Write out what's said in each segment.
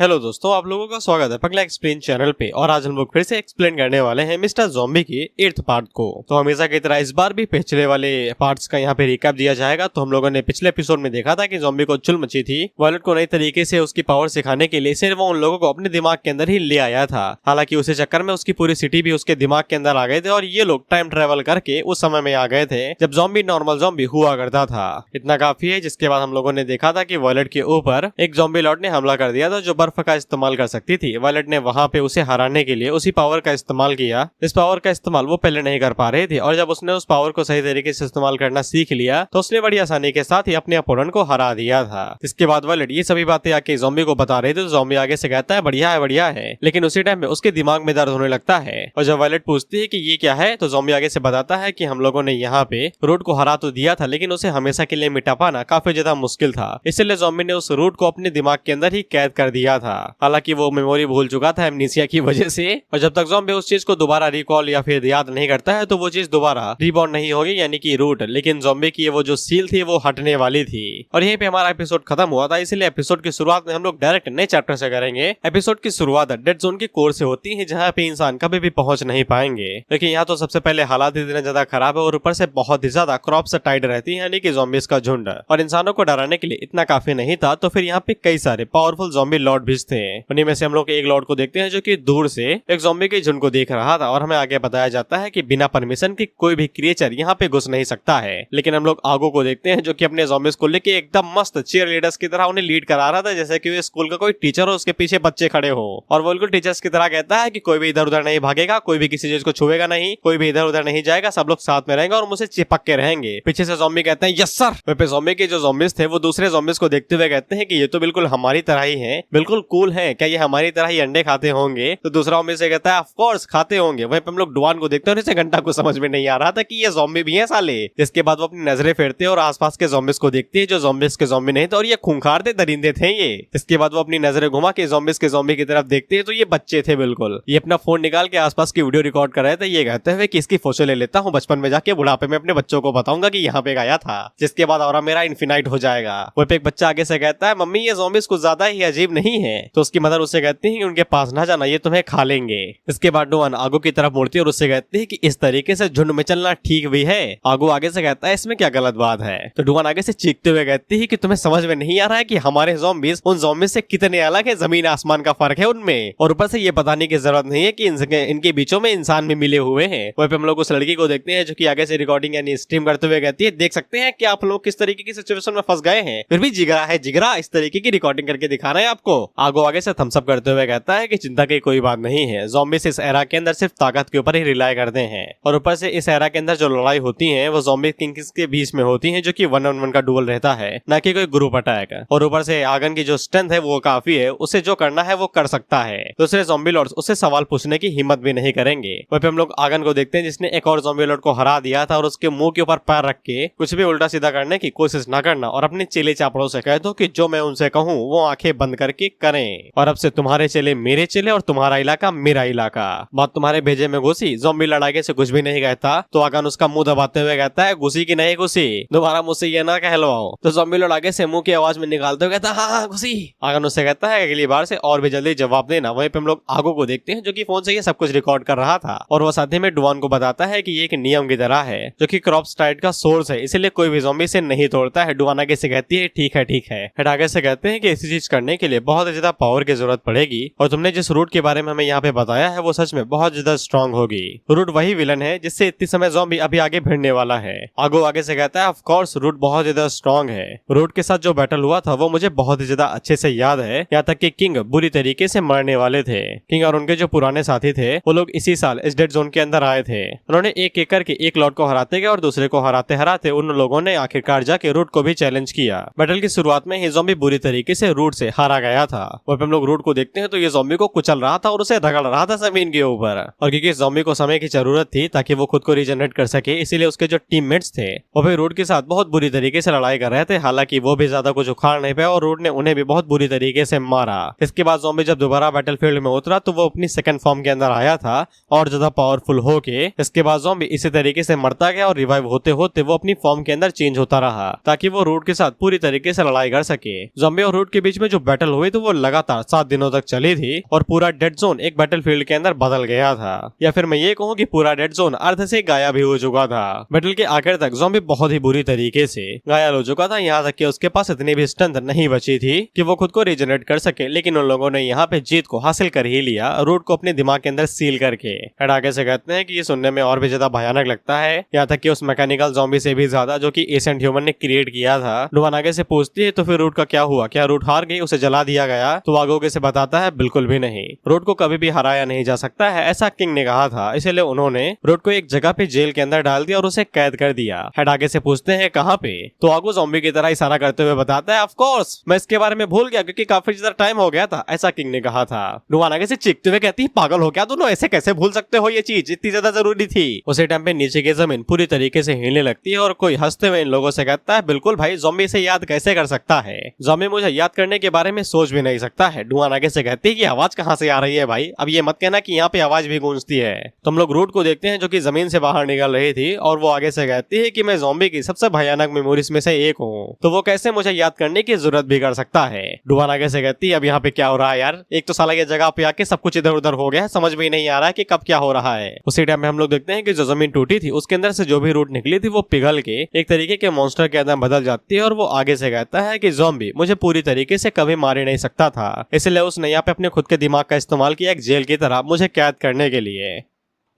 Hello दोस्तों, आप लोगों का स्वागत है पगला एक्सप्लेन चैनल पे। और आज हम लोग फिर से एक्सप्लेन करने वाले हैं मिस्टर ज़ॉम्बी की 8th पार्ट को। तो हमेशा की तरह इस बार भी पिछले वाले पार्ट्स का यहाँ पे रिकैप दिया जाएगा। तो हम लोगों ने पिछले एपिसोड में देखा था कि ज़ॉम्बी को चुल मची थी। वायलेट को नई तरीके से उसकी पावर सिखाने के लिए सिर्फ वो उन लोगों को अपने दिमाग के अंदर ही ले आया था। हालांकि उसी चक्कर में उसकी पूरी सिटी भी उसके दिमाग के अंदर आ गए थे और ये लोग टाइम ट्रेवल करके उस समय में आ गए थे जब ज़ॉम्बी नॉर्मल ज़ॉम्बी हुआ करता था। इतना काफी है। जिसके बाद हम लोगों ने देखा था कि वायलेट के ऊपर एक ज़ॉम्बी लॉर्ड ने हमला कर दिया था जो बर्फ का इस्तेमाल कर सकती थी। वायलेट ने वहां पे उसे हराने के लिए उसी पावर का इस्तेमाल किया। इस पावर का इस्तेमाल वो पहले नहीं कर पा रहे थे और जब उसने उस पावर को सही तरीके से इस्तेमाल करना सीख लिया तो उसने बड़ी आसानी के साथ ही अपने अपोनेंट को हरा दिया था। इसके बाद वायलेट ये सभी बातें आके ज़ॉम्बी को बता रहे थे तो ज़ॉम्बी आगे से कहता है बढ़िया है, लेकिन उसी टाइम में उसके दिमाग में दर्द होने लगता है। और जब वायलेट पूछती है कि ये क्या है तो ज़ॉम्बी आगे से बताता है कि हम लोगों ने यहाँ पे रूट को हरा तो दिया था लेकिन उसे हमेशा के लिए मिटा पाना काफी ज्यादा मुश्किल था, इसलिए ज़ॉम्बी ने उस रूट को अपने दिमाग के अंदर ही कैद कर दिया था। हालांकि वो मेमोरी भूल चुका था एमनीसिया की वजह से, और जब तक ज़ॉम्बी उस चीज को दोबारा रिकॉल या फिर याद नहीं करता है तो वो चीज दोबारा रिबॉर्न नहीं होगी, यानी कि रूट। लेकिन ज़ॉम्बी की वो जो सील थी वो हटने वाली थी। और यहीं पे हमारा एपिसोड खत्म हुआ था, इसलिए एपिसोड की शुरुआत में हम लोग डायरेक्ट नए चैप्टर से करेंगे। एपिसोड की शुरुआत डेड जोन की कोर से होती है जहाँ पे इंसान कभी भी पहुंच नहीं पाएंगे। लेकिन यहाँ तो सबसे पहले हालात इतने ज्यादा खराब है और ऊपर से बहुत ही ज्यादा क्रॉप्स टाइड रहती है, यानी कि ज़ॉम्बीज का झुंड। और इंसानों को डराने के लिए इतना काफी नहीं था तो फिर यहाँ पे कई सारे पावरफुल ज़ॉम्बी लॉर्ड भी थे। उन्हीं में से हम लोग एक लॉर्ड को देखते हैं जो कि दूर से एक ज़ॉम्बी के झुंड को देख रहा था और हमें आगे बताया जाता है कि बिना परमिशन की कोई भी क्रिएचर यहाँ पे घुस नहीं सकता है। लेकिन हम लोग आगो को देखते हैं जो कि अपने ज़ॉम्बीज को लेके एकदम मस्त चीयर लीडर्स की तरह उन्हें लीड करा रहा था, जैसे कि वो स्कूल का कोई टीचर हो उसके पीछे बच्चे खड़े हो। और वो बिल्कुल टीचर्स की तरह कहता है कि कोई भी इधर उधर नहीं भागेगा, कोई भी किसी चीज को छुएगा नहीं, कोई भी इधर उधर नहीं जाएगा, सब लोग साथ में रहेंगे और मुझसे चिपक के रहेंगे। पीछे से ज़ॉम्बी कहते हैं यस सर। पे ज़ॉम्बी के जो ज़ॉम्बीज थे वो दूसरे ज़ॉम्बीज को देखते हुए कहते हैं कि ये तो बिल्कुल हमारी तरह ही है, बिल्कुल कूल है, क्या ये हमारी तरह ही अंडे खाते होंगे? तो दूसरा ज़ॉम्बी से कहता है ऑफ कोर्स खाते होंगे। वहीं पे हम लोग डुआन को देखते हैं और इसे घंटा को समझ में नहीं आ रहा था कि ये ज़ॉम्बी भी है साले। इसके बाद वो अपनी नजरें फेरते और आसपास के ज़ॉम्बीज को देखते हैं जो ज़ॉम्बीज के ज़ॉम्बी नहीं थे और ये खूंखार थे, दरिंदे थे ये। इसके बाद वो अपनी नजरें घुमा के ज़ॉम्बीज के ज़ॉम्बी की तरफ देखते हैं तो ये बच्चे थे बिल्कुल। ये अपना फोन निकाल के आसपास की वीडियो रिकॉर्ड कर रहे थे। ये कहते हुए कि इसकी फोटो ले लेता हूँ, बचपन में जाके बुढ़ापे में अपने बच्चों को बताऊंगा कि यहाँ पे गया था, जिसके बाद और मेरा इन्फिनाइट हो जाएगा। वो पे एक बच्चा आगे से कहता है मम्मी ये ज़ॉम्बीज कुछ ज्यादा ही अजीब नहीं है। तो उसकी मदर उससे कहती है उनके पास ना जाना, ये तुम्हें खा लेंगे। इसके बाद डुआन आगो की तरफ मुड़ती है और उससे कहती है कि इस तरीके से झुंड में चलना ठीक भी है। आगो आगे से कहता है इसमें क्या गलत बात है? तो डुआन आगे से चीखते हुए कहती है कि तुम्हें समझ में नहीं आ रहा है कि हमारे ज़ॉम्बीज उन ज़ॉम्बीज से कितने अलग है, जमीन आसमान का फर्क है उनमें। और ऊपर से ये बताने की जरूरत नहीं है कि इनके बीचों में इंसान भी मिले हुए हैं। वहीं पे हम लोग उस लड़की को देखते हैं जो कि आगे से रिकॉर्डिंग यानी स्ट्रीम करते हुए कहती है देख सकते हैं कि आप लोग किस तरीके की सिचुएशन में फंस गए हैं, फिर भी जिगरा है जिगरा, इस तरीके की रिकॉर्डिंग करके दिखा रहे हैं आपको। आगो आगे से थम्स अप करते हुए कहता है कि चिंता की कोई बात नहीं है, ज़ॉम्बीज इस एरा के अंदर सिर्फ ताकत के ऊपर ही रिलाई करते हैं। और ऊपर से इस एरा के अंदर जो लड़ाई होती है वो ज़ॉम्बी किंग्स के बीच में होती है जो कि 1-on-1 का डुअल रहता है, न कि कोई ग्रुप अटैक। और ऊपर से आगन की जो स्ट्रेंथ है वो काफी है, उसे जो करना है वो कर सकता है। दूसरे ज़ॉम्बी लॉर्ड्स उससे सवाल पूछने की हिम्मत भी नहीं करेंगे। वहीं पे हम लोग आगन को देखते हैं जिसने एक और ज़ॉम्बी लॉर्ड को हरा दिया था और उसके मुंह के ऊपर पैर रख के कुछ भी उल्टा सीधा करने की कोशिश न करना और अपने चेले चापड़ों से कह दो कि जो मैं उनसे कहूँ वो आंखें बंद करके करें। और अब से तुम्हारे चेले मेरे चेले और तुम्हारा इलाका मेरा इलाका। बात तुम्हारे भेजे में घुसी। ज़ॉम्बी लड़ाई से कुछ भी नहीं कहता तो आगन उसका मुंह दबाते हुए कहता है घुसी की नहीं घुसी, दोबारा मुझसे ये ना कहलवाओ। तो ज़ॉम्बी लॉर्ड आगे से मुंह की आवाज में निकालते हुए कहता हाँ घुसी। आगन उससे कहता है अगली बार से और भी जल्दी जवाब देना। वहीं पे हम लोग आगो को देखते हैं जो कि फोन से ये सब कुछ रिकॉर्ड कर रहा था और वो साथ में डुआन को बताता है कि ये एक नियम की तरह है जो कि क्रॉप्स टाइड का सोर्स है, इसलिए कोई भी ज़ॉम्बी से नहीं तोड़ता है। डुआन आगे से कहती है ठीक है। फिर आगे से कहते हैं कि इसी चीज करने के लिए बहुत ज्यादा पावर की जरूरत पड़ेगी और तुमने जिस रूट के बारे में हमें यहाँ पे बताया है वो सच में बहुत ज्यादा स्ट्रॉन्ग होगी। रूट वही विलन है जिससे इतने समय ज़ॉम्बी अभी आगे भिड़ने वाला है। आगो आगे से कहता है ऑफ कोर्स रूट बहुत ज्यादा स्ट्रॉन्ग है। रूट के साथ जो बैटल हुआ था वो मुझे बहुत ही ज्यादा अच्छे से याद है, यहाँ तक कि किंग बुरी तरीके से मरने वाले थे। किंग और उनके जो पुराने साथी थे वो लोग इसी साल इस डेड जोन के अंदर आए थे। उन्होंने एक एक करके एक लॉर्ड को हराते गए और दूसरे को हराते हराते उन लोगों ने आखिरकार जाके रूट को भी चैलेंज किया। बैटल की शुरुआत में ही ज़ॉम्बी बुरी तरीके से रूट से हारा गया था। वहीं पे हम लोग रूट को देखते हैं तो ये ज़ॉम्बी को कुचल रहा था और उसे रगड़ रहा था जमीन के ऊपर। और क्योंकि ज़ॉम्बी को समय की जरूरत थी ताकि वो खुद को रीजनरेट कर सके, इसीलिए उसके जो टीममेट्स थे वो भी रूट के साथ बहुत बुरी तरीके से लड़ाई कर रहे थे। हालांकि वो भी ज्यादा कुछ उखाड़ नहीं पाया और रूट ने उन्हें भी बहुत बुरी तरीके से मारा। इसके बाद ज़ॉम्बी जब दोबारा बैटलफील्ड में उतरा तो वो अपनी सेकंड फॉर्म के अंदर आया था और ज्यादा पावरफुल होके। इसके बाद ज़ॉम्बी इसी तरीके से मरता गया और रिवाइव होते होते वो अपनी फॉर्म के अंदर चेंज होता रहा ताकि वो रूट के साथ पूरी तरीके से लड़ाई कर सके। ज़ॉम्बी और रूट के बीच में जो बैटल हुई तो तो वो लगातार 7 दिनों तक चली थी और पूरा डेड जोन एक बैटलफील्ड के अंदर बदल गया था, या फिर मैं ये कहूँ कि पूरा डेड जोन अर्थ से गायब भी हो चुका था। बैटल के आखिर तक ज़ॉम्बी बहुत ही बुरी तरीके से घायल हो चुका था, यहाँ तक कि उसके पास इतनी भी स्ट्रेंथ नहीं बची थी कि वो खुद को रीजनरेट कर सके, लेकिन उन लोगों ने यहाँ पे जीत को हासिल कर ही लिया, रूट को अपने दिमाग के अंदर सील करके। हेड आगे से कहते हैं कि ये सुनने में और भी ज्यादा भयानक लगता है, यहाँ तक कि उस मैकेनिकल ज़ॉम्बी से भी ज्यादा जो कि एसेंट ह्यूमन ने क्रिएट किया था। डुवान आगे से पूछती है तो फिर रूट का क्या हुआ, क्या रूट हार गई, उसे जला दिया गया? तो आगे से बताता है बिल्कुल भी नहीं, रूट को कभी भी हराया नहीं जा सकता है, ऐसा किंग ने कहा था, इसलिए उन्होंने रूट को एक जगह पे जेल के अंदर डाल दिया और उसे कैद कर दिया। हेड आगे से पूछते हैं कहाँ पे? तो आगो ज़ॉम्बी की तरह इशारा करते हुए बताता है ऑफ कोर्स, मैं इसके बारे में भूल गया क्योंकि काफी ज्यादा टाइम हो गया था, ऐसा किंग ने कहा था। डुवान आगे से चीखते हुए कहती है पागल हो क्या दोनों, ऐसे कैसे भूल सकते हो, ये चीज इतनी ज्यादा जरूरी थी। उसी टाइम पे नीचे की जमीन पूरी तरीके से हिलने लगती है और कोई हंसते हुए इन लोगों से कहता है बिल्कुल भाई, ज़ॉम्बी से याद कैसे कर सकता है, ज़ॉम्बी मुझे याद करने के बारे में सोच भी नहीं सकता है। डुवान आगे से कहती है कि आवाज कहाँ से आ रही है भाई, अब ये मत कहना कि यहाँ पे आवाज भी गूंजती है। तुम लोग रूट को देखते हैं जो कि जमीन से बाहर निकल रही थी और वो आगे से कहती है कि मैं ज़ॉम्बी की सबसे भयानक मेमोरीज में से एक हूँ, तो वो कैसे मुझे याद करने की जरूरत भी कर सकता है। डुवान आगे से कहती है अब यहाँ पे क्या हो रहा है यार, एक तो साला ये जगह पे आके सब कुछ इधर उधर हो गया है, समझ में नहीं आ रहा है कि कब क्या हो रहा है। उसी टाइम में हम लोग देखते हैं कि जो जमीन टूटी थी उसके अंदर से जो भी रूट निकली थी वो पिघल के एक तरीके के मॉन्स्टर के अंदर बदल जाती है और वो आगे से कहता है कि ज़ॉम्बी मुझे पूरी तरीके से कभी मार ही नहीं सकता था, इसलिए उसने यहाँ पे अपने खुद के दिमाग का इस्तेमाल किया एक जेल की तरह मुझे कैद करने के लिए,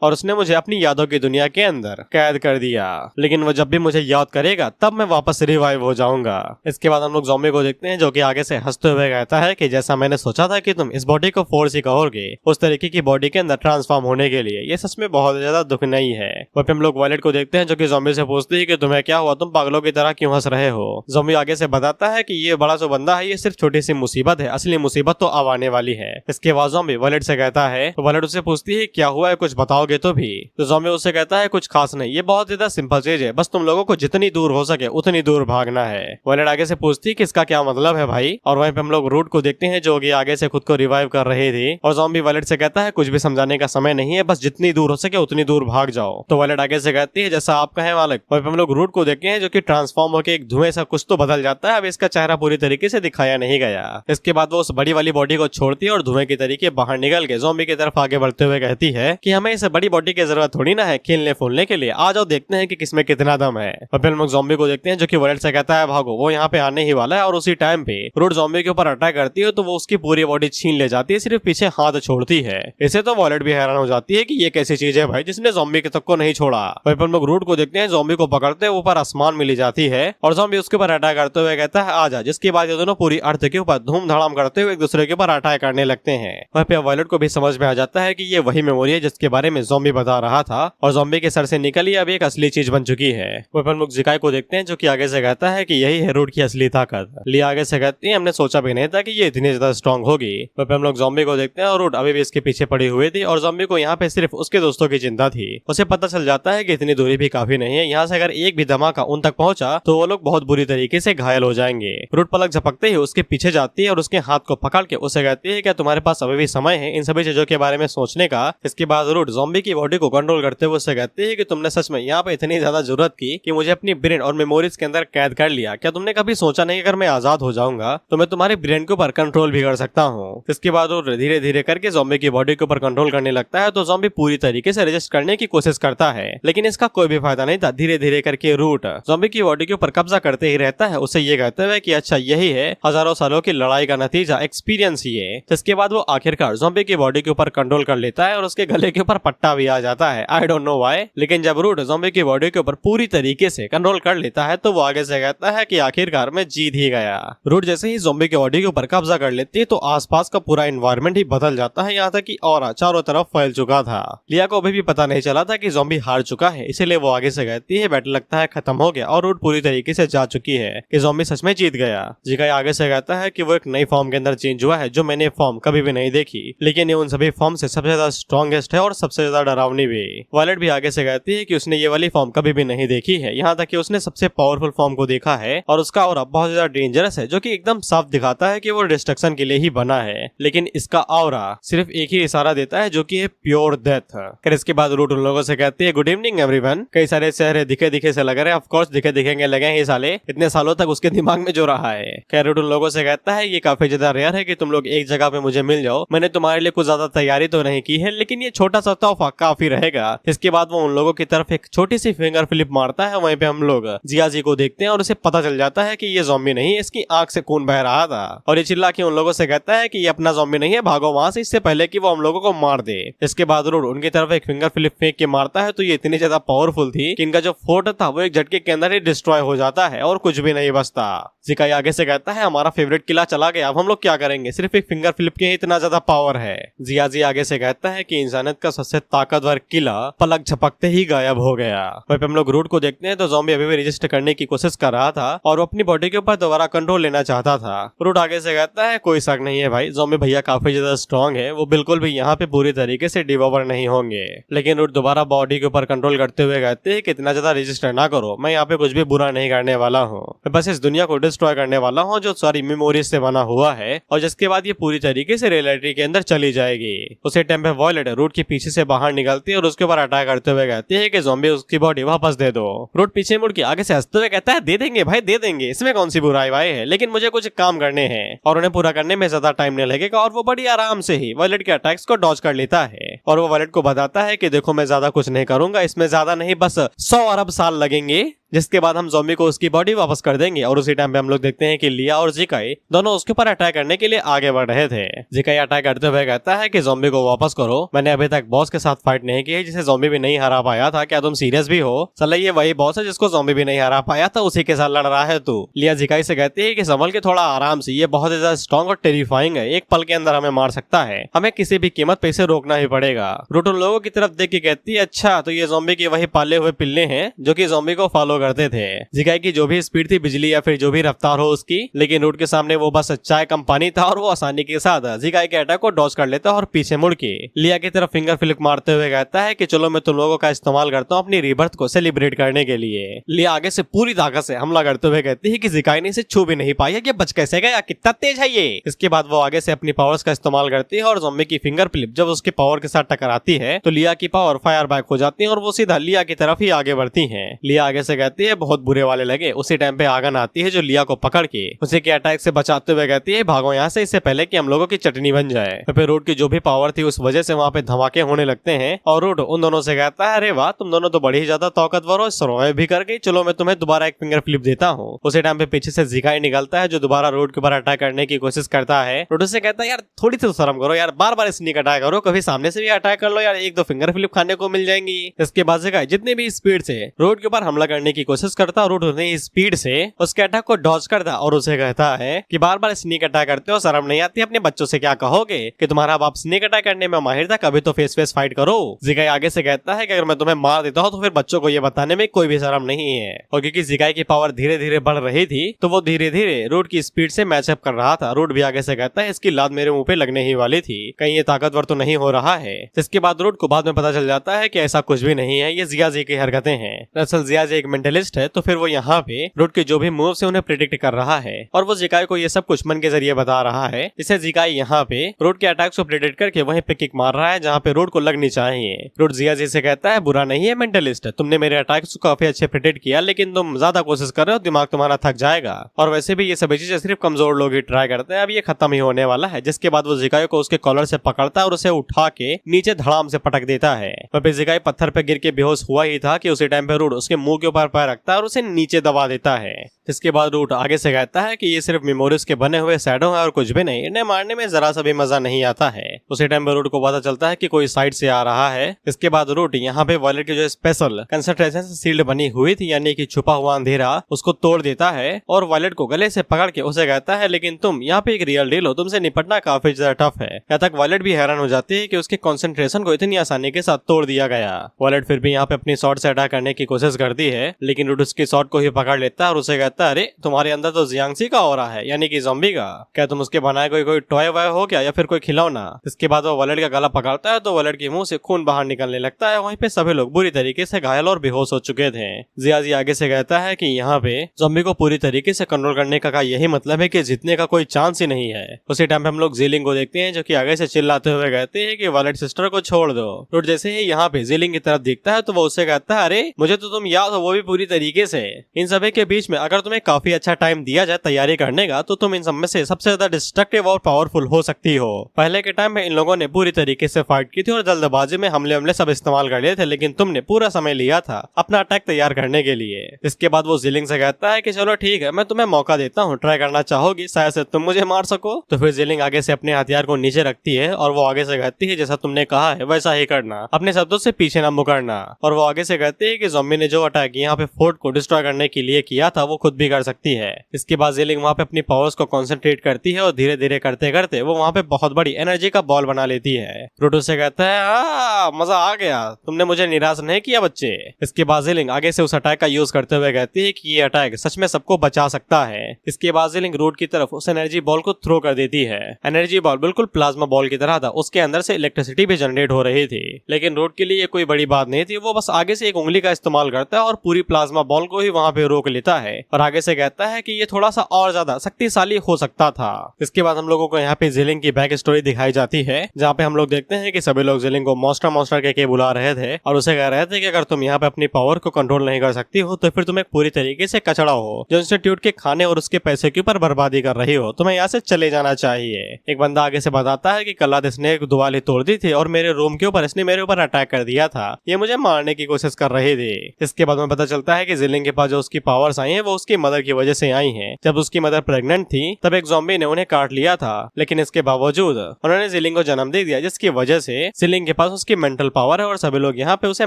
और उसने मुझे अपनी यादों की दुनिया के अंदर कैद कर दिया, लेकिन वो जब भी मुझे याद करेगा तब मैं वापस रिवाइव हो जाऊंगा। इसके बाद हम लोग ज़ॉम्बी को देखते हैं जो कि आगे से हंसते हुए कहता है कि जैसा मैंने सोचा था कि तुम इस बॉडी को फोर्स ही कहोगे उस तरीके की बॉडी के अंदर ट्रांसफॉर्म होने के लिए, ये सच में बहुत ज्यादा दुख नहीं है। वहीं पे हम लोग वायलेट को देखते हैं जो कि ज़ॉम्बी से पूछती है कि तुम्हें क्या हुआ, तुम पागलों की तरह क्यों हंस रहे हो? ज़ॉम्बी आगे से बताता है कि ये बड़ा जो बंदा है ये सिर्फ छोटी सी मुसीबत है, असली मुसीबत तो अब आने वाली है। इसके बाद ज़ॉम्बी वायलेट से कहता है, तो वायलेट उससे पूछती है क्या हुआ है, कुछ बताओगे तो भी? ज़ॉम्बी उससे कहता है कुछ खास नहीं, ये बहुत ज्यादा सिंपल चीज है, बस तुम लोगों को जितनी दूर हो सके उतनी दूर भागना है। वायलेट आगे से पूछती है कि इसका क्या मतलब है भाई, और वहीं पे हम लोग रूट को देखते हैं जो कि आगे से खुद को रिवाइव कर रही थी, और ज़ॉम्बी वायलेट से कहता है कुछ भी समझाने का समय नहीं है, बस जितनी दूर हो सके उतनी दूर भाग जाओ। तो वायलेट आगे से कहती है जैसा आप कहें मालिक। वहीं पे हम लोग रूट को देखते हैं जो कि ट्रांसफॉर्म होकर एक धुएं सा कुछ तो बदल जाता है, अब इसका चेहरा पूरी तरीके से दिखाया नहीं गया। इसके बाद वो उस बड़ी वाली बॉडी को छोड़ती है और धुएं के तरीके बाहर निकल के ज़ॉम्बी की तरफ आगे बढ़ते हुए कहती है कि हमें इस बड़ी बॉडी की जरूरत थोड़ी ना है खेलने फूलने के लिए, आ जाओ देखते हैं कि किसमें कितना दम है। और फिर हम लोग ज़ॉम्बी को देखते हैं जो कि वायलेट से कहता है भागो, वो यहाँ पे आने ही वाला है, और उसी टाइम पे रूट ज़ॉम्बी के ऊपर अटैक करती है तो वो उसकी पूरी बॉडी छीन ले जाती है, सिर्फ पीछे हाथ छोड़ती है। इसे तो वायलेट भी हैरान हो जाती है कि ये कैसी चीज है भाई जिसने ज़ॉम्बी के तक को नहीं छोड़ा। वहीं पर हम लोग रूट को देखते हैं ज़ॉम्बी को पकड़ते हुए ऊपर आसमान में ले जाती है और ज़ॉम्बी उसके ऊपर अटैक करते हुए कहता है आजा, जिसके बाद ये दोनों पूरी अर्थ के ऊपर धूम धड़ाम करते हुए एक दूसरे के ऊपर अटैक करने लगते हैं। वहीं पे वायलेट को भी समझ में आ जाता है कि ये वही मेमोरी है जिसके बारे में ज़ॉम्बी बता रहा था, और ज़ॉम्बी के सर से निकली अब एक असली चीज बन चुकी है। वहीं पर हम लोग जिकाई को देखते हैं जो कि आगे से कहता है कि यही है रूट की असली ताकत। लिया आगे से कहती है हमने सोचा भी नहीं था कि ये इतनी ज्यादा स्ट्रॉन्ग होगी। वहीं पे हम लोग ज़ॉम्बी को देखते हैं और रूट अभी भी इसके पीछे पड़ी हुई थी, और ज़ॉम्बी को यहाँ पे सिर्फ उसके दोस्तों की चिंता थी। उसे पता चल जाता है कि इतनी दूरी भी काफी नहीं है, यहाँ से अगर एक भी धमाका उन तक पहुंचा तो वो लोग बहुत बुरी तरीके से घायल हो जाएंगे। रूट पलक झपकते ही उसके पीछे जाती है और उसके हाथ को पकड़ के उसे कहती है क्या तुम्हारे पास अभी भी समय है इन सभी चीजों के बारे में सोचने का। इसके बाद रूट ज़ॉम्बी की बॉडी को कंट्रोल करते हुए उससे कहती है कि तुमने सच में यहाँ पे इतनी ज्यादा जरूरत की कि मुझे अपनी ब्रेन और मेमोरीज के अंदर कैद कर लिया, क्या तुमने कभी सोचा नहीं अगर मैं आजाद हो जाऊंगा तो मैं तुम्हारे ब्रेन के ऊपर कंट्रोल भी कर सकता हूँ। इसके बाद वो धीरे धीरे करके ज़ॉम्बी की बॉडी के ऊपर कंट्रोल करने लगता है, तो ज़ॉम्बी पूरी तरीके से रेजिस्ट करने की कोशिश करता है, लेकिन इसका कोई भी फायदा नहीं था। धीरे धीरे करके रूट ज़ॉम्बी की बॉडी के ऊपर कब्जा करते ही रहता है, उसे ये कहते हुए कि अच्छा यही है हजारों सालों की लड़ाई का नतीजा, एक्सपीरियंस ये। जिसके बाद वो आखिरकार ज़ॉम्बी की बॉडी के ऊपर कंट्रोल कर लेता है और उसके गले के ऊपर पट्टा भी आ जाता है, आई डोंट नो व्हाई। लेकिन जब रूट ज़ॉम्बी की बॉडी के ऊपर पूरी तरीके से कंट्रोल कर लेता है तो वो आगे से कहता है कि आखिरकार मैं जीत ही गया। रूट जैसे ही ज़ॉम्बी की बॉडी के ऊपर कब्जा कर लेती है तो आसपास का पूरा एनवायरनमेंट ही बदल जाता है, यहाँ तक कि ऑरा चारों तरफ फैल चुका था। लिया को अभी भी पता नहीं चला था कि ज़ॉम्बी हार चुका है, इसीलिए वो आगे से कहती है बैटल लगता है खत्म हो गया और रूट पूरी तरीके से जा चुकी है कि ज़ॉम्बी सच में जीत गया। जिकाई आगे से कहता है कि वो एक नई फॉर्म के अंदर चेंज हुआ है जो मैंने फॉर्म कभी भी नहीं देखी, लेकिन ये उन सभी फॉर्म से सबसे ज्यादा स्ट्रॉन्गेस्ट है और सबसे ज्यादा डरावनी भी। वायलेट भी आगे से कहती है कि उसने ये वाली फॉर्म कभी भी नहीं देखी है, यहाँ तक कि उसने सबसे पावरफुल फॉर्म को देखा है और उसका ऑरा बहुत ज्यादा डेंजरस है, जो कि एकदम साफ दिखाता है कि वो डिस्ट्रक्शन के लिए ही बना है। लेकिन इसका ऑरा सिर्फ एक ही इशारा देता है, जो कि है प्योर डेथ। फिर इसके बाद रूट उन लोगों से कहती है गुड इवनिंग एवरीवन। कई सारे चेहरे दिखे दिखे से लग रहे हैं, ऑफ कोर्स दिखे दिखेंगे लगे हैं, ये साले इतने सालों तक उसके दिमाग में जो रहा है। खैर रूट उन लोगों से कहता है ये काफी ज्यादा रेयर है कि तुम लोग एक जगह पे मुझे मिल जाओ, मैंने तुम्हारे लिए कुछ ज्यादा तैयारी तो नहीं की है, लेकिन ये छोटा सा तोहफा काफी रहेगा। इसके बाद वो उन लोगों की तरफ एक छोटी सी फिंगर फ्लिप मारता है, वहीं पे हम लोग जिया जी को देखते हैं और उसे पता चल जाता है कि ये ज़ॉम्बी नहीं है, इसकी आंख से खून बह रहा था। और ये चिल्ला के उन लोगों से कहता है कि ये अपना ज़ॉम्बी नहीं है, भागो वहां से, इससे पहले कि वो हम लोगों को मार दे। इसके बाद रूट उनकी तरफ एक फिंगर फ्लिप फेंक के मारता है, तो ये इतनी ज्यादा पावरफुल थी कि इनका जो फोर्ट था वो एक झटके के अंदर ही डिस्ट्रॉय हो जाता है और कुछ भी नहीं बचता। जिकाई आगे से कहता है हमारा फेवरेट किला चला गया, अब हम लोग क्या करेंगे, सिर्फ एक फिंगर फ्लिप के ही इतना ज्यादा पावर है। जिया जी आगे से कहता है कि इंसानियत का सबसे ताकतवर किला पलक झपकते ही गायब हो गया। वहीं पे हम लोग रूट को देखते हैं तो ज़ॉम्बी अभी भी रजिस्टर करने की कोशिश कर रहा था और वो अपनी बॉडी के ऊपर दोबारा कंट्रोल लेना चाहता था। रूट आगे से कहता है कोई शक नहीं है भाई, ज़ॉम्बी भैया काफी ज्यादा स्ट्रॉन्ग है, वो बिल्कुल भी यहाँ पे पूरी तरीके से डिवोवर नहीं होंगे। लेकिन रूट दोबारा बॉडी के ऊपर कंट्रोल करते हुए कहते हैं कि इतना ज्यादा रजिस्टर ना करो, मैं यहाँ पे कुछ भी बुरा नहीं करने वाला हूँ, बस इस दुनिया को डिस्ट्रॉय करने वाला हूँ जो सारी मेमोरीज से बना हुआ है और जिसके बाद ये पूरी तरीके से रियलिटी के अंदर चली जाएगी। उसी टाइम पे वायलेट रूट के पीछे से बाहर निकलती है और उसके ऊपर अटैक करते हुए कहती है कि ज़ॉम्बी उसकी बॉडी वापस दे दो। रूट पीछे मुड़ के आगे से हंसते हुए कहता है दे देंगे भाई दे देंगे, इसमें कौन सी बुराई भाई है, लेकिन मुझे कुछ काम करने हैं और उन्हें पूरा करने में ज्यादा टाइम नहीं लगेगा। और वो बड़ी आराम से ही वायलेट के अटैक्स को डॉज कर लेता है और वो वायलेट को बताता है कि देखो मैं ज्यादा कुछ नहीं करूंगा, इसमें ज्यादा नहीं बस 100 अरब साल लगेंगे, जिसके बाद हम ज़ॉम्बी को उसकी बॉडी वापस कर देंगे। और उसी टाइम पे हम लोग देखते हैं कि लिया और जिकाई दोनों उसके ऊपर अटैक करने के लिए आगे बढ़ रहे थे। जिकाई अटैक करते हुए कहता है कि ज़ॉम्बी को वापस करो, मैंने अभी तक बॉस के साथ फाइट नहीं की है जिसे ज़ॉम्बी भी नहीं हरा पाया था, क्या तुम सीरियस भी हो? साला ये वही बॉस है जिसको ज़ॉम्बी भी नहीं हरा पाया था, उसी के साथ लड़ रहा है तू। लिया जिकाई से कहती है कि संभल के थोड़ा आराम से, ये बहुत ज्यादा स्ट्रॉन्ग और टेरिफाइंग है, एक पल के अंदर हमें मार सकता है, हमें किसी भी कीमत पे इसे रोकना ही पड़ेगा। रूट उन लोगों की तरफ देख के कहती है अच्छा तो ये ज़ॉम्बी के वही पाले हुए पिल्ले हैं जो कि ज़ॉम्बी को फॉलो करते थे। जिकाई की जो भी स्पीड थी बिजली या फिर जो भी रफ्तार हो उसकी, लेकिन रूट के सामने वो बस चाय कम पानी था और वो आसानी के साथ जिकाई के अटैक को डॉज कर लेता और पीछे मुड़ के लिया की तरफ फिंगर फ्लिक मारते हुए कहता है कि चलो मैं तुम लोगों का इस्तेमाल करता हूँ अपनी रीबर्थ को सेलिब्रेट करने के लिए। लिया आगे से पूरी ताकत से हमला करते हुए कहती है कि जिकाई ने इसे छू भी नहीं पाया, ये बच कैसे गया, कितना तेज है ये। इसके बाद वो आगे से अपनी पावर्स का इस्तेमाल करती है और ज़ॉम्बी की फिंगर फ्लिप जब उसके पावर के साथ टकराती है तो लिया की पावर फायर बैक हो जाती है और वो सीधा लिया की तरफ ही आगे बढ़ती है। लिया आगे से कहती है बहुत बुरे वाले लगे। उसी टाइम पे आगन आती है जो लिया को पकड़ के उसे के अटैक से बचाते हुए कहती है भागो यहाँ से, इससे पहले कि हम लोगों की चटनी बन जाए। फिर रूट की जो भी पावर थी उस वजह से वहाँ पे धमाके होने लगते हैं और रूट उन दोनों से कहता है अरे वाह तुम दोनों तो बड़ी ही ज्यादा ताकतवर हो, सर्वाइव भी कर गई, चलो मैं तुम्हें दोबारा एक फिंगर फ्लिप देता हूँ। उसी टाइम पे पीछे से जिकाई निकलता है जो दोबारा रूट के ऊपर अटैक करने की कोशिश करता है। रूट से कहता है यार थोड़ी सी शर्म करो यार, बार बार स्नीक अटैक करो, कभी सामने से भी अटैक कर लो यार, एक दो फिंगर फ्लिप खाने को मिल जाएंगी। इसके बाद जिकाई जितनी भी स्पीड से रूट के ऊपर हमला करने की कोशिश करता, रूट उतनी स्पीड से उसके अटैक को डॉज करता और उसे कहता है कि बार बार स्नीक अटैक करते हो, शर्म नहीं आती? अपने बच्चों से क्या कहोगे कि तुम्हारा बाप स्नीक अटैक करने में माहिर था, कभी तो फेस फेस फाइट करो। जिकाई आगे से कहता है कि अगर मैं तुम्हें मार देता हूँ तो फिर बच्चों को ये बताने में कोई भी शर्म नहीं है। और क्योंकि जिकाई की पावर धीरे धीरे बढ़ रही थी तो वो धीरे धीरे रूट की स्पीड से मैचअप कर रहा था। रूट भी आगे से कहता है इसकी लात मेरे मुंह पे लगने ही वाली थी, कहीं ये ताकतवर तो नहीं हो रहा है। इसके बाद रूट को बाद में पता चल जाता है कि ऐसा कुछ भी नहीं है, ये जिया जी की हरकतें हैं। दरअसल जिया जी एक मेंटलिस्ट है, तो फिर वो यहाँ पे रूट के जो भी मूव से उन्हें प्रिडिक्ट कर रहा है और वो जिकाई को ये सब कुछ मन के जरिए बता रहा है, जिससे जिकाई यहाँ पे रूट के अटैक्स को प्रिडिक्ट करके वहीं पे किक मार रहा है जहाँ पे रूट को लगनी चाहिए। रूट जिया जी से कहता है बुरा नहीं है मेंटलिस्ट, तुमने मेरे अटैक्स को काफी अच्छे प्रिडिक्ट किया, लेकिन तुम ज्यादा कोशिश कर रहे हो, दिमाग तुम्हारा थक जाएगा और वैसे भी ये सभी चीजें सिर्फ कमजोर लोग ही ट्राई करते हैं, अब ये खत्म ही होने वाला है। जिसके बाद वो जिकाई को उसके कॉलर से पकड़ता है और उसे उठा के नीचे धड़ाम से पटक देता है। वह जिकाई पत्थर पे गिर के बेहोश हुआ ही था कि उसी टाइम पे रूट उसके मुंह के ऊपर पैर रखता है और उसे नीचे दबा देता है। इसके बाद रूट आगे से कहता है कि ये सिर्फ मेमोरीज के बने हुए शैडो है और कुछ भी नहीं, इन्हें मारने में जरा सा भी मजा नहीं आता है। उसी टाइम पे रूट को पता चलता है कि कोई साइड से आ रहा है। इसके बाद रूट यहाँ पे वायलेट की जो स्पेशल कंसंट्रेशन शील्ड बनी हुई थी, यानी कि छुपा हुआ अंधेरा, उसको तोड़ देता है और वायलेट को गले से पकड़ के उसे कहता है लेकिन तुम यहाँ पे एक रियल डील हो, तुमसे निपटना काफी ज्यादा टफ है। यहाँ तक वायलेट भी हैरान हो जाती है कि उसके कंसंट्रेशन को इतनी आसानी के साथ तोड़ दिया गया। वायलेट फिर भी यहाँ पे अपनी शॉट से अटैक करने की कोशिश करती है, लेकिन रूट उसकी शॉट को ही पकड़ लेता है और उसे कहता कहता है अरे तुम्हारे अंदर तो जियांगसी का ऑरा है, यानी कि ज़ॉम्बी का। क्या तुम उसके बनाए कोई टॉय वॉय हो क्या, या फिर कोई खिलौना। इसके बाद वो वॉलेट का गला पकड़ता है तो वॉलेट के मुंह से खून बाहर निकलने लगता है। वहीं पे सभी लोग बुरी तरीके से घायल और बेहोश हो चुके थे। जियाजी आगे से कहता है कि यहाँ पे ज़ॉम्बी को पूरी तरीके से कंट्रोल करने का यही मतलब है कि जीतने का कोई चांस ही नहीं है। उसी टाइम पे हम लोग जीलिंग को देखते हैं जो कि आगे से चिल्लाते हुए कहते हैं कि वॉलेट सिस्टर को छोड़ दो। रूट जैसे ही यहाँ पे जीलिंग की तरफ दिखता है तो वो उससे कहता है अरे मुझे तो तुम याद हो, वो भी पूरी तरीके से। इन सभी के बीच में अगर तुम्हें काफी अच्छा टाइम दिया जाए तैयारी करने का तो तुम इन सब में से सबसे ज्यादा डिस्ट्रक्टिव और पावरफुल हो सकती हो। पहले के टाइम में इन लोगों ने पूरी तरीके से फाइट की थी और जल्दबाजी में हमले सब इस्तेमाल कर लिए थे, लेकिन तुमने पूरा समय लिया था अपना अटैक तैयार करने के लिए। इसके बाद वो जीलिंग से कहता है कि चलो ठीक है, मैं तुम्हें मौका देता हूँ, ट्राई करना चाहोगी, शायद से तुम मुझे मार सको। तो फिर जीलिंग आगे से अपने हथियार को नीचे रखती है और वो आगे से कहती है जैसा तुमने कहा है वैसा ही करना, अपने शब्दों से पीछे न मुकरना। और वो आगे से कहती है कि ज़ॉम्बी ने जो अटैक यहाँ पे फोर्ट को डिस्ट्रॉय करने के लिए किया था वो खुद भी कर सकती है। इसके बाद जीलिंग वहाँ पे अपनी पावर्स को कंसंट्रेट करती है और धीरे धीरे करते करते वो वहाँ पे बहुत बड़ी एनर्जी का बॉल बना लेती है। रोटो से कहता है मजा आ गया, तुमने मुझे निराश नहीं किया बच्चे। इसके बाद जीलिंग आगे से उस अटैक का यूज करते हुए कहती है कि ये अटैक सच में सबको बचा सकता है। इसके बाद जीलिंग रोड की तरफ उस एनर्जी बॉल को थ्रो कर देती है। एनर्जी बॉल बिल्कुल प्लाज्मा बॉल की तरह था, उसके अंदर से इलेक्ट्रिसिटी भी जनरेट हो रही थी, लेकिन रोड के लिए ये कोई बड़ी बात नहीं थी। वो बस आगे से एक उंगली का इस्तेमाल करता है और पूरी प्लाज्मा बॉल को ही वहाँ पे रोक लेता है और आगे से कहता है कि ये थोड़ा सा और ज्यादा शक्तिशाली हो सकता था। इसके बाद हम लोगों को यहाँ पे जीलिंग की बैक स्टोरी दिखाई जाती है, जहाँ पे हम लोग देखते हैं कि सभी लोग जीलिंग को मॉन्स्टर के बुला रहे थे और उसे कह रहे थे कि अगर तुम यहाँ पे अपनी पावर को कंट्रोल नहीं कर सकती हो तो फिर तुम एक पूरी तरीके से कचड़ा हो जो इंस्टीट्यूट के खाने और उसके पैसे के ऊपर बर्बादी कर रही हो, तुम्हें यहाँ से चले जाना चाहिए। एक बंदा आगे से बताता है कि कल रात इसने एक दुआली तोड़ दी थी और मेरे रूम के ऊपर इसने मेरे ऊपर अटैक कर दिया था, ये मुझे मारने की कोशिश कर रही थी। इसके बाद में पता चलता है कि जीलिंग के पास जो उसकी पावर्स आई हैं वो उसकी मदर की वजह से आई हैं। जब उसकी मदर प्रेग्नेंट थी तब एक ज़ॉम्बी ने उन्हें काट लिया था, लेकिन इसके बावजूद उन्होंने जीलिंग को जन्म दे दिया, जिसकी वजह से जीलिंग के पास उसकी मेंटल पावर है और सभी लोग यहाँ पे उसे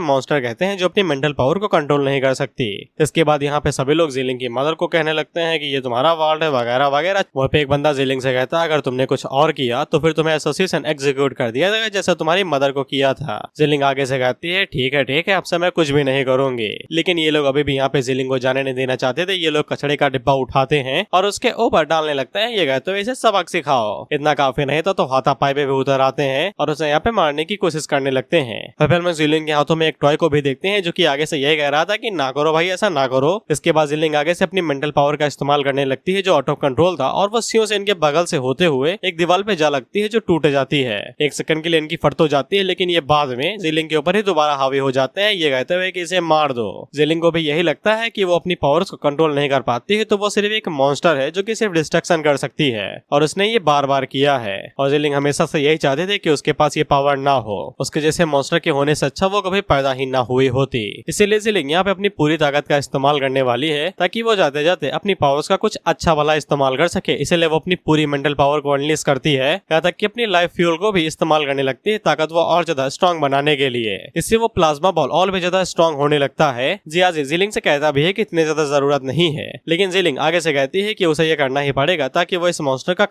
मॉन्स्टर कहते हैं जो अपनी मेंटल पावर को कंट्रोल नहीं कर सकती। इसके बाद यहाँ पे सभी लोग जीलिंग की मदर को कहने लगते हैं कि ये तुम्हारा वार्ड है वगैरह वगैरह। वहाँ पे एक बंदा जीलिंग से कहता है अगर तुमने कुछ और किया तो फिर तुम्हें एसोसिएशन एग्जीक्यूट कर दिया जाएगा जैसा तुम्हारी मदर को किया था। जीलिंग आगे से कहती है ठीक है अब से मैं कुछ भी नहीं करूंगी, लेकिन ये लोग अभी भी यहाँ पे जीलिंग को जाने नहीं देना चाहते थे। ये लोग कचड़े का डिब्बा उठाते हैं और उसके ऊपर डालने लगते हैं। ये कहते हैं इसे सबक सिखाओ। इतना काफी नहीं तो हाथापाई पे भी उतर आते हैं और उसे यहाँ पे मारने की कोशिश करने लगते हैं। फिर में जीलिंग के हाथों में एक टॉय को भी देखते हैं जो कि आगे से यही कह रहा था कि ना करो भाई, ऐसा ना करो। इसके बाद जीलिंग आगे से अपनी मेंटल पावर का इस्तेमाल करने लगती है जो आउट ऑफ कंट्रोल था और वो सीओ से इनके बगल से होते हुए एक दीवार पे जा लगती है जो टूट जाती है। एक सेकंड के लिए इनकी फट तो जाती है, लेकिन ये बाद में जीलिंग के ऊपर ही दोबारा हावी हो जाते हैं, ये कहते हुए कि इसे मार दो। जीलिंग को भी यही लगता है कि वो अपनी पावर्स को कंट्रोल नहीं कर पाती है, तो वो सिर्फ एक मॉन्स्टर है जो कि सिर्फ डिस्ट्रक्शन कर सकती है और उसने ये बार बार किया है। और जीलिंग हमेशा से यही चाहते थे कि उसके पास ये पावर ना हो, उसके जैसे मॉन्स्टर के होने से अच्छा वो कभी पैदा ही ना हुई होती। इसीलिए जीलिंग यहाँ पे अपनी पूरी ताकत का इस्तेमाल करने वाली है ताकि वो जाते जाते अपनी पावर्स का कुछ अच्छा भला इस्तेमाल कर सके। इसीलिए वो अपनी पूरी मेंटल पावर को अनलीश करती है, यहाँ तक कि अपनी लाइफ फ्यूल को भी इस्तेमाल करने लगती है ताकत वो और ज्यादा स्ट्रॉन्ग बनाने के लिए। इससे वो प्लाज्मा बॉल और भी ज्यादा स्ट्रॉन्ग होने लगता है। जियाजी जीलिंग से कहता भी है कि इतनी ज्यादा जरूरत नहीं है, लेकिन जीलिंग आगे से कहती है कि उसे ये करना ही पड़ेगा ताकि वो इस मॉन्स्टर का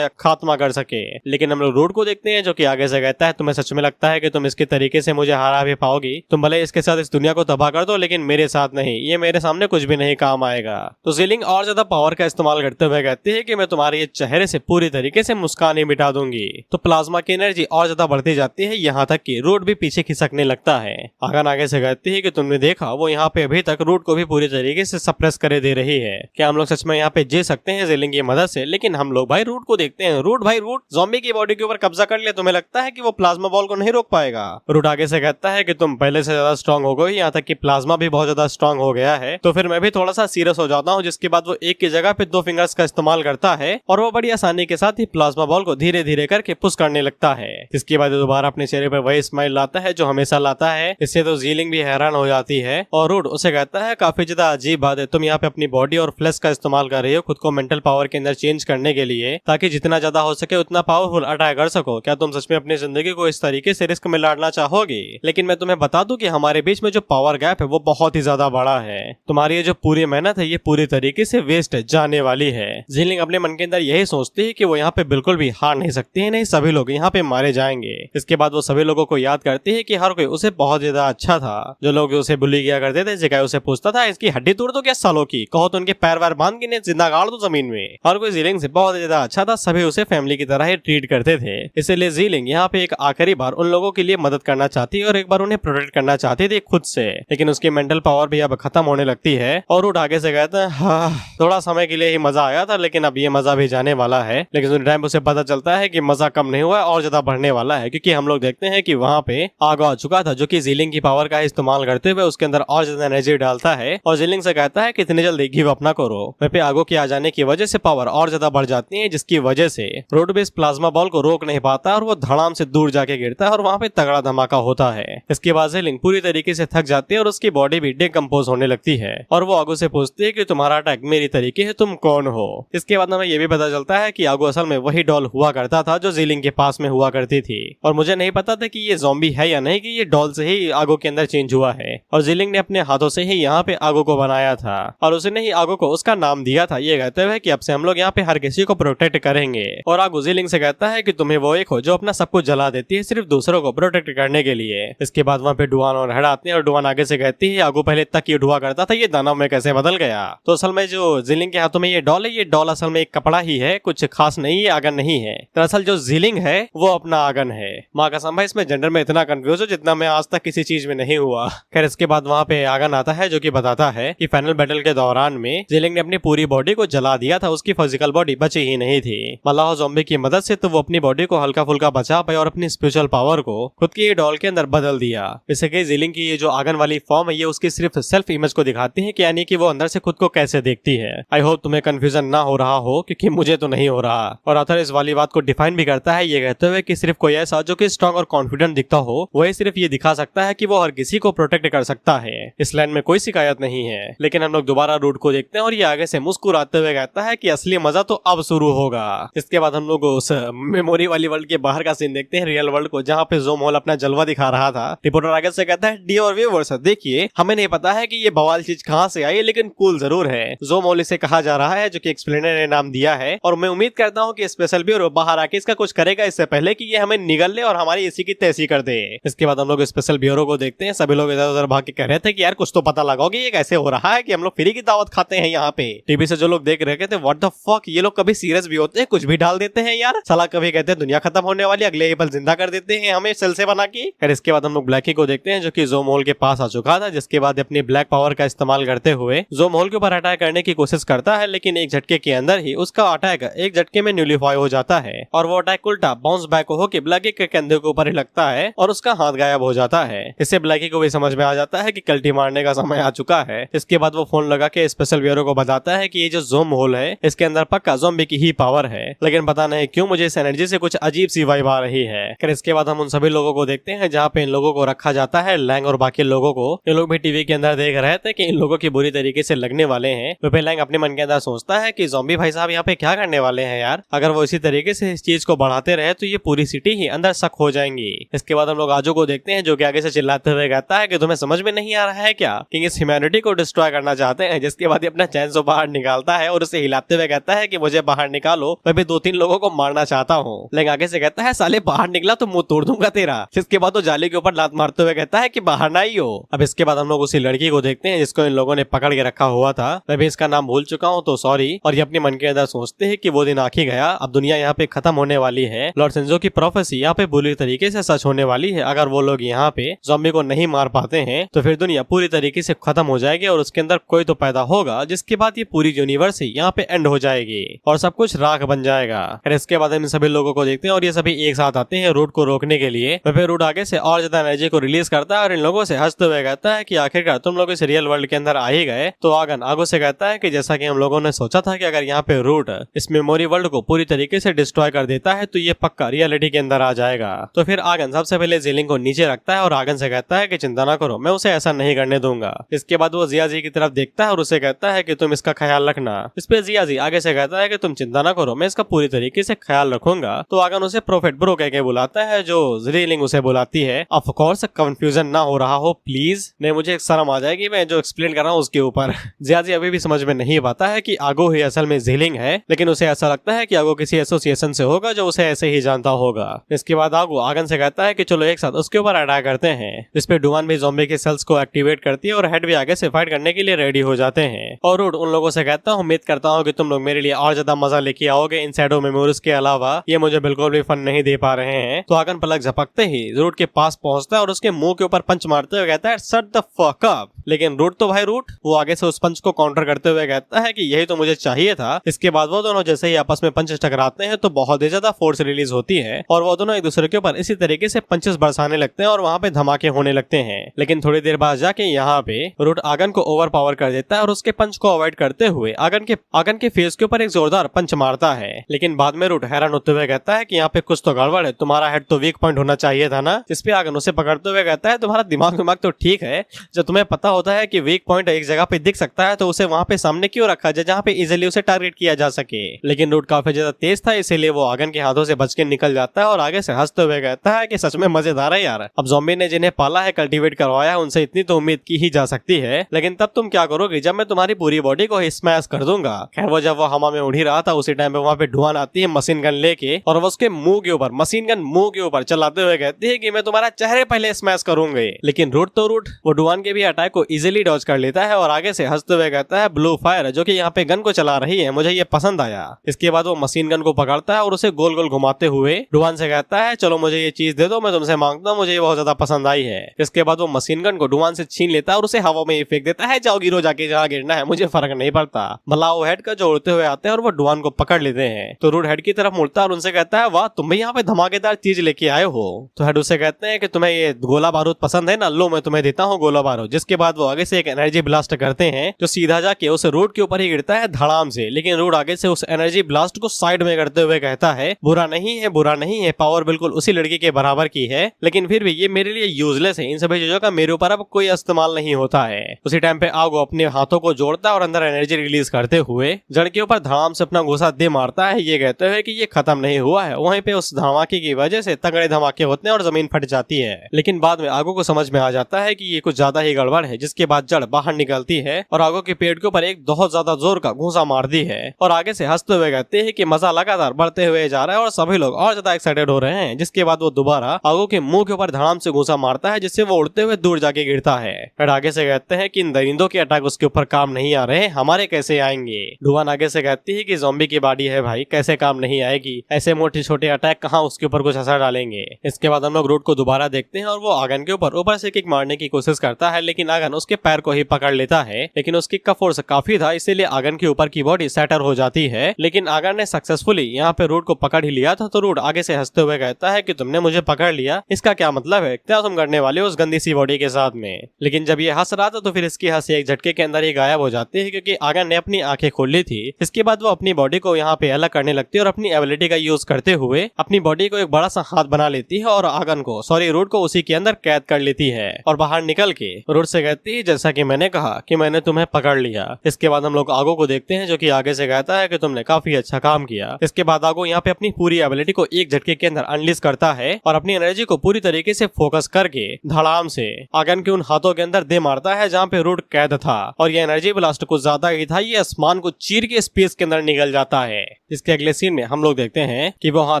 खात्मा कर सके। लेकिन हम लोग रूट को देखते हैं जो कि आगे से कहता है तुम्हें सच में लगता है कि तुम इसके तरीके से मुझे हरा भी पाओगी? तुम भले इसके साथ इस दुनिया को तबाह कर दो, लेकिन मेरे साथ नहीं, ये मेरे सामने कुछ भी नहीं काम आएगा। तो जीलिंग और ज्यादा पावर का इस्तेमाल करते हुए कहती है कि मैं तुम्हारे चेहरे से पूरी तरीके से मुस्कान ही मिटा दूंगी। तो प्लाज्मा की एनर्जी और ज्यादा बढ़ती जाती है, यहाँ तक कि रूट भी पीछे खिसकने लगता है। आगन आगे से कहती है कि तुमने देखा वो यहाँ पे अभी तक रूट को भी पूरी तरीके से सप्रेस करे दे रही है। क्या हम लोग सच में यहाँ पे जी सकते हैं जीलिंग की मदद से? लेकिन हम लोग भाई रूट को देखते हैं। रूट ज़ॉम्बी की बॉडी के ऊपर कब्जा कर ले, तुम्हें लगता है कि वो प्लाज्मा बॉल को नहीं रोक पाएगा? रूट आगे से कहता है कि तुम पहले से ज्यादा स्ट्रॉन्ग हो गई, यहाँ तक कि प्लाज्मा भी बहुत ज्यादा स्ट्रॉन्ग हो गया है, तो फिर मैं भी थोड़ा सा सीरियस हो जाता हूँ। जिसके बाद वो एक की जगह पे 2 फिंगर्स का इस्तेमाल करता है और वो बड़ी आसानी के साथ ही प्लाज्मा बॉल को धीरे धीरे करके पुश करने लगता है। इसके बाद दोबारा अपने चेहरे पर वही स्माइल लाता है जो हमेशा लाता है। इससे तो जीलिंग भी हैरान हो जाती है और रूट उसे कहता है काफी ज्यादा अजीब बात है, तुम यहाँ पे अपनी बॉडी और फ्लैश का इस्तेमाल कर रही हो खुद को मेंटल पावर के अंदर चेंज करने के लिए, ताकि जितना ज्यादा हो सके उतना पावरफुल अटैक कर सको। क्या तुम सच में अपनी जिंदगी को इस तरीके से रिस्क में लड़ना चाहोगी? लेकिन मैं तुम्हें बता दूं कि हमारे बीच में जो पावर गैप है वो बहुत ही ज्यादा बड़ा है। तुम्हारी ये जो पूरी मेहनत है ये पूरी तरीके से वेस्ट जाने वाली है। जीलिंग अपने मन के अंदर यही सोचती है कि वो यहाँ पे बिल्कुल भी हार नहीं सकती है, नहीं सभी लोग यहाँ पे मारे जाएंगे। इसके बाद वो सभी लोगों को याद करती है कि हर कोई उसे बहुत ज्यादा अच्छा था। जो लोग उसे बुली किया करते थे, जिकाई उसे पूछता था इसकी हड्डी तोड़ दो क्या सालों की, कहो तो उनके पैर वैर बांध के इन्हें जिंदा गाड़ दो जमीन में। और कोई जीलिंग से बहुत ज्यादा अच्छा था, सभी उसे फैमिली की तरह ही ट्रीट करते थे। इसलिए जीलिंग यहाँ पे एक आखिरी बार उन लोगों के लिए मदद करना चाहती है और एक बार उन्हें प्रोटेक्ट करना चाहती थी खुद से। लेकिन उसकी मेंटल पावर भी अब खत्म होने लगती है और वो आगे से कहता है, हाँ थोड़ा समय के लिए ही मजा आया था, लेकिन अब ये मजा भी जाने वाला है। लेकिन उस टाइम उसे पता चलता है कि मजा कम नहीं हुआ और ज्यादा बढ़ने वाला है, क्योंकि हम लोग देखते हैं कि वहाँ पे आग आ चुका था जो कि जीलिंग की पावर का इस्तेमाल करते हुए उसके अंदर और ज्यादा एनर्जी डालता है और जीलिंग से कहता है कि इतनी जल्दी गिव अप ना करो। वहाँ पे आगो के आ जाने की वजह से पावर और ज्यादा बढ़ जाती है, जिसकी वजह से रोड बेस प्लाज्मा बॉल को रोक नहीं पाता और वो धड़ाम से दूर जाके गिरता है और वहाँ पे तगड़ा धमाका होता है। इसके बाद जीलिंग पूरी तरीके से थक जाती है और उसकी बॉडी भी डिकम्पोज होने लगती है और वो आगो से पूछती है कि तुम्हारा अटैक मेरी तरीके है, तुम कौन हो। इसके बाद हमें ये भी पता चलता है कि आगो असल में वही डॉल हुआ करता था जो जीलिंग के पास में हुआ करती थी और मुझे नहीं पता था कि ये ज़ॉम्बी है या नहीं, कि ये डॉल से ही आगो के अंदर चेंज हुआ है और जीलिंग ने अपने हाथों से ही यहाँ पे आगो को बनाया था और उसने ही आगो को उसका नाम दिया था, ये कहते हुए कि अब से हम लोग यहाँ पे हर किसी को प्रोटेक्ट करेंगे। और आगो जीलिंग से कहता है कि तुम्हें वो एक हो जो अपना सब कुछ जला देती है सिर्फ दूसरों को प्रोटेक्ट करने के लिए। इसके बाद वहाँ पे डुआन और हेड आते हैं और डुआन आगे से कहती है आगो पहले इतना क्यूट हुआ करता था, ये दानव में कैसे बदल गया। तो असल में जो जीलिंग के हाथों में ये डॉल है, ये डॉल असल में एक कपड़ा ही है, कुछ खास नहीं, ये आगन नहीं है। दरअसल जो जीलिंग है वो अपना आगन है। माँ कसम भाई इसमें जेंडर में इतना कंफ्यूज हो जितना मैं आज तक किसी चीज में नहीं हुआ। खैर इसके बाद वहाँ पे आगन आता है जो कि बताता है कि फाइनल बैटल के दौरान में जीलिंग ने अपनी पूरी बॉडी को जला दिया था, उसकी फिजिकल बॉडी बची ही नहीं थी। मल्लाह ज़ॉम्बी की मदद से तो वो अपनी बॉडी को हल्का फुल्का बचा पाए और अपनी स्पिरिचुअल पावर को खुद की डॉल के अंदर बदल दिया। इससे कि जीलिंग की ये जो आगन वाली फॉर्म है ये उसकी सिर्फ सेल्फ इमेज को दिखाती है कि यानी कि वो अंदर से खुद को कैसे देखती है। आई होप तुम्हें कंफ्यूजन ना हो रहा हो, क्योंकि मुझे तो नहीं हो रहा। और ऑथर इस वाली बात को डिफाइन भी करता है ये कहते हुए कि सिर्फ कोई ऐसा जो कि स्ट्रॉन्ग और कॉन्फिडेंट दिखता हो वही सिर्फ ये दिखा सकता है कि वो हर किसी को प्रोटेक्ट कर सकता है। इस लाइन में कोई शिकायत नहीं है। लेकिन हम लोग दोबारा रूट को देखते हैं और ये आगे से मुस्कुराते हुए कहता है कि असली मजा तो अब शुरू होगा। इसके बाद हम लोग उस मेमोरी वाली वर्ल्ड के बाहर का सीन देखते हैं, रियल वर्ल्ड को, जहाँ पे ज़ोम हॉल अपना जलवा दिखा रहा था। रिपोर्टर आगे से कहता है डियर व्यूअर्स, देखिए हमें नहीं पता है कि ये बवाल चीज कहाँ से आई, लेकिन कूल जरूर है। ज़ोम हॉल इसे कहा जा रहा है जो कि एक्सप्लेनर ने नाम दिया है और मैं उम्मीद करता हूँ कि स्पेशल ब्यूरो बाहर आके इसका कुछ करेगा इससे पहले कि ये हमें निगल ले और हमारी इसी की तैसी कर दे। इसके बाद हम लोग स्पेशल ब्यूरो को देखते हैं। सभी लोग इधर उधर भाग के कह रहे थे कि यार कुछ तो पता लगाओ कि ये कैसे हो रहा है कि हम लोग फ्री की दावत खाते हैं यहाँ पे। टीवी से जो लोग देख रहे थे व्हाट द फक, ये लोग कभी सीरियस भी होते हैं, कुछ भी डाल देते हैं यार साला। कभी कहते हैं दुनिया खत्म होने वाली, अगले पल जिंदा कर देते हैं हमें सेल से बना के। फिर इसके बाद हम लोग ब्लैकी को देखते हैं जो कि ज़ोम हॉल के पास आ चुका था, जिसके बाद अपनी ब्लैक पावर का इस्तेमाल करते हुए ज़ोम हॉल के ऊपर अटैक करने की कोशिश करता है, लेकिन एक झटके के अंदर ही उसका अटैक एक झटके में न्यूलीफाई हो जाता है और वो अटैक उल्टा बाउंस बैक होकर ब्लैकी के कंधे के ऊपर ही लगता है और उसका हाथ गायब हो जाता है। इससे ब्लैकी को भी समझ में आ जाता है कि कल्टी मारने का समय आ चुका है। इसके बाद वो फोन लगा के स्पेशल ब्यूरो को बताता है कि ये जो ज़ोम हॉल है इसके अंदर पक्का ज़ॉम्बी की ही पावर है, लेकिन पता नहीं क्यों मुझे इस एनर्जी से कुछ अजीब सी वाइब आ रही है। फिर इसके बाद हम उन सभी लोगों को देखते हैं जहाँ पे इन लोगों को रखा जाता है, लैंग और बाकी लोगों को। ये लोग भी टीवी के अंदर देख रहे थे कि इन लोगों की बुरी तरीके से लगने वाले हैं। तो लैंग अपने मन के अंदर सोचता है कि ज़ॉम्बी भाई साहब यहाँ पे क्या करने वाले हैं यार, अगर वो इसी तरीके से इस चीज को बढ़ाते रहे तो ये पूरी सिटी ही अंदर शक हो जाएंगी। इसके बाद हम लोग आजू को देखते हैं जो कि आगे से चिल्लाते हुए कहता है कि तुम्हें समझ में नहीं आ रहा है क्या कि इस ह्यूमैनिटी को डिस्ट्रॉय करना चाहते हैं। जिसके बाद अपना चैन से बाहर निकालता है और उसे हिलाते हुए कहता है कि मुझे बाहर निकालो, मैं भी 2-3 लोगों को मारना चाहता हूँ। लेकिन आगे से कहता है साले बाहर निकला तो मुंह तोड़ दूंगा तेरा। जिसके बाद वो जाली के ऊपर लात मारते हुए कहता है कि बाहर ना ही हो। अब इसके बाद हम लोग उसी लड़की को देखते हैं जिसको इन लोगों ने पकड़ के रखा हुआ था। मैं भी इसका नाम भूल चुका हूँ तो सॉरी। और ये अपने मन के अंदर सोचते हैं कि वो दिन आखिर गया, अब दुनिया यहाँ पे खत्म होने वाली है। लॉर्ड सेंजो की प्रोफेसी यहाँ पे बुरी तरीके से सच होने वाली है। अगर वो लोग यहाँ पे ज़ॉम्बी को नहीं मार पाते हैं तो फिर दुनिया पूरी तरीके से खत्म हो जाएगी और उसके अंदर कोई तो पैदा होगा जिसके बाद ये पूरी यूनिवर्स ही यहाँ पे एंड हो जाएगी और सब कुछ राख बन जाएगा। फिर इसके बाद हम सभी लोगों को देखते हैं और ये सभी एक साथ आते हैं रूट को रोकने के लिए। फिर रूट आगे से और ज्यादा एनर्जी को रिलीज करता है और इन लोगों से हंसते हुए कहता है कि आखिरकार तुम लोग इस रियल वर्ल्ड के अंदर आ ही गए। तो आगन आगो से कहता है कि जैसा कि हम लोगों ने सोचा था कि अगर यहाँ पे रूट इस मेमोरी वर्ल्ड को पूरी तरीके से डिस्ट्रॉय कर देता है तो ये पक्का रियलिटी के अंदर आ जाएगा। तो फिर आगन सबसे पहले जीलिंग को नीचे रखता है और आगन से कहता है कि चिंता ना करो, मैं उसे ऐसा नहीं करने दूंगा। इसके बाद वो जिया जी की तरफ देखता है और उसे कहता है कि तुम इसका ख्याल रखना। इस पे जिया जी आगे से कहता है कि तुम चिंता ना करो, मैं इसका पूरी तरीके से ख्याल रखूंगा। तो आगन उसे प्रोफेट ब्रो कह के बुलाता है जो जीलिंग उसे बुलाती है। ऑफ कोर्स कंफ्यूजन ना हो रहा हो प्लीज, नहीं मुझे एक शर्म आ जाएगी मैं जो एक्सप्लेन कर रहा हूँ उसके ऊपर। जिया जी अभी भी समझ में नहीं पाता है कि आगो ही असल में जीलिंग है, लेकिन उसे ऐसा लगता है कि आगो किसी एसोसिएशन से होगा जो उसे ऐसे ही जानता होगा। इसके बाद आगो आगन से कहता है कि चलो एक साथ उसके ऊपर अटैक करते हैं। इस पे डुआन भी ज़ॉम्बी के सेल्स को एक्टिवेट करती है और हेड भी आगे से फाइट करने के लिए रेडी हो जाते हैं। और रूट उन लोगों से कहता है, उम्मीद करता हूँ कि तुम लोग मेरे लिए और ज्यादा मजा लेके आओगे, इन शैडो मेमोरीज के अलावा ये मुझे बिल्कुल भी फन नहीं दे पा रहे हैं। तो आगन पलक झपकते ही रूट के पास पहुंचता है और उसके मुंह के ऊपर पंच मारते हुए कहता है, शट द फक अप। लेकिन रूट तो भाई रूट, वो आगे से उस पंच को काउंटर करते हुए कहता है कि यही तो मुझे चाहिए था। इसके बाद वो दोनों जैसे ही आपस में पंच टकराते हैं तो बहुत ही ज्यादा फोर्स रिलीज होती है और वो दोनों एक दूसरे के ऊपर इसी तरीके से पंचेस बरसाने लगते हैं और वहाँ पे धमाके होने लगते हैं। लेकिन थोड़ी देर बाद जाके यहाँ पे रूट आगन को ओवर पावर कर देता है और उसके पंच को अवॉइड करते हुए आगन के फेस के ऊपर एक जोरदार पंच मारता है। लेकिन बाद में रूट हैरान होते हुए कहता है कि यहाँ पे कुछ तो गड़बड़ है, तुम्हारा हेड तो वीक पॉइंट होना चाहिए था ना। इस पे आगन उसे पकड़ते हुए कहता है, तुम्हारा दिमाग तो ठीक है, जब तुम्हें पता होता है कि वीक पॉइंट एक जगह पे दिख सकता है तो उसे वहाँ पे सामने क्यों रखा जाए जहाँ पे इजिली उसे टारगेट किया जा सके। लेकिन रूट काफी ज्यादा तेज था, इसीलिए वो आगन के हाथों से बच के निकल जाता है और आगे से हंसते हुए कहता है कि सच में मजेदार है यार। अब ज़ॉम्बी ने जिन्हें पाला है, कल्टीवेट करवाया है, उनसे इतनी तो उम्मीद की ही जा सकती है, लेकिन तब तुम क्या करोगे जब मैं तुम्हारी पूरी बॉडी को ही स्मैश कर दूंगा। खैर वो जब वो हवा में उड़ ही रहा था उसी टाइम पे वहाँ पे ढुआन आती है मशीन गन लेके और वो उसके मुंह के ऊपर मशीन गन मुंह के ऊपर चलाते हुए कहती है कि मैं तुम्हारा चेहरे पहले स्मैश करूंगी। लेकिन रूट वो ढुआन के भी अटैक को इजिली डॉज कर लेता है और आगे से हंसते हुए कहता है, ब्लू फायर जो कि यहाँ पे गन को चला रही है, मुझे ये पसंद आया। इसके बाद वो मशीन गन को पकड़ता है और उसे गोल गोल घुमाते हुए ढुआन से कहता है, चलो मुझे ये चीज दे दो, मैं तुमसे मांगता हूँ, मुझे ये बहुत ज्यादा पसंद आई है। इसके बाद वो मशीन गन को ढुआन से छीन लेता है और उसे हवा में फेंक देता है, जाओ गिरो जाके जहाँ गिरना है, मुझे फर्क नहीं पड़ता। भला वो हेड का जो उड़ते हुए आते हैं और वो ढुआन को पकड़ लेते हैं। तो रूट हेड की तरफ मुड़ता है और उनसे कहता है, वाह तुम भी यहाँ पे धमाकेदार चीज लेके आए हो। तो हेड उसे कहते हैं कि तुम्हें ये गोला बारूद पसंद है ना, लो मैं तुम्हें देता हूँ गोला बारूद। जिसके बाद वो आगे से एक एनर्जी ब्लास्ट करते हैं जो सीधा जाके उस रूट के ऊपर ही गिरता है धड़ाम से। लेकिन रूट आगे से उस एनर्जी ब्लास्ट को साइड में करते हुए कहता है, बुरा नहीं है, बुरा नहीं है, पावर बिल्कुल उसी लड़की के बराबर की है, लेकिन फिर भी ये मेरे लिए यूजलेस है, इन सभी चीजों का मेरे ऊपर अब कोई इस्तेमाल नहीं होता है। उसी टाइम पे आगो अपने हाथों को जोड़ता है और अंदर एनर्जी रिलीज करते हुए जड़ के ऊपर धड़ाम से अपना घुसा दे मारता है, ये कहते हुए कि ये खत्म नहीं हुआ है। वहीं पे उस धमाके की वजह से तगड़े धमाके होते हैं और जमीन फट जाती है। लेकिन बाद में आगो को समझ में आ जाता है कि ये कुछ ज्यादा ही गड़बड़ है, जिसके बाद जड़ बाहर निकलती है और आगो के पेट के ऊपर एक बहुत ज्यादा जोर का घूंसा मारती है और आगे से हंसते हुए कहते हैं कि मजा लगातार बढ़ते हुए जा रहा है और सभी लोग और ज्यादा एक्साइटेड हो रहे हैं। जिसके बाद वो दोबारा आगो के मुंह के ऊपर धड़ाम से घूंसा मारता है, जिससे वो उड़ते हुए दूर जाके गिरता है। फिर आगे से कहते हैं कि इन दरिंदों के अटैक उसके ऊपर काम नहीं आ रहे, हमारे कैसे आएंगे। ढुआन आगे से कहती है कि ज़ॉम्बी की बॉडी है भाई, कैसे काम नहीं आएगी, ऐसे मोटे छोटे अटैक कहाँ उसके ऊपर कुछ असर डालेंगे। इसके बाद हम लोग रूट को दोबारा देखते हैं और वो आगन के ऊपर से किक मारने की कोशिश करता है, लेकिन आगन उसके पैर को ही पकड़ लेता है। लेकिन उसकी किक का फोर्स काफी था, इसीलिए आगन के ऊपर की बॉडी सैटर हो जाती है। लेकिन आगन ने सक्सेसफुली यहाँ पे रूट को पकड़ ही लिया था। तो रूट आगे से हंसते हुए कहता है कि तुमने मुझे पकड़ लिया, इसका क्या मतलब है, क्या तुम करने वाले हो उस गंदी सी बॉडी के साथ में। लेकिन जब ये हंस रहा था तो फिर इसकी हंसी एक झटके के अंदर ही गायब हो जाती है, क्योंकि आगन ने अपनी आंखें खोल ली थी। इसके बाद वो अपनी बॉडी को यहाँ पे अलग करने लगती है और अपनी एबिलिटी का यूज करते हुए अपनी बॉडी को एक बड़ा सा हाथ बना लेती है और आगन को रूट को उसी के अंदर कैद कर लेती है और बाहर निकल के रूट से कहती है, जैसा कि मैंने कहा कि मैंने तुम्हें पकड़ लिया। इसके बाद हम लोग आगो को देखते हैं जो कि आगे से कहता है कि तुमने काफी अच्छा काम किया। इसके बाद आगो यहाँ पे अपनी पूरी एबिलिटी को एक झटके के अंदर अनलिस्ट करता है और अपनी एनर्जी को पूरी तरीके से फोकस करके धड़ाम से आगन के उन हाथों के अंदर दे मारता है जहाँ पे रूट कैद था। और ये एनर्जी ब्लास्ट कुछ ज्यादा ही था, ये आसमान को चीर के स्पेस के अंदर निकल जाता है। इसके अगले सीन में हम लोग देखते हैं कि वो हाथ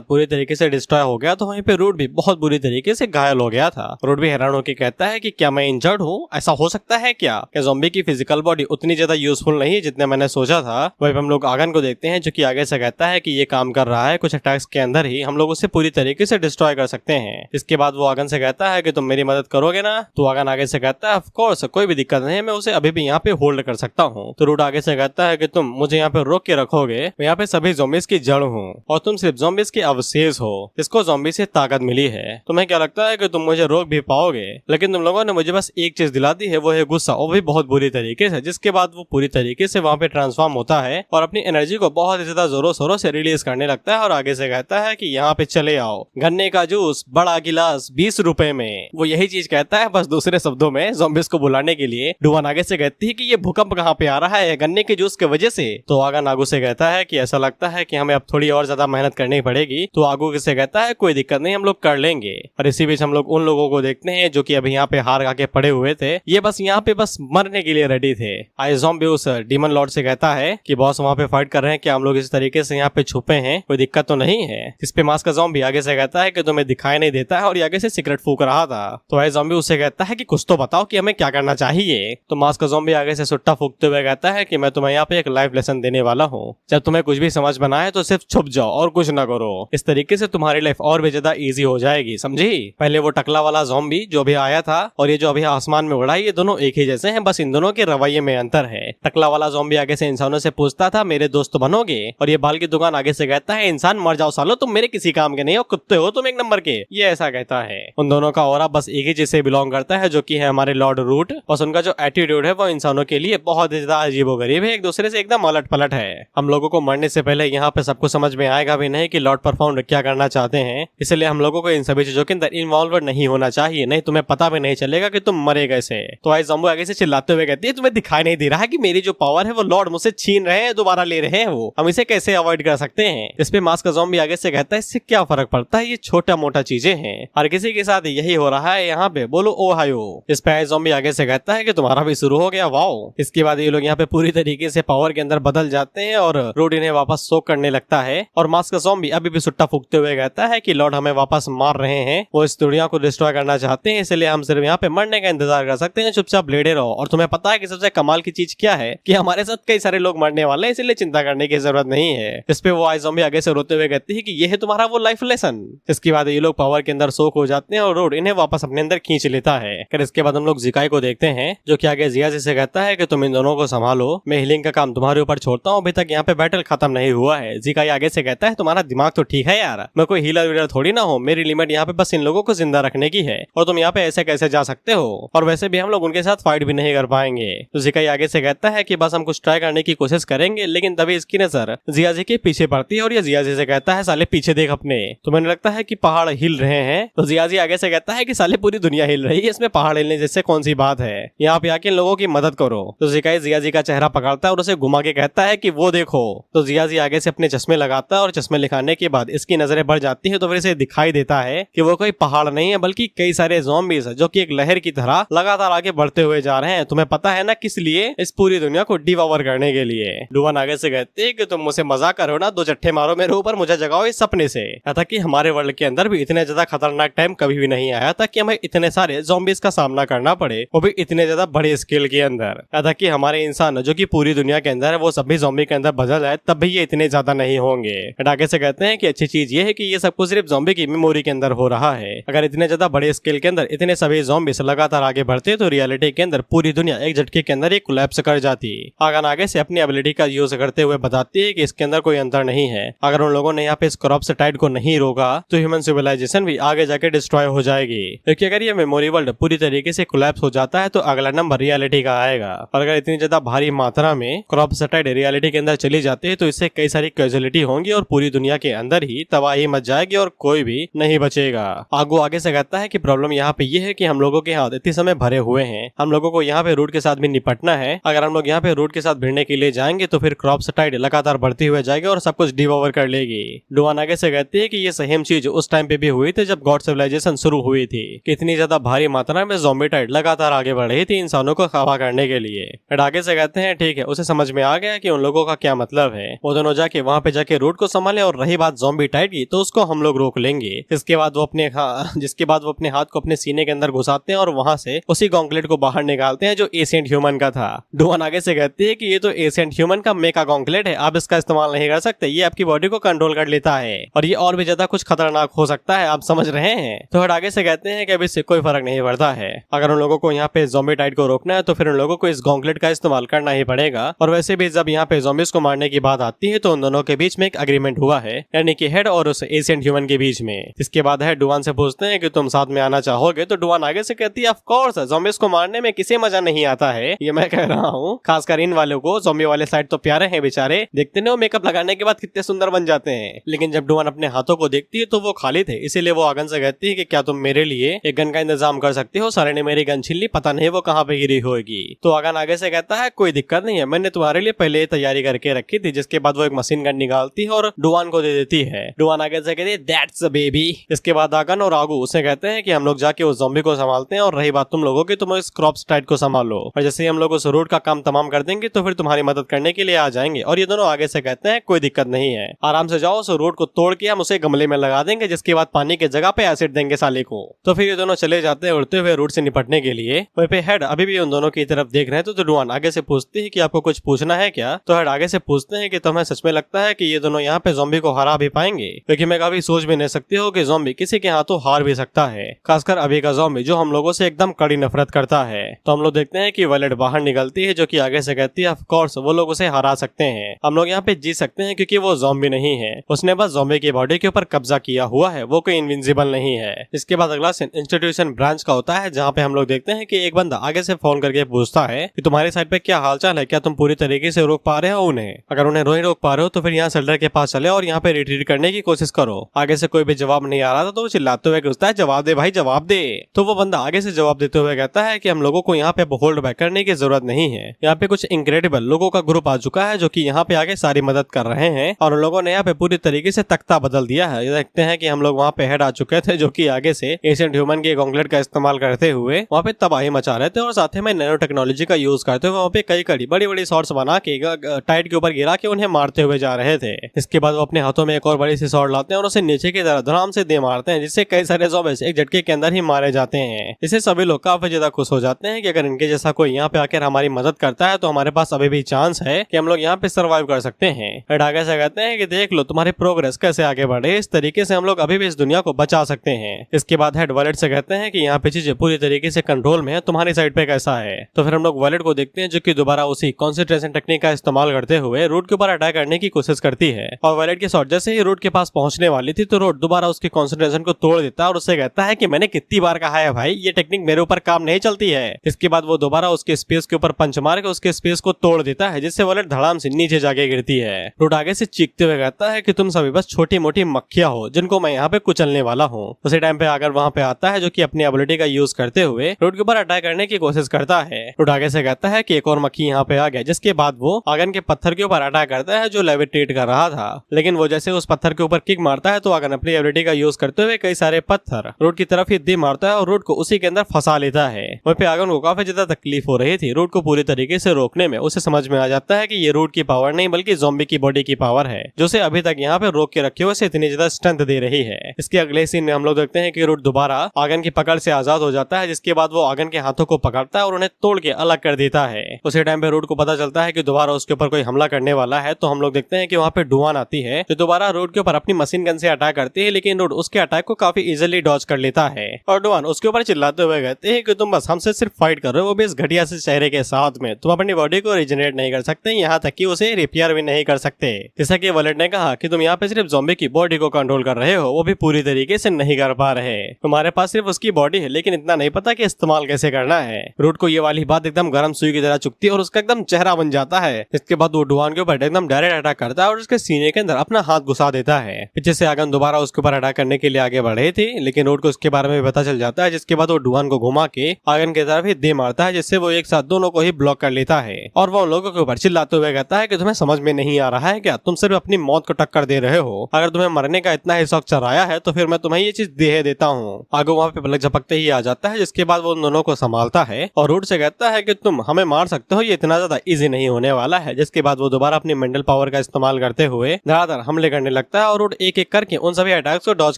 पूरी तरीके से डिस्ट्रॉय हो गया, तो वहीं पे रूट भी बहुत बुरी तरीके से घायल हो गया था। रूट भी हैरान होकर कहता है कि क्या मैं इंजर्ड हूँ, ऐसा हो सकता है क्या ज़ॉम्बी की फिजिकल बॉडी उतनी ज्यादा यूजफुल नहीं जितने मैंने सोचा था। वहीं हम लोग आगन को देखते हैं जो कि आगे से कहता है कि ये काम कर रहा है, कुछ अटैक्स के अंदर ही हम लोग उसे पूरी तरीके से डिस्ट्रॉय कर सकते हैं। इसके बाद वो आगन से कहता है कि तुम मेरी मदद करोगे ना। तो आगन आगे से कहता है, ऑफ कोर्स, कोई भी दिक्कत नहीं है, मैं उसे अभी भी यहाँ पे होल्ड कर सकता हूँ। तो रूट आगे से कहता है कि तुम मुझे यहाँ पे रोक के रखोगे, मैं यहाँ पे सभी ज़ॉम्बीज की जड़ हूँ और तुम सिर्फ ज़ॉम्बीज के अवशेष हो, इसको ज़ॉम्बी से ताकत मिली है। तुम्हें क्या लगता है कि तुम मुझे रोक भी पाओगे, लेकिन तुम लोगों ने मुझे बस एक चीज दिला दी है, वो है गुस्सा, और भी बहुत बुरी तरीके से। जिसके बाद वो पूरी तरीके से वहाँ पे ट्रांसफॉर्म होता है और अपनी एनर्जी को बहुत ही ज्यादा जोरों शोरों से रिलीज करने लगता है और आगे से कहता है कि यहाँ पे चले आओ, गन्ने का जूस बड़ा गिलास 20 रुपए में। वो यही चीज कहता है, बस दूसरे शब्दों में ज़ॉम्बीज को बुलाने के लिए। ढुआन आगे से कहती है कि ये भूकंप कहाँ पे आ रहा है, गन्ने के जूस की वजह से। तो आगन आगू से कहता है कि ऐसा लगता है कि हमें अब थोड़ी और ज्यादा मेहनत करनी पड़ेगी। तो आगू से कहता है कोई दिक्कत नहीं, हम लोग कर लेंगे। और इसी बीच हम लोग उन लोगों को देखते हैं जो कि अभी यहाँ पे हार खा के पड़े हुए थे, ये बस यहाँ पे बस मरने के लिए रेडी थे। आई ज़ॉम्बी उस डीमन लॉर्ड से कहता है कि बॉस वहाँ पे फाइट कर रहे हैं, क्या हम लोग इस तरीके से यहाँ पे छुपे हैं, कोई दिक्कत तो नहीं है। इस पे मास्क का ज़ॉम्बी आगे से कहता है कि तुम्हें दिखाई नहीं देता है और आगे से सिगरेट फूक रहा था। तो आई ज़ॉम्बी उससे कहता है कि कुछ तो बताओ कि हमें क्या करना चाहिए। तो मास्क का ज़ॉम्बी आगे से सुट्टा फूकते हुए कहता है कि मैं तुम्हें यहाँ पे एक लाइफ लेसन देने वाला हूँ। जब तुम्हें कुछ भी समझ में आए तो सिर्फ छुप जाओ और कुछ ना करो। इस तरीके से तुम्हारी लाइफ और भी ज्यादा इजी हो जाएगी, समझी। पहले वो टकला वाला ज़ॉम्बी जो भी आया था और ये जो अभी आसमान में उड़ा, ये दोनों एक ही जैसे हैं, बस इन दोनों के रवैये में अंतर है। टकला वाला ज़ॉम्बी आगे से इंसानों से पूछता था मेरे दोस्त बनोगे, और ये बाल की दुकान आगे से कहता है इंसान मर जाओ सालो, तुम मेरे किसी काम के नहीं हो, कुत्ते हो तुम एक नंबर के, ये ऐसा कहता है। उन दोनों का ऑरा बस एक ही चीज से बिलोंग करता है, जो कि है हमारे लॉर्ड रूट। बस उनका जो एटीट्यूड है वो इंसानों के लिए बहुत ज्यादा अजीबोगरीब है, एक दूसरे से एकदम उलट पलट है। हम लोगों को मरने से पहले यहाँ पे सबको समझ में आएगा भी नहीं कि लॉर्ड परफाउंड क्या करना चाहते हैं, इसलिए हम लोगों को इन सभी चीजों के अंदर इन्वॉल्व नहीं होना चाहिए, नहीं तुम्हें पता भी नहीं चलेगा कि तुम मरे कैसे। तो आई ज़ॉम्बी आगे से चिल्लाते हुए कहती है तुम्हें दिखाई नहीं दे रहा है कि मेरी जो पावर है वो लॉर्ड मुझसे छीन रहे हैं, दोबारा ले रहे हैं, वो हम इसे कैसे अवॉइड कर सकते हैं। इस पे मास्क का ज़ॉम्बी आगे से कहता है इससे क्या फर्क पड़ता है, ये छोटा मोटा चीजें हैं, हर किसी के साथ यही हो रहा है यहाँ पे, बोलो ओहायो। इस पे ज़ॉम्बी आगे से कहता है कि तुम्हारा भी शुरू हो गया, वाओ। इसके बाद ये लोग यहाँ पे पूरी तरीके से पावर के अंदर बदल जाते हैं और रूट इन्हें वापस सोक करने लगता है। और मास्क का ज़ॉम्बी अभी भी सुट्टा फूकते हुए कहता है कि लॉर्ड हमें वापस मार रहे हैं, वो इस दुनिया को डिस्ट्रॉय करना चाहते हैं, इसलिए हम सिर्फ यहाँ पे मरने का इंतजार कर सकते हैं, चुपचाप लेटे रहो। और तुम्हें पता है कि सबसे कमाल की चीज क्या है कि हमारे साथ कई सारे लोग मरने वाले हैं, इसलिए चिंता करने की जरूरत नहीं है। इस पे वो आई ज़ॉम्बी आगे से रोते हुए कहती है कि ये है तुम्हारा वो लाइफ लेसन। इसके बाद ये लोग पावर के अंदर सोक हो जाते हैं और रोड इन्हें वापस अपने अंदर खींच लेता है। फिर इसके बाद हम लोग ज़िकाई को देखते हैं, जो कि आगे जिया से कहता है कि तुम इन दोनों को संभालो, मैं हीलिंग का काम तुम्हारे ऊपर छोड़ता हूँ, अभी तक यहाँ पे बैटल खत्म नहीं हुआ है। ज़िकाई आगे से कहता है तुम्हारा दिमाग तो ठीक है यार, मैं कोई हीलर वीलर थोड़ी ना हूँ, मेरी लिमिट यहाँ पे बस इन लोगों को जिंदा रखने की है, और तुम यहाँ पे ऐसे कैसे जा सकते हो, और वैसे भी हम लोग उनके साथ फाइट भी नहीं कर पाएंगे। तो ज़िकाई आगे से कहता है कि बस हम कुछ ट्राई करने की कोशिश करेंगे, लेकिन तभी इसकी नजर जिया जी के पीछे पड़ती है और ये जिया जी से कहता है साले पीछे देख अपने, तुम्हें लगता है कि पहाड़ हिल रहे हैं। तो जिया जी आगे से कहता है कि साले पूरी दुनिया हिल रही है, इसमें पहाड़ हिलने जैसे कौन सी बात है, यहाँ पे आके लोगों की मदद करो। तो ज़िकाई जिया जी का चेहरा पकड़ता है और उसे घुमा के कहता है कि वो देखो। तो जिया जी आगे से अपने चश्मे लगाता है और चश्मे लिखाने के बाद इसकी नजरें बढ़ जाती है, तो फिर इसे दिखाई देता है कि वो कोई पहाड़ नहीं है बल्कि कई सारे ज़ॉम्बीज़ है, जो कि एक लहर की तरह लगातार आगे बढ़ते हुए जा रहे हैं। तुम्हें पता है ना किस लिए, इस पूरी दुनिया को डिवॉर करने के लिए। डुवान आगे से कहते हैं कि तुम मुझसे मजाक करो ना, दो चट्टे मारो मेरे ऊपर, मुझे जगाओ इस सपने से। था कि हमारे वर्ल्ड के अंदर भी इतने ज्यादा खतरनाक टाइम कभी भी नहीं आया था कि हमें इतने सारे ज़ॉम्बीज़ का सामना करना पड़े, वो भी इतने ज्यादा बड़े स्केल के अंदर। था कि हमारे इंसान जो कि पूरी दुनिया के अंदर है वो सभी ज़ॉम्बी के अंदर बदल जाए तब भी ये इतने ज्यादा नहीं होंगे। आगे से कहते हैं कि अच्छी चीज ये है कि ये सब कुछ सिर्फ ज़ॉम्बी की मेमोरी के अंदर हो रहा है। अगर इतने ज्यादा बड़े स्केल के अंदर इतने सभी ज़ॉम्बीज़ लगातार आगे बढ़ते तो रियलिटी के अंदर पूरी दुनिया एक झटके के अंदर एक कोलैप्स कर जाती। आगन आगे से अपनी एबिलिटी का यूज करते हुए बताती है कि इसके अंदर कोई अंतर नहीं है, अगर उन लोगों ने यहाँ पे इस क्रॉप्स टाइड को नहीं रोका तो ह्यूमन सिविलाइजेशन भी आगे जाके डिस्ट्रॉय हो जाएगी, क्योंकि अगर ये मेमोरी वर्ल्ड पूरी तरीके से कोलैप्स हो जाता है तो अगला नंबर रियलिटी का आएगा। और अगर इतनी ज्यादा भारी मात्रा में क्रॉप्स टाइड रियलिटी के अंदर चली जाती है तो इससे कई सारी कैजुअलिटी होंगी और पूरी दुनिया के अंदर ही तबाही मच जाएगी और कोई भी नहीं बचेगा। आगू आगे से कहता है कि प्रॉब्लम यहाँ पे ये है कि हम लोगों के हाथ इतने समय भरे हुए हैं, हम लोगों को यहाँ पे रूट के साथ भी निपटना है। अगर हम लोग यहाँ पे रूट के साथ भिड़ने के लिए जाएंगे तो फिर क्रॉप्स टाइड लगातार बढ़ती हुई जाएगी और सब कुछ डिवॉर कर लेगी। डुवान आगे से कहती है कि ये सेम चीज उस टाइम पे भी हुई थी जब गॉड सिविलाइजेशन शुरू हुई थी, कि इतनी ज्यादा भारी मात्रा में ज़ॉम्बी टाइड लगातार आगे बढ़ रही थी इंसानों को खवा करने के लिए। आगे से कहते हैं ठीक है, उसे समझ में आ गया कि उन लोगों का क्या मतलब है, वो दोनों जाके वहाँ पे जाके रूट को संभाले, और रही बात ज़ॉम्बी टाइड की तो उसको हम लोग रोक लेंगे। जिसके बाद वो अपने हाथ को अपने सीने के अंदर घुसाते हैं और वहाँ से उसी गॉन्गलेट को बाहर निकालते हैं जो एशिएंट ह्यूमन का था। डुवान आगे से कहती है कि ये तो एशिएंट ह्यूमन का मेका गॉन्गलेट है, आप इसका इस्तेमाल नहीं कर सकते, ये आपकी बॉडी को कंट्रोल कर लेता है और ये और भी ज्यादा कुछ खतरनाक हो सकता है, आप समझ रहे हैं। तो आगे से कहते हैं कि अब इससे कोई फर्क नहीं पड़ता है, अगर उन लोगों को यहाँ पे ज़ॉम्बी टाइड को रोकना है तो फिर उन लोगों को इस गॉन्गलेट का इस्तेमाल करना ही पड़ेगा। और वैसे भी जब यहाँ पे ज़ॉम्बीज़ को मारने की बात आती है तो उन दोनों के बीच में एक एग्रीमेंट हुआ है, यानी कि हेड और उस एशिएंट ह्यूमन के बीच में। इसके बाद है डुवान से पूछते हैं कि तुम साथ में आना चाहोगे, तो डुवान आगे से कहती है ऑफ कोर्स, ज़ॉम्बीज़ को मारने में किसे मजा नहीं आता है, ये मैं कह रहा हूँ, खासकर इन वालों को। ज़ॉम्बी वाले साइड तो प्यारे हैं बेचारे, देखते नहीं वो मेकअप लगाने के बाद कितने सुंदर बन जाते हैं, लेकिन जब डुवान अपने हाथों को देखती है तो वो खाली थे, इसीलिए वो आगन से कहती है कि क्या तुम मेरे लिए एक गन का इंतजाम कर सकते हो, सारे ने मेरी गन छीन ली, पता नहीं वो कहाँ पे गिरी होगी। तो आगन आगे से कहता है कोई दिक्कत नहीं है, मैंने तुम्हारे लिए पहले तैयारी करके रखी थी। जिसके बाद वो एक मशीन गन निकालती है और डुवान को दे देती है। डुवान आगे से कहती है दैट्स अ बेबी। इसके बाद आगन और आगू उसे कहते हैं कि हम लोग जाके उस ज़ॉम्बी को संभालते हैं, और रही बात तुम लोगों की, तुम इस क्रॉप्स टाइड को संभालो, और जैसे हम लोग उस रूट का काम तमाम कर देंगे तो फिर तुम्हारी मदद करने के लिए आ जाएंगे। और ये दोनों आगे से कहते हैं कोई दिक्कत नहीं है, आराम से जाओ, उस रूट को तोड़ के हम उसे गमले में लगा देंगे, जिसके बाद पानी की जगह पे एसिड देंगे साले को। तो फिर ये दोनों चले जाते हैं उड़ते हुए रूट से निपटने के लिए। वहीं पे हेड अभी भी उन दोनों की तरफ देख रहे हैं, तो डुआन आगे से पूछती है कि आपको कुछ पूछना है क्या। तो हेड आगे से पूछते हैं कि तुम्हें सच में लगता है कि ये दोनों यहाँ पे ज़ॉम्बी को हरा भी पाएंगे, क्योंकि मैं कभी सोच भी नहीं सकती हूँ कि ज़ॉम्बी किसी के हाथों हार भी सकता है, खासकर अभी का ज़ॉम्बी जो हम लोगों से एकदम कड़ी नफरत करता है। तो हम लोग देखते हैं कि वॉलेट बाहर निकलती है, जो कि आगे से कहती है ऑफ कोर्स वो लोग उसे हरा सकते हैं, हम लोग यहाँ पे जीत सकते हैं क्योंकि वो ज़ॉम्बी नहीं है, उसने बस ज़ॉम्बी की बॉडी के ऊपर कब्जा किया हुआ है, वो कोई इनविंसिबल नहीं है। इसके बाद अगला सीन इंस्टीट्यूशन ब्रांच का होता है, जहाँ पे हम लोग देखते हैं कि एक बंदा आगे से फोन करके पूछता है कि तुम्हारी साइड पे क्या हालचाल है, क्या तुम पूरी तरीके से रोक पा रहे हो उन्हें, अगर उन्हें नहीं रोक पा रहे हो तो फिर यहाँ सेल्टर के पास चले और यहाँ पे रिट्रीट करने की कोशिश करो। आगे से कोई भी जवाब नहीं आ रहा था, तो वो चिल्लाते हुए पूछता है जवाब दे भाई जवाब दे। तो वो बंदा आगे से जवाब देते हुए कहता है कि हम लोगों को यहाँ पे होल्ड बैक करने की जरूरत नहीं है, यहाँ पे कुछ इनक्रेडिबल लोगों का ग्रुप आ चुका है जो कि यहाँ पे आगे सारी मदद कर रहे हैं, और उन लोगों ने यहाँ पे पूरी तरीके से तख्ता बदल दिया है। देखते हैं कि हम लोग वहाँ पे हेड आ चुके थे, जो कि आगे से एशियंट ह्यूमन के गॉन्गलेट का इस्तेमाल करते हुए वहाँ पे तबाही मचा रहे थे, और साथ में नैनो टेक्नोलॉजी का यूज करते हुए वहाँ पे कई कड़ी बड़ी बड़ी शॉट्स बना के टाइट के ऊपर गिरा के उन्हें मारते हुए जा रहे थे। इसके बाद वो अपने हाथों में एक और बड़ी सी शॉट लाते हैं और उसे नीचे की तरफ धड़ाम से दे मारते हैं, जिससे कई सारे ज़ॉम्बीज़ एक झटके के अंदर ही मारे जाते हैं। इससे सभी लोग काफी ज्यादा खुश हो जाते हैं कि अगर इनके जैसा कोई यहाँ पे आकर हमारी मदद करता है तो हमारे पास अभी भी चांस है कि हम लोग यहाँ पे सर्वाइव कर सकते हैं। हेड आगे से कहते हैं कि देख लो तुम्हारी प्रोग्रेस कैसे आगे बढ़े, इस तरीके से हम लोग अभी भी इस दुनिया को बचा सकते हैं। इसके बाद हेड वॉलेट से कहते हैं कि यहाँ पे चीजें पूरी तरीके से कंट्रोल में है, तुम्हारी साइड पे कैसा है। तो फिर हम लोग वॉलेट को देखते हैं, जो कि दोबारा उसी कॉन्सेंट्रेशन टेक्निक का इस्तेमाल करते हुए रूट के ऊपर अटैक करने की कोशिश करती है, और वॉलेट की शॉट जैसे ही रूट के पास पहुंचने वाली थी तो रूट दोबारा उसके कॉन्सेंट्रेशन को तोड़ देता है और उससे कहता है कि मैंने कितनी बार कहा है भाई ये टेक्निक मेरे ऊपर काम नहीं चलती है। इसके बाद वो दोबारा उसके स्पेस के ऊपर पंच मार के उसके स्पेस को तोड़ देता है, जिससे वॉलेट धड़ाम से नीचे जाके गिरती है। रूट आगे से चीखते हुए कहता है कि तुम सभी बस छोटी मोटी मक्खियां हो जिनको मैं यहाँ पे कुचलने वाला हूँ। उसी टाइम पे आकर वहाँ पे आता है, जो कि अपनी एबिलिटी का यूज करते हुए रूट के ऊपर अटैक करने की कोशिश करता है। रूट आगे से कहता है कि एक और मक्खी यहाँ पे आ गया, जिसके बाद वो आगन के पत्थर के ऊपर अटैक करता है जो लेविटेट कर रहा था, लेकिन वो जैसे उस पत्थर के ऊपर किक मारता है तो आगन अपनी एबिलिटी का यूज करते हुए कई सारे पत्थर रूट की तरफ ही दे मारता है और रूट को उसी के अंदर फंसा लेता है। वहीं पे आगन को काफी ज्यादा तकलीफ हो रही थी रूट को पूरी तरीके से रोकने में। उसे समझ में आ जाता है कि ये रूट की पावर नहीं बल्कि ज़ॉम्बी की बॉडी की पावर है, जो उसे अभी तक यहाँ पे रोक के रखे हुए इतनी ज्यादा स्ट्रेंथ दे रही है। इसके अगले सीन में हम लोग देखते हैं कि रूट दोबारा आगन की पकड़ से आजाद हो जाता है, जिसके बाद वो आगन के हाथों को पकड़ता है और उन्हें तोड़ के अलग कर देता है। उसी टाइम पे रूट को पता चलता है कि दोबारा उसके ऊपर कोई हमला करने वाला है, तो हम लोग देखते हैं कि वहाँ पे डुआन आती है जो दोबारा रूट के ऊपर अपनी मशीन गन से अटैक करती है, लेकिन रूट उसके अटैक को काफी इजीली डॉज कर लेता है और डुआन उसके ऊपर चिल्लाते हुए कहते हैं कि तुम बस हमसे सिर्फ फाइट कर रहे हो, वो भी इस घटिया से चेहरे के साथ में, तुम अपनी बॉडी को रिजनरेट नहीं कर सकते, यहाँ तक कि उसे रिपेयर भी नहीं कर सकते। जैसा कि वॉलेट ने कहा कि तुम यहाँ पे सिर्फ ज़ॉम्बी की बॉडी को कंट्रोल कर रहे हो, वो भी पूरी तरीके से नहीं कर पा रहे, तुम्हारे पास सिर्फ उसकी बॉडी है लेकिन इतना नहीं पता कि इस्तेमाल कैसे करना है। रूट को ये वाली बात एकदम गर्म सुई की तरह चुभती है और उसका एकदम चेहरा बन जाता है। इसके बाद वो डुआन के ऊपर एकदम डायरेक्ट अटैक करता है और उसके सीने के अंदर अपना हाथ घुसा देता है। पीछे से आगन दोबारा उसके ऊपर अटैक करने के लिए आगे बढ़े थे, लेकिन रूट को उसके बारे में पता चल जाता है, जिसके बाद वो डुआन को घुमा के आगन की तरफ ही दे मारता है, जिससे वो एक साथ दोनों को ही ब्लॉक कर लेता है और वो उन लोगों के ऊपर चिल्लाते हुए कहता है कि तुम्हें समझ में नहीं आ रहा है क्या, तुम सिर्फ अपनी मौत को टक्कर दे रहे हो, अगर तुम्हें मरने का इतना ही शौक चढ़ाया है तो फिर मैं तुम्हें ये चीज दे देता हूँ। आगे वहाँ पे पलक झपकते ही आ जाता है, जिसके बाद वो उन दोनों को संभालता है और रूट से कहता है कि तुम हमें मार सकते हो, ये इतना ज्यादा इजी नहीं होने वाला है। जिसके बाद वो दोबारा अपनी मेंटल पावर का इस्तेमाल करते हुए धड़ाधड़ हमले करने लगता है और रूट एक एक करके उन सभी अटैक्स को डॉज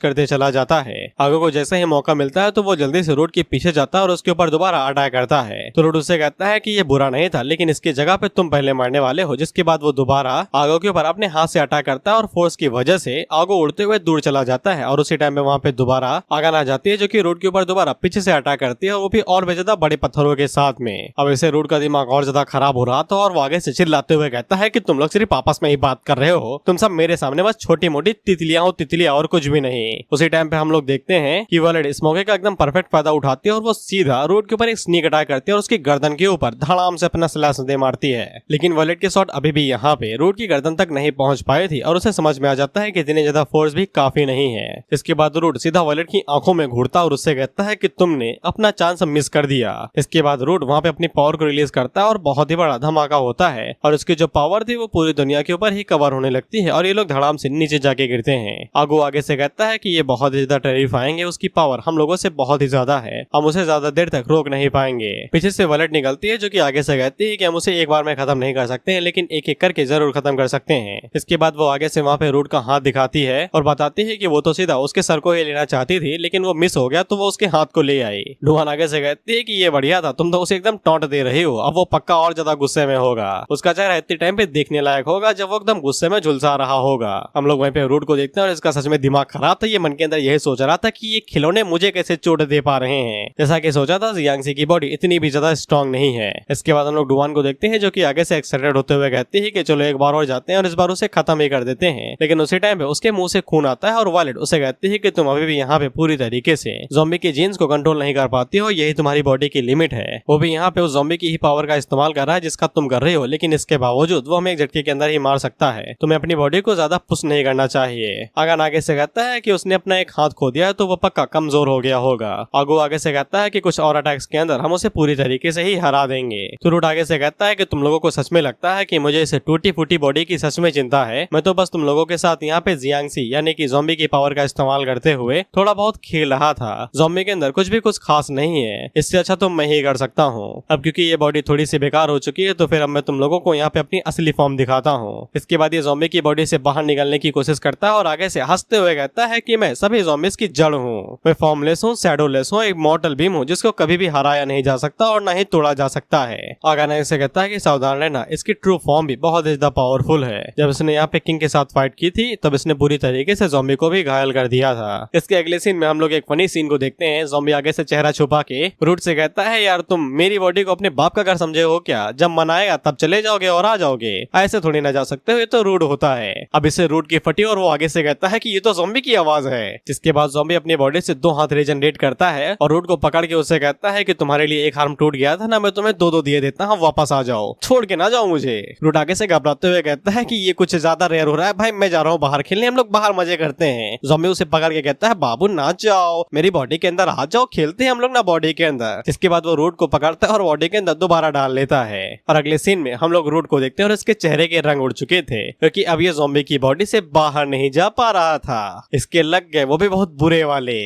करते चला जाता है। आगे को जैसे ही मौका मिलता है तो वो जल्दी से रूट के पीछे जाता है और उसके ऊपर दोबारा अटैक करता है। तो रूट उससे कहता है कि ये बुरा नहीं था, लेकिन इसकी जगह पे तुम पहले मरने वाले हो। जिसके बाद वो दोबारा आगो के ऊपर अपने हाथ से अटैक करता है और फोर्स की वजह से आगो उड़ते हुए दूर चला जाता है और उसी टाइम में वहाँ पे दोबारा आगन आ जाती है, जो कि रूट के ऊपर दोबारा पीछे से अटैक करती है और वो भी और भी ज्यादा बड़े पत्थरों के साथ में। अब इसे रूट का दिमाग और ज्यादा खराब हो रहा था और वो आगे से चिल्लाते हुए कहता है कि तुम लोग सिर्फ आपस में ही बात कर रहे हो, तुम सब मेरे सामने बस छोटी मोटी तितलियां हो, तितलियां और कुछ भी नहीं। उसी टाइम पे हम लोग देखते हैं कि वॉलेट इस मौके का एकदम परफेक्ट फायदा उठाती है और वो सीधा रूट के ऊपर एक स्नीक अटैक करती है और उसकी गर्दन के ऊपर धड़ाम से अपना स्लैश दे मारती है। लेकिन वॉलेट के शॉट अभी भी यहाँ पे रूट की गर्दन तक नहीं पहुंच पाए थी और उसे समझ में आ जाता है कि इतनी ज्यादा फोर्स भी काफी नहीं है। इसके बाद रूट सीधा वॉलेट की आंखों में घूरता और उससे कहता है कि तुमने अपना चांस मिस कर दिया। इसके बाद रूट वहाँ पे अपनी पावर को रिलीज करता है और बहुत ही बड़ा धमाका होता है और उसकी जो पावर थी वो पूरी दुनिया के ऊपर ही कवर होने लगती है और ये लोग धड़ाम से नीचे जाके गिरते हैं। आगो आगे से कहता है कि ये बहुत ही ज्यादा टेरिफाइंग है, उसकी पावर हम लोगों से बहुत ही ज्यादा है, हम उसे ज्यादा देर तक रोक नहीं पाएंगे। पीछे से वॉलेट निकलती है जो कि आगे से कहती है कि हम उसे एक बार में खत्म नहीं कर सकते हैं, लेकिन एक एक करके जरूर खत्म कर सकते हैं। इसके बाद वो आगे से वहाँ पे रूट का हाथ दिखाती है और बताती है कि वो तो सीधा उसके सर को ही लेना चाहती थी, लेकिन वो मिस हो गया तो वो उसके हाथ को ले आई। डुआन आगे से कहती है कि ये बढ़िया था, तुम तो उसे एकदम टॉन्ट दे रही हो, अब वो पक्का और ज्यादा गुस्से में होगा। उसका चेहरा इतने टाइम पे देखने लायक होगा जब वो एकदम गुस्से में झुलसा रहा होगा। हम लोग वहीं पे रूट को देखते हैं और इसका सच में दिमाग खराब था। ये मन के अंदर यही सोच रहा था कि ये खिलौने मुझे कैसे चोट दे पा रहे हैं। जैसा कि सोचा था, जियांगसी की बॉडी इतनी भी ज्यादा स्ट्रॉन्ग नहीं है। इसके बाद हम लोग डुआन को देखते हैं जो कि आगे से एक्साइटेड होते हुए कहती है कि चलो एक बार और जाते हैं और इस बार उसे खत्म ही कर देते हैं। लेकिन उसी टाइम पे उसके मुंह से खून आता है और वायलेट उसे कहती है कि तुम अभी भी यहाँ पे पूरी तरीके से ज़ॉम्बी के जीन्स को कंट्रोल नहीं कर पाती हो, यही तुम्हारी बॉडी की लिमिट है। वो भी यहाँ पे उस ज़ॉम्बी की ही पावर का इस्तेमाल कर रहा है जिसका तुम कर रहे हो, लेकिन इसके बावजूद वो हमें एक झटके के अंदर ही मार सकता है। तुम्हें अपनी बॉडी को ज्यादा पुश नहीं करना चाहिए। आगन आगे से कहता है कि उसने अपना एक हाथ खो दिया है तो वो पक्का कमजोर हो गया होगा। आगो आगे से कहता है कि कुछ और अटैक्स के अंदर हम उसे पूरी तरीके से ही हरा देंगे। तो रूट आगे से कहता है कि तुम लोगों को सच में लगता है कि मुझे इस टूटी फूटी बॉडी की सच में चिंता है? मैं तो बस तुम लोगों के साथ यहाँ पे जियांगसी यानी कि ज़ॉम्बी की पावर का इस्तेमाल करते हुए थोड़ा बहुत खेल रहा था। ज़ॉम्बी के अंदर कुछ भी कुछ खास नहीं है, इससे अच्छा तो मैं ही कर सकता हूँ। अब क्योंकि ये बॉडी थोड़ी सी बेकार हो चुकी है तो फिर अब मैं तुम लोगों को यहाँ पे अपनी असली फॉर्म दिखाता हूँ। इसके बाद ये ज़ॉम्बी की बॉडी से बाहर निकलने की कोशिश करता है और आगे से हंसते हुए कहता है कि मैं सभी ज़ॉम्बीज़ की जड़ हूँ। मैं फॉर्मलेस हूँ, शैडोलेस हूँ, एक मॉर्टल बीम हूँ जिसको कभी भी हराया नहीं जा सकता और न ही तोड़ा जा सकता है। आगे से कहता है कि सावधान रहना, इसकी ट्रू फॉर्म भी बहुत ज्यादा पावरफुल है। जब इसने यहाँ पे किंग के साथ फाइट की थी तब इसने पूरी तरीके से ज़ॉम्बी को भी घायल कर दिया था। इसके अगले सीन में हम लोग एक फनी सीन को देखते हैं। ज़ॉम्बी आगे से चेहरा छुपा के रूट से कहता है, यार तुम मेरी बॉडी को अपने बाप का घर समझे हो क्या? जब मन आएगा तब चले जाओगे और आ जाओगे, ऐसे थोड़ी ना जा सकते हो, ये तो रूड होता है। अब इसे रूट की फटी और वो आगे से कहता है कि ये तो ज़ॉम्बी की आवाज है। जिसके बाद ज़ॉम्बी अपनी बॉडी से 2 हाथ रीजनरेट करता है और रूट को पकड़ के उसे कहता है कि तुम्हारे लिए एक आर्म टूट गया था ना, मैं तुम्हें 2 दिए देता हूँ, वापस आ जाओ, छोड़ के ना जाओ मुझे। रूट आगे से घबराते हुए कहता है कि ये कुछ ज्यादा रेयर हो रहा है भाई, मैं जा रहा हूँ बाहर खेलने, हम लोग बाहर मजे करते हैं। ज़ॉम्बी उसे पकड़ के कहता है, बाबू ना जाओ, मेरी बॉडी के अंदर आ जाओ, खेलते हैं हम लोग ना बॉडी के अंदर। इसके बाद वो रूट को पकड़ता है और बॉडी के अंदर दोबारा डाल लेता है। और अगले सीन में हम लोग रूट को देखते हैं और इसके चेहरे के रंग उड़ चुके थे क्योंकि अब ये ज़ॉम्बी की बॉडी से बाहर नहीं जा पा रहा था। इसके लग गए वो भी बहुत बुरे वाले।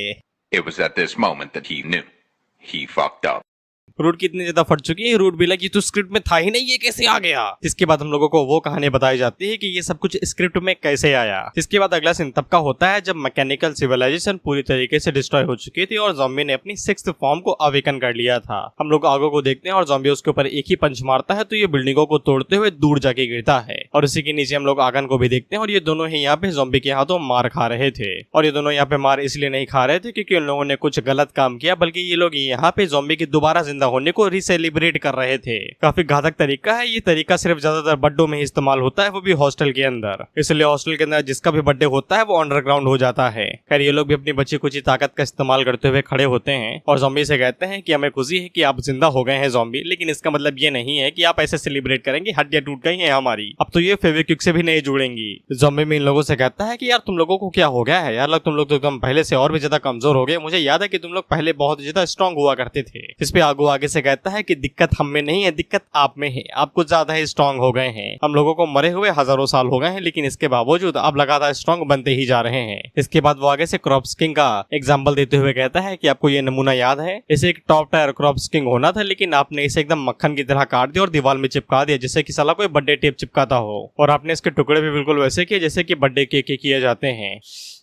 It was at this moment that he knew. He fucked up. Root की इतनी ज्यादा फट चुकी है, रूट भी लगी तो स्क्रिप्ट में था ही नहीं, ये कैसे आ गया? इसके बाद हम लोगों को वो कहानी बताई जाती है कि ये सब कुछ स्क्रिप्ट में कैसे आया। इसके बाद अगला सीन तब का होता है जब मैकेनिकल सिविलाइजेशन पूरी तरीके से डिस्ट्रॉय हो चुकी थी और ज़ॉम्बी ने अपनी 6th फॉर्म को अवेकन कर लिया था। हम लोग आगो को देखते हैं और ज़ॉम्बी उसके ऊपर एक ही पंच मारता है तो ये बिल्डिंगों को तोड़ते हुए दूर जाके गिरता है। और उसी के नीचे हम लोग आगन को भी देखते हैं और ये दोनों ही यहाँ पे ज़ॉम्बी के हाथों मार खा रहे थे। और ये दोनों यहाँ पे मार इसलिए नहीं खा रहे थे क्योंकि उन लोगों ने कुछ गलत काम किया, बल्कि ये लोग यहाँ पे ज़ॉम्बी के दोबारा जिंदा होने को सेलिब्रेट कर रहे थे। काफी घातक तरीका है। ये तरीका सिर्फ ज्यादातर बर्थडे में ही इस्तेमाल होता है, वो भी हॉस्टल के अंदर। इसलिए हॉस्टल के अंदर जिसका भी बर्थडे होता है वो अंडरग्राउंड हो जाता है। खैर ये लोग भी अपनी बची कुची ताकत का इस्तेमाल करते हुए खड़े होते हैं और ज़ॉम्बी से कहते हैं कि हमें खुशी है कि आप जिंदा हो गए हैं ज़ॉम्बी, लेकिन इसका मतलब ये नहीं है कि आप ऐसे सेलिब्रेट करेंगे, हड्डियां टूट गई हैं हमारी, अब तो ये फेविक्विक से भी नहीं जुड़ेंगी। ज़ॉम्बी में इन लोगों से कहता है कि यार तुम लोगों को क्या हो गया है यार, तुम लोग तो एकदम पहले से और भी ज्यादा कमजोर हो गए, मुझे याद है कि तुम लोग पहले बहुत ज्यादा स्ट्रॉन्ग हुआ करते थे। इस पे आगो आगे से कहता है कि दिक्कत हम में नहीं है, दिक्कत आप में है, आप कुछ ज्यादा ही स्ट्रॉन्ग हो गए हैं। हम लोगों को मरे हुए हजारों साल हो गए हैं, लेकिन इसके बावजूद आप लगातार स्ट्रॉन्ग बनते ही जा रहे हैं। इसके बाद वो आगे से क्रॉप्स किंग का एग्जाम्पल देते हुए कहता है कि आपको ये नमूना याद है, इसे एक टॉप टायर क्रॉप्स किंग होना था, लेकिन आपने इसे एकदम मक्खन की तरह काट दिया और दीवार में चिपका दिया जैसे कि साला कोई बर्थडे टेप चिपकाता हो, और आपने इसके टुकड़े भी बिल्कुल वैसे किए जैसे कि बर्थडे केक के किए जाते हैं।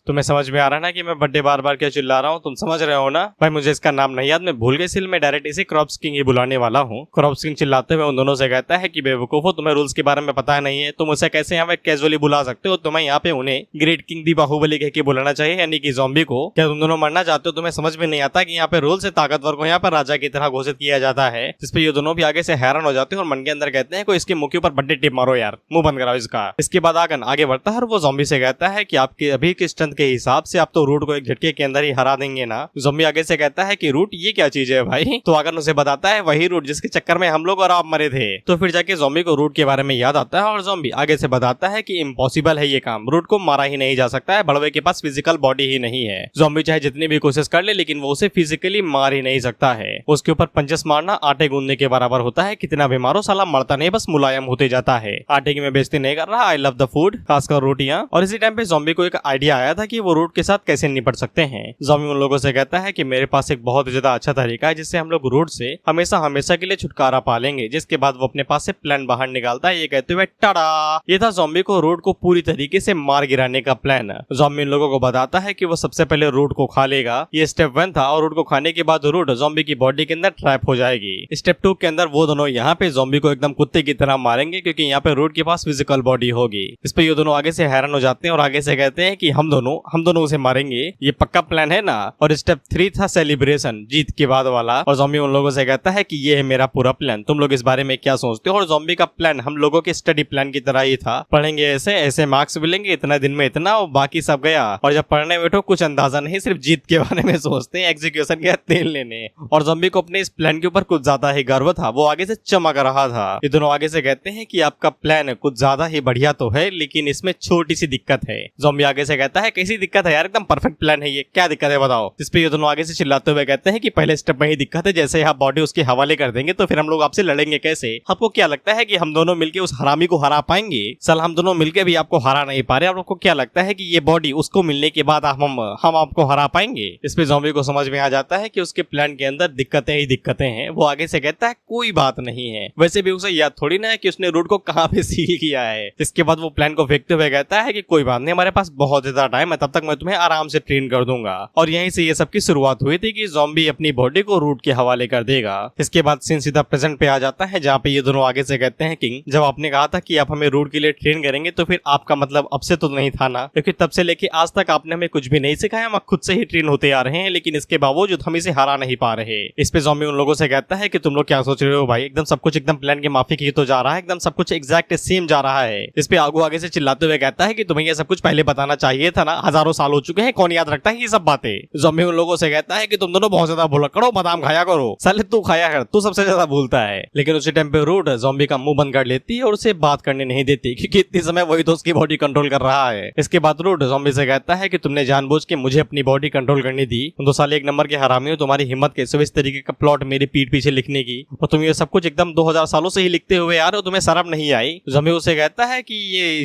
तुम्हें समझ में आ रहा है ना कि मैं बर्थडे बार बार क्या चिल्ला रहा हूँ, तुम समझ रहे हो ना? भाई मुझे इसका नाम नहीं याद, मैं भूल गई, इसलिए मैं डायरेक्ट इसे क्रॉप्स किंग ही बुलाने वाला हूँ। क्रॉप्स किंग चिल्लाते हुए उन दोनों से कहता है कि बेवकूफो, तुम्हें रूल्स के बारे में पता नहीं है, तुम उसे कैसे यहाँ पे कैजुअली बुला सकते हो? तुम्हें यहाँ पे उन्हें ग्रेट किंग दी बाहुबली कह के बुलाना चाहिए, यानी कि ज़ॉम्बी को। क्या तुम दोनों मरना चाहते हो? तुम्हें समझ में नहीं आता कि यहाँ पे रूल से ताकतवर को यहाँ पर राजा की तरह घोषित किया जाता है, जिसपे ये दोनों भी आगे से हैरान हो जाते हैं और मन के अंदर कहते हैं कोई इसके मुंह के ऊपर बर्थडे टिप मारो यार, मुंह बंद कराओ इसका। इसके बाद आगन आगे बढ़ता है और वो ज़ॉम्बी से कहता है कि आपके अभी के स्ट्रेंथ के हिसाब से तो रूट को एक झटके के अंदर ही हरा देंगे ना। ज़ॉम्बी आगे से कहता है कि रूट ये क्या चीज है भाई? तो आगन उसे बताता है वही रूट जिसके चक्कर में हम लोग और आप मरे थे। तो फिर जाके ज़ॉम्बी को रूट के बारे में याद आता है और ज़ॉम्बी आगे से बताता है कि इम्पॉसिबल है ये काम, रूट को मारा ही नहीं जा सकता है, बड़वे के पास फिजिकल बॉडी ही नहीं है। ज़ॉम्बी चाहे जितनी भी कोशिश कर ले लेकिन वो उसे फिजिकली मार ही नहीं सकता है। उसके ऊपर पंचेस मारना आटे गूंदने के बराबर होता है, कितना भी मारो साला मरता नहीं, बस मुलायम होते जाता है। आटे की मैं बेइज्जती नहीं कर रहा, आई लव द फूड, खासकर रोटियां। और इसी टाइम पे ज़ॉम्बी को एक आइडिया आया था था कि वो रूट के साथ कैसे निपट सकते हैं। ज़ॉम्बी उन लोगों से कहता है कि मेरे पास एक बहुत ज्यादा अच्छा तरीका है जिससे हम लोग रूट से हमेशा हमेशा के लिए छुटकारा पा लेंगे। जिसके बाद वो अपने पास से प्लान बाहर निकालता है, ये कहते हुए टाड़ा। ये था ज़ॉम्बी को रूट को पूरी तरीके से मार गिराने का प्लान। ज़ॉम्बी उन लोगों को बताता है कि वो सबसे पहले रूट को खा लेगा, ये स्टेप 1 था, और रूट को खाने के बाद रूट ज़ॉम्बी की बॉडी के अंदर ट्रैप हो जाएगी। स्टेप 2 के अंदर वो दोनों यहाँ पे ज़ॉम्बी को एकदम कुत्ते की तरह मारेंगे क्योंकि यहाँ पे रूट के पास फिजिकल बॉडी होगी। इस पे ये दोनों आगे से हैरान हो जाते हैं और आगे से कहते हैं कि हम दोनों उसे मारेंगे, ये पक्का प्लान है ना। और स्टेप 3 था सेलिब्रेशन, जीत के बाद वाला। और ज़ॉम्बी उन लोगों से कहता है कि ये है मेरा पूरा प्लान, तुम लोग इस बारे में क्या सोचते हो। और ज़ॉम्बी का प्लान हम लोगों के स्टडी प्लान की तरह ही था, पढ़ेंगे ऐसे ऐसे मार्क्स मिलेंगे, इतना दिन में इतना, और बाकी सब गया। और जब पढ़ने बैठो कुछ अंदाजा नहीं, सिर्फ जीत के बारे में सोचते हैं, एग्जीक्यूशन के तेल लेने। और ज़ॉम्बी को अपने इस प्लान के ऊपर कुछ ज्यादा ही गर्व था, वो आगे से चमक रहा था। ये दोनों आगे से कहते हैं कि आपका प्लान कुछ ज्यादा ही बढ़िया तो है, लेकिन इसमें छोटी सी दिक्कत है। ज़ॉम्बी आगे से कहता है कैसी दिक्कत है यार, एकदम परफेक्ट प्लान है, ये क्या दिक्कत है बताओ। इस पे ये दोनों आगे से चिल्लाते हुए कहते हैं कि पहले स्टेप में ही दिक्कत है, जैसे आप बॉडी उसके हवाले कर देंगे तो फिर हम लोग आपसे लड़ेंगे कैसे। आपको क्या लगता है कि हम दोनों मिलके उस हरामी को हरा पाएंगे? साल हम दोनों मिलके भी आपको हरा नहीं पा रहे, आपको क्या लगता है कि ये बॉडी उसको मिलने के बाद हम आपको हरा पाएंगे? इस पे ज़ॉम्बी को समझ में आ जाता है कि उसके प्लान के अंदर दिक्कतें ही दिक्कतें हैं। वो आगे से कहता है कोई बात नहीं है, वैसे भी उसे याद थोड़ी ना है कि उसने रूट को कहाँ पे सील किया है। इसके बाद वो प्लान को फेंकते हुए कहता है कि कोई बात नहीं, हमारे पास बहुत ज्यादा टाइम है, तब तक मैं तुम्हें आराम से ट्रेन कर दूंगा। और यहीं से ये सबकी शुरुआत हुई थी कि ज़ॉम्बी अपनी बॉडी को रूट के हवाले कर देगा। इसके बाद सीन सीधा प्रेजेंट पे आ जाता है, जहाँ पे ये दोनों आगे से कहते हैं किंग, जब आपने कहा था कि आप हमें रूट के लिए ट्रेन करेंगे तो फिर आपका मतलब अब से तो नहीं था ना, क्योंकि तब से लेके आज तक आपने हमें कुछ भी नहीं सिखाया, हम खुद से ही ट्रेन होते आ रहे हैं, लेकिन इसके बावजूद हम इसे हरा नहीं पा रहे। इस पे ज़ॉम्बी उन लोगों से कहता है कि तुम लोग क्या सोच रहे हो भाई, एकदम सब कुछ एकदम प्लान के माफिक ही तो जा रहा है, एकदम सब कुछ एग्जैक्ट सेम जा रहा है। इस पे आगू आगे से चिल्लाते हुए कहता है कि तुम्हें ये सब कुछ पहले बताना चाहिए था ना, हजारों साल हो चुके हैं, कौन याद रखता है ये सब बातें। ज़ॉम्बी उन लोगों से कहता है कि तुम दोनों बहुत ज्यादा भूल करो, बादाम खाया करो, साले तू खाया कर, तू सबसे ज्यादा भूलता है। लेकिन उसी टाइम पे रूट ज़ॉम्बी का मुंह बंद कर लेती है और उसे बात करने नहीं देती, क्योंकि इतने समय वही तो उसकी बॉडी कंट्रोल कर रहा है। इसके बाद रूट ज़ॉम्बी से कहता है कि तुमने जानबूझ के मुझे अपनी बॉडी कंट्रोल करने दी, तुम तो साले एक नंबर के हरामी हो, तुम्हारी हिम्मत कैसे हुई इस तरीके का प्लॉट मेरी पीठ पीछे लिखने की, और तुम ये सब कुछ एकदम 2000 सालों से ही लिखते हुए यार हो, तुम्हें शर्म नहीं आई। ज़ॉम्बी उसे कहता है कि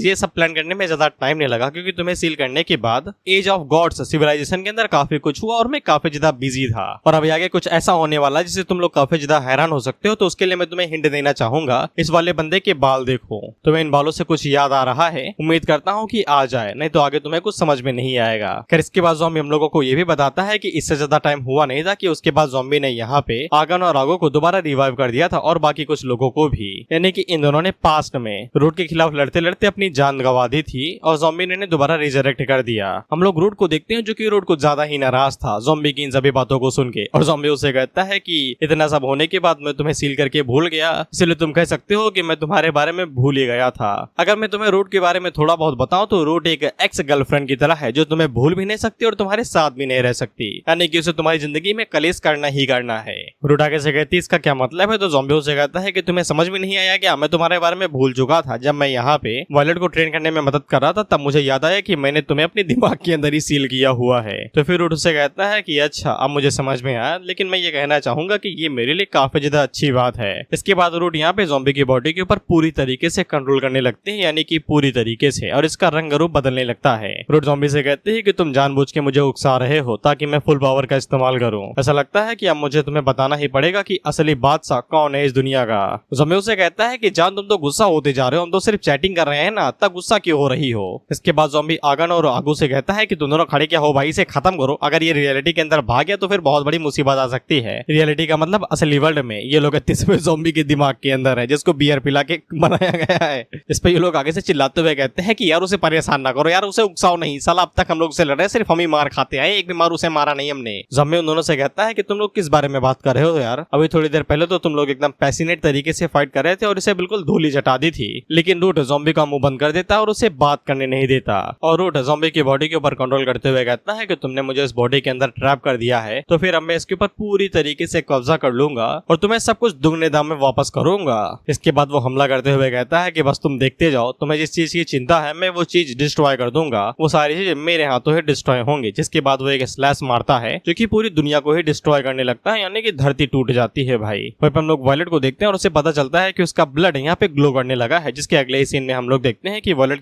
ये सब प्लान करने में ज्यादा टाइम नहीं लगा, क्योंकि तुम्हें सील करने के बाद एज ऑफ गॉड्स सिविलाइजेशन के अंदर काफी कुछ हुआ और मैं काफी ज्यादा बिजी था, और अभी आगे कुछ ऐसा होने वाला है जिससे तुम लोग काफी ज्यादा हैरान हो सकते हो। तो उसके लिए मैं तुम्हें हिंट देना चाहूंगा, इस वाले बंदे के बाल देखो, तुम्हें इन बालों से कुछ याद आ रहा है, उम्मीद करता हूँ कि आ जाए, नहीं तो आगे तुम्हें कुछ समझ में नहीं आएगा। खैर इसके बाद ज़ॉम्बी हम लोगों को ये भी बताता है कि इससे ज्यादा टाइम हुआ नहीं था कि उसके बाद ज़ॉम्बी ने यहाँ पे आगन और आगो को दोबारा रिवाइव कर दिया था, और बाकी कुछ लोगों को भी, यानी कि इन दोनों ने पास्ट में रूट के खिलाफ लड़ते लड़ते अपनी जान गंवा दी थी और ज़ॉम्बी ने दोबारा रिजरेक्ट कर दिया। हम लोग रूट को देखते हैं जो कि रूट कुछ ज्यादा ही नाराज था ज़ॉम्बी की इन सभी बातों को सुन के, और ज़ॉम्बी उसे कहता है कि इतना सब होने के बाद मैं तुम्हें सील करके भूल गया, इसलिए तुम कह सकते हो कि मैं तुम्हारे बारे में भूल ही गया था। अगर मैं तुम्हें रूट के बारे में थोड़ा बहुत बताऊं तो रूट एक एक्स गर्लफ्रेंड की तरह है जो तुम्हें भूल भी नहीं सकती और तुम्हारे साथ भी नहीं रह सकती, यानी कि उसे तुम्हारी जिंदगी में कलेश करना ही करना है। रूट आगे से कहती इसका क्या मतलब है, तो ज़ॉम्बी उसे कहता है कि तुम्हें समझ में नहीं आया क्या, मैं तुम्हारे बारे में भूल चुका था, जब मैं यहाँ पे वायलेट को ट्रेन करने में मदद कर रहा था तब मुझे याद आया कि मैंने तुम्हें अपने दिमाग के अंदर ही सील किया हुआ है। तो फिर रूट उसे कहता है कि अच्छा अब मुझे समझ में आया, लेकिन मैं ये कहना चाहूंगा कि ये मेरे लिए काफी ज्यादा अच्छी बात है। इसके बाद रूट यहाँ पे ज़ॉम्बी की बॉडी के ऊपर पूरी तरीके से कंट्रोल करने लगते हैं, यानी कि पूरी तरीके से, और इसका रंग रूप बदलने लगता है। रूट ज़ॉम्बी से कहते हैं कि तुम जानबूझ के मुझे उकसा रहे हो ताकि मैं फुल पावर का इस्तेमाल करूं, ऐसा लगता है कि अब मुझे तुम्हें बताना ही पड़ेगा कि असली बादशाह कौन है इस दुनिया का। ज़ॉम्बी उसे कहता है कि जान तुम तो गुस्सा होते जा रहे हो, हम तो सिर्फ चैटिंग कर रहे हैं ना, तब गुस्सा क्यों हो रही हो। इसके बाद ज़ॉम्बी आगन और आगू से कहता है कि तुम दोनों खड़े क्या हो भाई, इसे खत्म करो, अगर ये रियलिटी के अंदर भाग गया तो फिर बहुत बड़ी मुसीबत आ सकती है। रियलिटी का मतलब असली वर्ल्ड में, ये लोग 31वें ज़ॉम्बी के दिमाग के अंदर है जिसको बियर पिला के बनाया गया है। इस पे ये लोग आगे से चिल्लाते हुए कहते हैं कि यार उसे परेशान ना करो यार, उसे उकसाओ नहीं, साला अब तक हम लोग से लड़ रहे, सिर्फ हम ही मार खाते आए, एक भी मार उसे मारा नहीं हमने। ज़ॉम्बी उन दोनों से कहता है कि तुम लोग किस बारे में बात कर रहे हो यार, अभी थोड़ी देर पहले तो तुम लोग एकदम पैसिनेट तरीके से फाइट कर रहे थे और इसे बिल्कुल धूली चटा दी थी, लेकिन रूट ज़ॉम्बी का मुंह बंद कर देता और उसे बात करने नहीं देता। और रूट ज़ॉम्बी की बॉडी के ऊपर कंट्रोल करते हुए कहता है कि तुमने मुझे इस बॉडी के अंदर ट्रैप कर दिया है, तो फिर अब मैं इसके ऊपर पूरी तरीके से कब्जा कर लूंगा और तुम्हें सब कुछ दुगने दाम में वापस करूंगा। इसके बाद वो हमला करते हुए कहता है कि बस तुम देखते जाओ, तुम्हें जिस चीज की चिंता है मैं वो चीज डिस्ट्रॉय कर दूंगा, वो सारी चीजें मेरे हाथों ही डिस्ट्रॉय होंगी। जिसके बाद वो एक स्लैश मारता है जो कि पूरी दुनिया को ही डिस्ट्रॉय करने लगता है, यानी कि धरती टूट जाती है भाई। वहीं पर हम लोग वायलेट को देखते हैं और उसे पता चलता है कि उसका ब्लड यहाँ पे ग्लो करने लगा है, जिसके अगले ही सीन में हम लोग देखते हैं कि वायलेट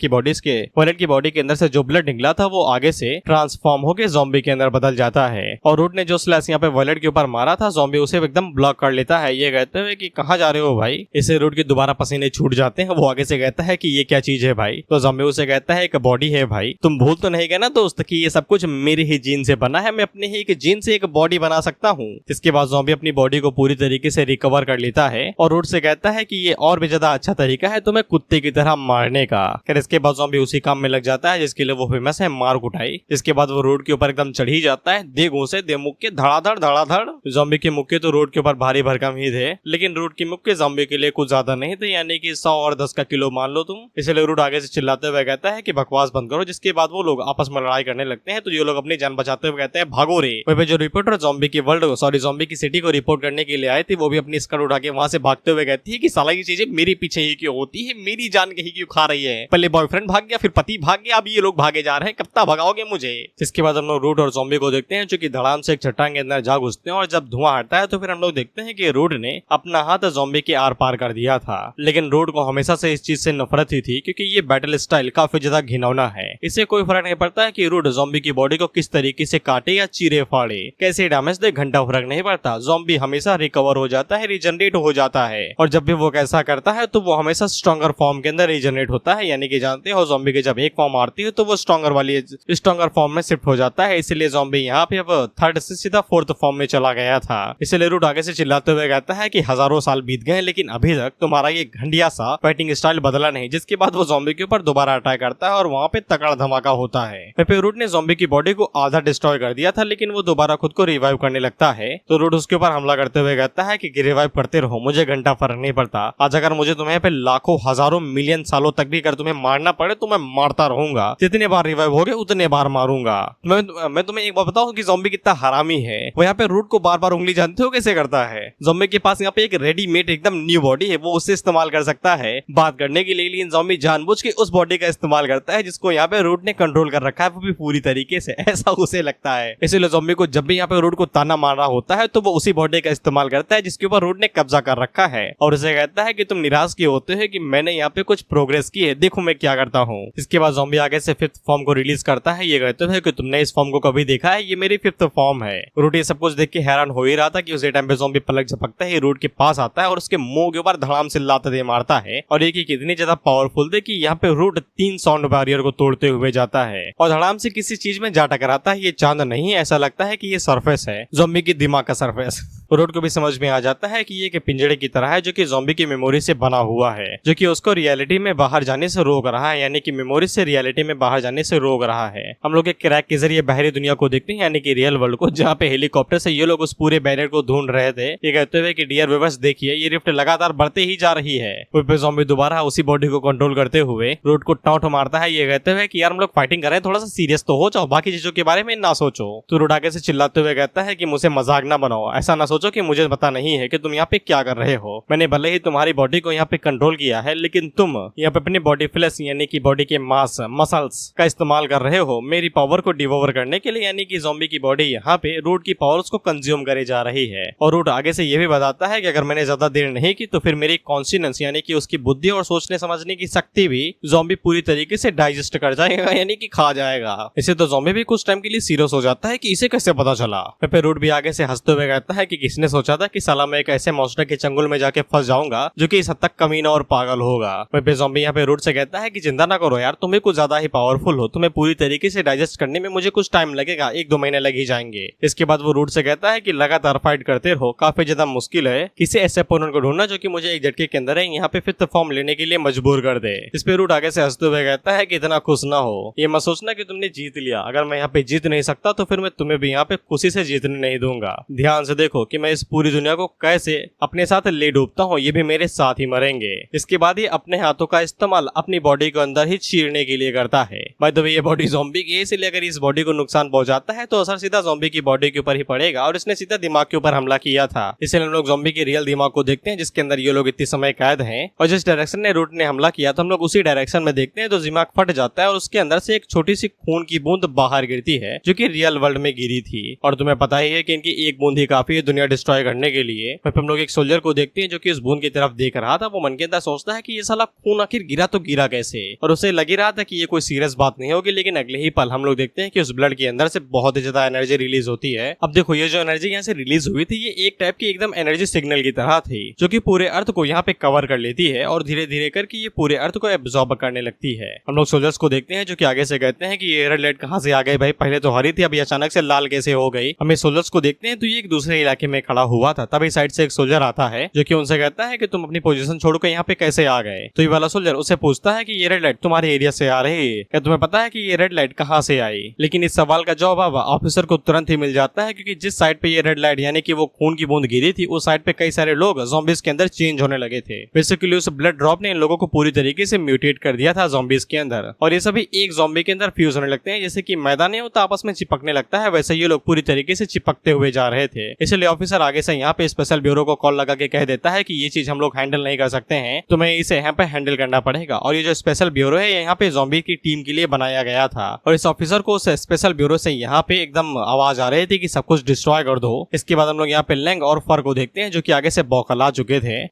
की बॉडी के अंदर से जो ब्लड निकला निकला था वो आगे से ट्रांसफॉर्म होकर ज़ॉम्बी के अंदर बदल जाता है और रूट ने जो स्लैश यहाँ पे वॉयलेट के ऊपर मारा था ज़ॉम्बी उसे एकदम ब्लॉक कर लेता है। ये कहते हुए कि कहाँ जा रहे हो भाई। इसे रूट के दोबारा पसीने छूट जाते हैं। वो आगे से कहता है कि ये क्या चीज है भाई। तो ज़ॉम्बी उसे कहता है एक बॉडी है भाई। तुम भूल तो नहीं गए ना दोस्त कि ये सब कुछ मेरी ही जीन से बना है। मैं अपने ही एक जीन से एक बॉडी बना सकता हूँ। इसके बाद ज़ॉम्बी अपनी बॉडी को पूरी तरीके से रिकवर कर लेता है और रूट से कहता है कि ये और भी ज्यादा अच्छा तरीका है तुम्हें कुत्ते की तरह मारने का। फिर इसके बाद ज़ॉम्बी उसी काम में लग जाता है जिसके लिए वो फेमस है, मार कुटाई। इसके बाद वो रोड के ऊपर एकदम चढ़ ही जाता है। दे घूसे दे मुक्के धड़ाधड़। ज़ॉम्बी के मुक्के तो रोड के ऊपर भारी भरकम ही थे, लेकिन रोड के मुक्के ज़ॉम्बी के लिए कुछ ज्यादा नहीं थे, यानी कि 100 और 10 का किलो मान लो तुम। इसलिए रूट आगे से चिल्लाते हुए कहता है कि बकवास बंद करो। जिसके बाद वो लोग आपस में लड़ाई करने लगते हैं। तो ये लोग अपनी जान बचाते हुए कहते हैं भागो रे। वहीं पे जो रिपोर्टर ज़ॉम्बी की सिटी को रिपोर्ट करने के लिए आए थे वो भी अपनी स्कर्ट उठा के वहां से भागते हुए कहती है कि साला ये चीजें मेरे पीछे ही क्यों होती है, मेरी जान कहीं क्यों खा रही है। पहले बॉयफ्रेंड भाग गया, फिर पति भाग गया, अब ये लोग भागे जा रहे हैं, कब तक भगाओगे मुझे। इसके बाद हम लोग रूट और ज़ॉम्बी को देखते हैं जो कि धड़ाम से एक चट्टान के अंदर जा घुसते हैं और जब धुआं हटता है तो फिर हम लोग देखते हैं कि रूट ने अपना हाथ ज़ॉम्बी के आर पार कर दिया था। लेकिन रूट को हमेशा से इस चीज से नफरत ही थी क्योंकि ये बैटल स्टाइल काफी ज्यादा घिनौना है। इससे कोई फर्क नहीं पड़ता है कि रूट ज़ॉम्बी की बॉडी को किस तरीके से काटे या चीरे फाड़े, कैसे डैमेज दे, घंटा फर्क नहीं पड़ता। ज़ॉम्बी हमेशा रिकवर हो जाता है, रिजनरेट हो जाता है और जब भी वो कैसा करता है तो वो हमेशा स्ट्रॉन्गर फॉर्म के अंदर रिजनरेट होता है। यानी कि जानते हो ज़ॉम्बी के जब एक फॉर्म आती है तो वो स्ट्रॉन्गर फॉर्म में शिफ्ट हो जाता है। इसलिए ज़ॉम्बी यहाँ पे अब 3rd से सीधा 4th फॉर्म में चला गया था। इसलिए रूट आगे से चिल्लाते हुए कहता है कि हजारों साल बीत गए लेकिन अभी तक तुम्हारा ये घंटिया सा फाइटिंग स्टाइल बदला नहीं। जिसके बाद वो ज़ॉम्बी के ऊपर दोबारा अटैक करता है और वहाँ पे तगड़ा धमाका होता है। फिर रूट ने ज़ॉम्बी की बॉडी को आधा डिस्ट्रॉय कर दिया था लेकिन वो दोबारा खुद को रिवाइव करने लगता है। तो रूट उसके ऊपर हमला करते हुए कहता है कि रिवाइव करते रहो, मुझे घंटा फर्क नहीं पड़ता। आज अगर मुझे तुम्हें पे लाखों हजारों मिलियन सालों तक भी अगर तुम्हें मारना पड़े तो मैं मारता रहूंगा। जितने बार रिवाइव होगे उतने बार मारूंगा। मैं तुम्हें एक बार बताऊं कि ज़ॉम्बी कितना हरामी है। वो यहाँ पे रूट को बार बार उंगली जानते हो कैसे करता है। ज़ॉम्बी के पास यहाँ पे एक रेडीमेड एकदम न्यू बॉडी है, वो उसे इस्तेमाल कर सकता है बात करने के लिए, लेकिन ज़ॉम्बी जानबूझ के उस बॉडी का इस्तेमाल करता है जिसको यहाँ पे रूट ने कंट्रोल कर रखा है, वो भी पूरी तरीके से, ऐसा उसे लगता है। इसीलिए ज़ॉम्बी को जब भी यहाँ पे रूट को ताना मार रहा होता है तो वो उसी बॉडी का इस्तेमाल करता है जिसके ऊपर रूट ने कब्जा कर रखा है और उसे कहता है कि तुम निराश क्यों होते हो कि मैंने यहाँ पे कुछ प्रोग्रेस की है, देखो मैं क्या करता हूँ। इसके बाद ज़ॉम्बी आगे से 5th फॉर्म को रिलीज करता है। ये कहते हैं कि तुमने इस फॉर्म को कभी देखा है, ये मेरी 5th फॉर्म है। रूट ये सब कुछ देख के हैरान हो ही रहा था कि उसी टाइम पे ज़ॉम्बी पलक झपकता है, रूट के पास आता है और उसके मुंह के ऊपर धड़ाम से लात दे मारता है और ये कि कितनी ज्यादा पावरफुल थे कि यहाँ पे रूट 3 साउंड बैरियर को तोड़ते हुए जाता है और धड़ाम से किसी चीज में जा टकराता है। ये चांद नहीं है, ऐसा लगता है कि ये सरफेस है, ज़ॉम्बी की दिमाग का सरफेस। रूट को भी समझ में आ जाता है कि ये एक पिंजड़े की तरह है जो कि ज़ॉम्बी की मेमोरी से बना हुआ है, जो कि उसको रियलिटी में बाहर जाने से रोक रहा है, यानी कि मेमोरी से रियलिटी में बाहर जाने से रोक रहा है। हम लोग एक क्रैक के जरिए बाहरी दुनिया को देखते हैं, यानी कि रियल वर्ल्ड को, जहाँ पे हेलीकॉप्टर से ये लोग उस पूरे बैरियर को ढूंढ रहे थे। ये कहते हुए कि डियर व्यूअर्स देखिए ये रिफ्ट लगातार बढ़ते ही जा रही है। फिर ज़ॉम्बी दोबारा उसी बॉडी को कंट्रोल करते हुए रूट को टाउट मारता है। ये कहते हुए कि यार हम लोग फाइटिंग कर रहे हैं, थोड़ा सा सीरियस तो हो जाओ, बाकी चीजों के बारे में ना सोचो। तो रूट आगे से चिल्लाते हुए कहता है कि मुझे मजाक ना बनाओ, ऐसा ना सोचो कि मुझे पता नहीं है कि तुम यहाँ पे क्या कर रहे हो। मैंने भले ही तुम्हारी बॉडी को यहाँ पे कंट्रोल किया है लेकिन तुम यहाँ पे अपनी बॉडी फ्लैश यानी कि बॉडी के मांस मसल्स का इस्तेमाल कर रहे हो मेरी पावर को डिवोवर करने के लिए, यानी कि ज़ॉम्बी की बॉडी यहाँ पे रूट की पावर्स को कंज्यूम करे जा रही है। और रूट आगे से ये भी बताता है कि अगर मैंने ज्यादा देर नहीं की तो फिर मेरी कॉन्शियस यानी कि उसकी बुद्धि और सोचने समझने की शक्ति भी ज़ॉम्बी पूरी तरीके से डाइजेस्ट कर जाएगा, यानी कि खा जाएगा। इसे तो ज़ॉम्बी भी कुछ टाइम के लिए सीरियस हो जाता है कि इसे कैसे पता चला। फिर रूट भी आगे से हंसते हुए कहता है कि किसने सोचा था कि साला मैं एक ऐसे मॉन्स्टर के चंगुल में जाके फंस जाऊंगा जो कि इस हद तक कमीना और पागल होगा। फिर ज़ॉम्बी यहाँ पे रूट से कहता है कि चिंता ना करो यार, तुम्हें कुछ ज्यादा ही पावरफुल हो, तुम्हें पूरी तरीके से डाइजेस्ट करने में मुझे कुछ टाइम लगेगा, 1-2 महीने लग ही जाएंगे। इसके बाद वो रूट से कहता है कि लगातार फाइट करते रहो, काफी ज्यादा मुश्किल है किसी ऐसे अपोनेंट को ढूंढना जो कि मुझे एक झटके के अंदर है यहाँ पे 5th फॉर्म लेने के लिए मजबूर कर दे। इस पे रूट आगे से हंसते हुए कहता है कि इतना खुश ना हो, ये मत सोचना कि तुमने जीत लिया, अगर मैं यहाँ पे जीत नहीं सकता तो फिर मैं तुम्हें भी यहाँ पे खुशी से जीतने नहीं दूंगा। ध्यान से देखो कि मैं इस पूरी दुनिया को कैसे अपने साथ ले डूबता हूँ, ये भी मेरे साथ ही मरेंगे। इसके बाद ये अपने हाथों का इस्तेमाल अपनी बॉडी को अंदर ही चीरने के लिए करता है। बाय द वे ये बॉडी ज़ॉम्बी की है, इसलिए अगर इस बॉडी को नुकसान पहुंचाता है तो असर सीधा ज़ॉम्बी की बॉडी के ऊपर ही पड़ेगा और इसने सीधा दिमाग के ऊपर हमला किया था। इसलिए हम लोग ज़ॉम्बी के रियल दिमाग को देखते हैं जिसके अंदर ये लोग इतने समय कैद हैं और जिस डायरेक्शन में रूट ने हमला किया था हम लोग उसी डायरेक्शन में देखते हैं तो दिमाग फट जाता है और उसके अंदर से एक छोटी सी खून की बूंद बाहर गिरती है जो कि रियल वर्ल्ड में गिरी थी। और तुम्हें पता ही है कि इनकी एक बूंद ही काफी है दुनिया दुनिया डिस्ट्रॉय करने के लिए। वहीं पे हम लोग एक सोल्जर को देखते हैं जो कि उस बूंद की तरफ देख रहा था। वो मन के अंदर सोचता है कि ये साला खून आखिर गिरा तो गिरा कैसे, और उसे लग ही रहा था कि ये कोई सीरियस बात नहीं होगी। लेकिन अगले ही पल हम लोग देखते हैं कि उस ब्लड के अंदर से बहुत ही ज्यादा एनर्जी रिलीज होती है। अब देखो, ये जो एनर्जी यहाँ से रिलीज हुई थी, ये एक टाइप की एकदम एनर्जी सिग्नल की तरह थी, जो कि पूरे अर्थ को यहाँ पे कवर कर लेती है और धीरे धीरे करके ये पूरे अर्थ को एब्जॉर्ब करने लगती है। हम लोग सोल्जर्स को देखते हैं जो कि आगे से कहते हैं कि ये रेड लाइट कहाँ से आ गई भाई, पहले तो हरी थी, अभी अचानक से लाल कैसे हो गई। हमें सोल्जर्स को देखते हैं तो ये एक दूसरे इलाके में खड़ा हुआ था। तभी साइड से एक सोल्जर आता है जो कि उनसे कहता है कि तुम अपनी पोजीशन छोड़कर यहाँ पे कैसे आ गए। तो ये वाला सोल्जर उससे पूछता है कि ये रेड लाइट तुम्हारे एरिया से आ रही है, क्या तुम्हें पता है कि ये रेड लाइट कहाँ से आई। लेकिन इस सवाल का जवाब ऑफिसर को तुरंत ही मिल जाता है, क्योंकि जिस साइड पे ये रेड लाइट यानी कि वो खून की बूंद गिरी थी, उस साइड पे कई सारे लोग ज़ॉम्बीज के अंदर चेंज होने लगे थे। बेसिकली उस ब्लड ड्रॉप ने इन लोगों को पूरी तरीके से म्यूटेट कर दिया था ज़ॉम्बीज के अंदर, और ये सभी एक ज़ॉम्बी के अंदर फ्यूज होने लगते हैं। जैसे कि मैदान नहीं होता आपस में चिपकने लगता है, वैसे ये लोग पूरी तरीके से चिपकते हुए जा रहे थे। इसलिए ऑफिसर आगे से यहाँ पे स्पेशल ब्यूरो को कॉल लगा के कह देता है कि ये चीज हम लोग हैंडल नहीं कर सकते हैं, तुम्हें इसे यहाँ पे हैंडल करना पड़ेगा। और ये जो स्पेशल ब्यूरो है यहाँ पे ज़ॉम्बी की टीम के लिए बनाया गया था, और इस ऑफिसर को उस स्पेशल ब्यूरो से यहाँ पे एकदम आवाज आ रही थी कि सब कुछ डिस्ट्रॉय कर दो। इसके बाद हम लोग यहाँ पे लैंग और फर को देखते हैं जो कि आगे से बौखला चुके थे।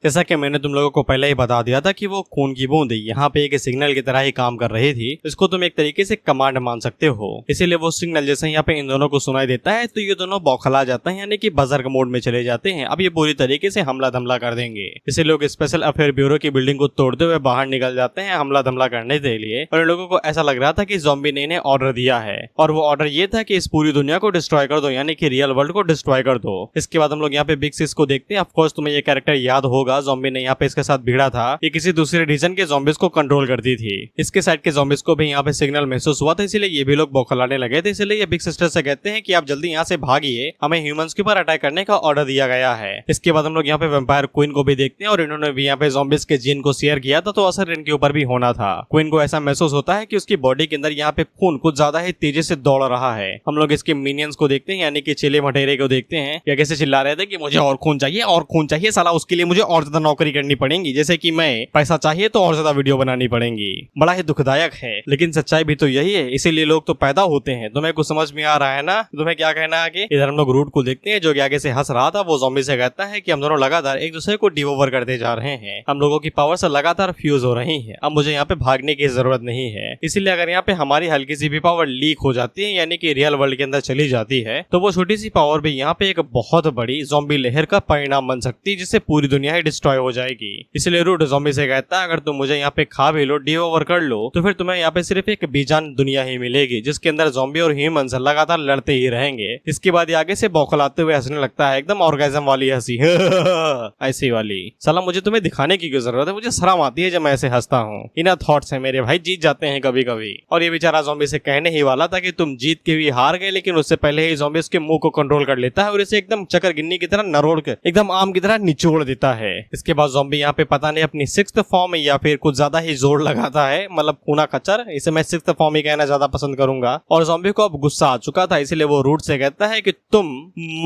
जैसा कि मैंने तुम लोगों को पहले ही बता दिया था कि वो खून की बूंद यहाँ पे एक सिग्नल की तरह ही काम कर रही थी। इसको तुम एक तरीके से कमांड मान सकते हो। इसीलिए वो सिग्नल जैसे यहाँ पे इन दोनों को सुनाई देता है तो ये दोनों बौखला जाते हैं, यानी कि बजर्ग मोड में चले जाते हैं। अब ये पूरी तरीके से हमला धमला कर देंगे। इसे लोग स्पेशल अफेयर ब्यूरो की बिल्डिंग को तोड़ते हुए बाहर निकल जाते हैं हमला धमला करने के लिए। और इन लोगों को ऐसा लग रहा था कि ज़ॉम्बी ने इन्हें ऑर्डर दिया है, और वो ऑर्डर ये था कि इस पूरी दुनिया को डिस्ट्रॉय कर दो, यानी कि रियल वर्ल्ड को डिस्ट्रॉय कर दो। इसके बाद हम लोग यहाँ पे बिग सिस को देखते हैं। ऑफकोर्स तुम्हें ये कैरेक्टर याद होगा, ज़ॉम्बी ने यहाँ पे के साथ भिड़ा था। ये किसी दूसरे रीजन के ज़ॉम्बीज को कंट्रोल करती थी। इसके साइड के ज़ॉम्बीज को भी यहाँ पे सिग्नल महसूस हुआ था, इसीलिए ये भी लोग बौखलाने लगे थे। इसलिए ये बिग सिस्टर से कहते हैं कि आप जल्दी यहाँ से भागिए, हमें ह्यूमंस के ऊपर अटैक करने का ऑर्डर दिया गया है। इसके बाद हम लोग यहाँ पे वैम्पायर क्वीन को भी देखते हैं, और इन्होंने भी यहाँ पे ज़ॉम्बीज के जीन को शेयर किया था, तो असर इनके ऊपर भी होना था। क्वीन को ऐसा महसूस होता है कि उसकी बॉडी के अंदर यहाँ पे खून कुछ ज्यादा ही तेजी से दौड़ रहा है। हम लोग इसके मिनियंस को देखते हैं, यानी कि चेले मटेरे को देखते हैं, या कैसे चिल्ला रहे थे कि मुझे और खून चाहिए और खून चाहिए, साला उसके लिए मुझे और ज्यादा नौकरी करनी पड़ेगी, जैसे कि मैं पैसा चाहिए तो और ज्यादा वीडियो बनानी पड़ेंगी। बड़ा ही दुखदायक है, लेकिन सच्चाई भी तो यही है, इसीलिए लोग तो पैदा होते हैं। तुम्हें कुछ समझ में आ रहा है ना, तुम्हें क्या कहना है आगे। इधर हम लोग रूट को देखते हैं जो कि आगे से हंस रहा था। वो ज़ॉम्बी से कहता है कि हम दोनों लगातार एक दूसरे को डिवोवर करते जा रहे हैं, हम लोगों की पावर से लगातार फ्यूज हो रही है, अब मुझे यहाँ पे भागने की जरूरत नहीं है। इसीलिए अगर यहाँ पे हमारी हल्की सी भी पावर लीक हो जाती है, यानी कि रियल वर्ल्ड के अंदर चली जाती है, तो वो छोटी सी पावर भी यहाँ पे एक बहुत बड़ी ज़ॉम्बी लहर का परिणाम बन सकती है, जिससे पूरी दुनिया ही डिस्ट्रॉय हो जाएगी। इसलिए रूट ज़ॉम्बी से कहता है अगर तुम मुझे यहाँ पे खा भी लो, डिवोवर कर लो, तो फिर तुम्हें यहाँ पे सिर्फ एक बेजान दुनिया ही मिलेगी, जिसके अंदर ज़ॉम्बी और ह्यूमंस लगातार लड़ते ही रहेंगे। इसके बाद ये आगे से बौखलाते हुए हंसने लगता है, एकदम ऑर्गेज़म वाली हंसी ऐसी वाली। साला मुझे तुम्हें दिखाने की क्यों जरूरत है, मुझे शर्म आती है जब मैं ऐसे हंसता हूँ। इना थॉट्स है मेरे भाई, जीत जाते हैं कभी कभी। और ये बेचारा ज़ॉम्बी से कहने ही वाला था कि तुम जीत के भी हार गए, लेकिन उससे पहले ही ज़ॉम्बी उसके मुंह को कंट्रोल कर लेता है और इसे एकदम चकर गिन्नी की तरह नरोड़ के एकदम आम की तरह निचोड़ देता है। इसके बाद ज़ॉम्बी यहाँ पे पता नहीं अपनी 6th फॉर्म या फिर कुछ ज्यादा ही जोर लगाता है, मतलब खूना खच्चर, इसे मैं 6th फॉर्म ही कहना ज्यादा पसंद करूंगा। और ज़ॉम्बी को अब गुस्सा आ चुका था, इसलिए वो रूट से कहता है कि तुम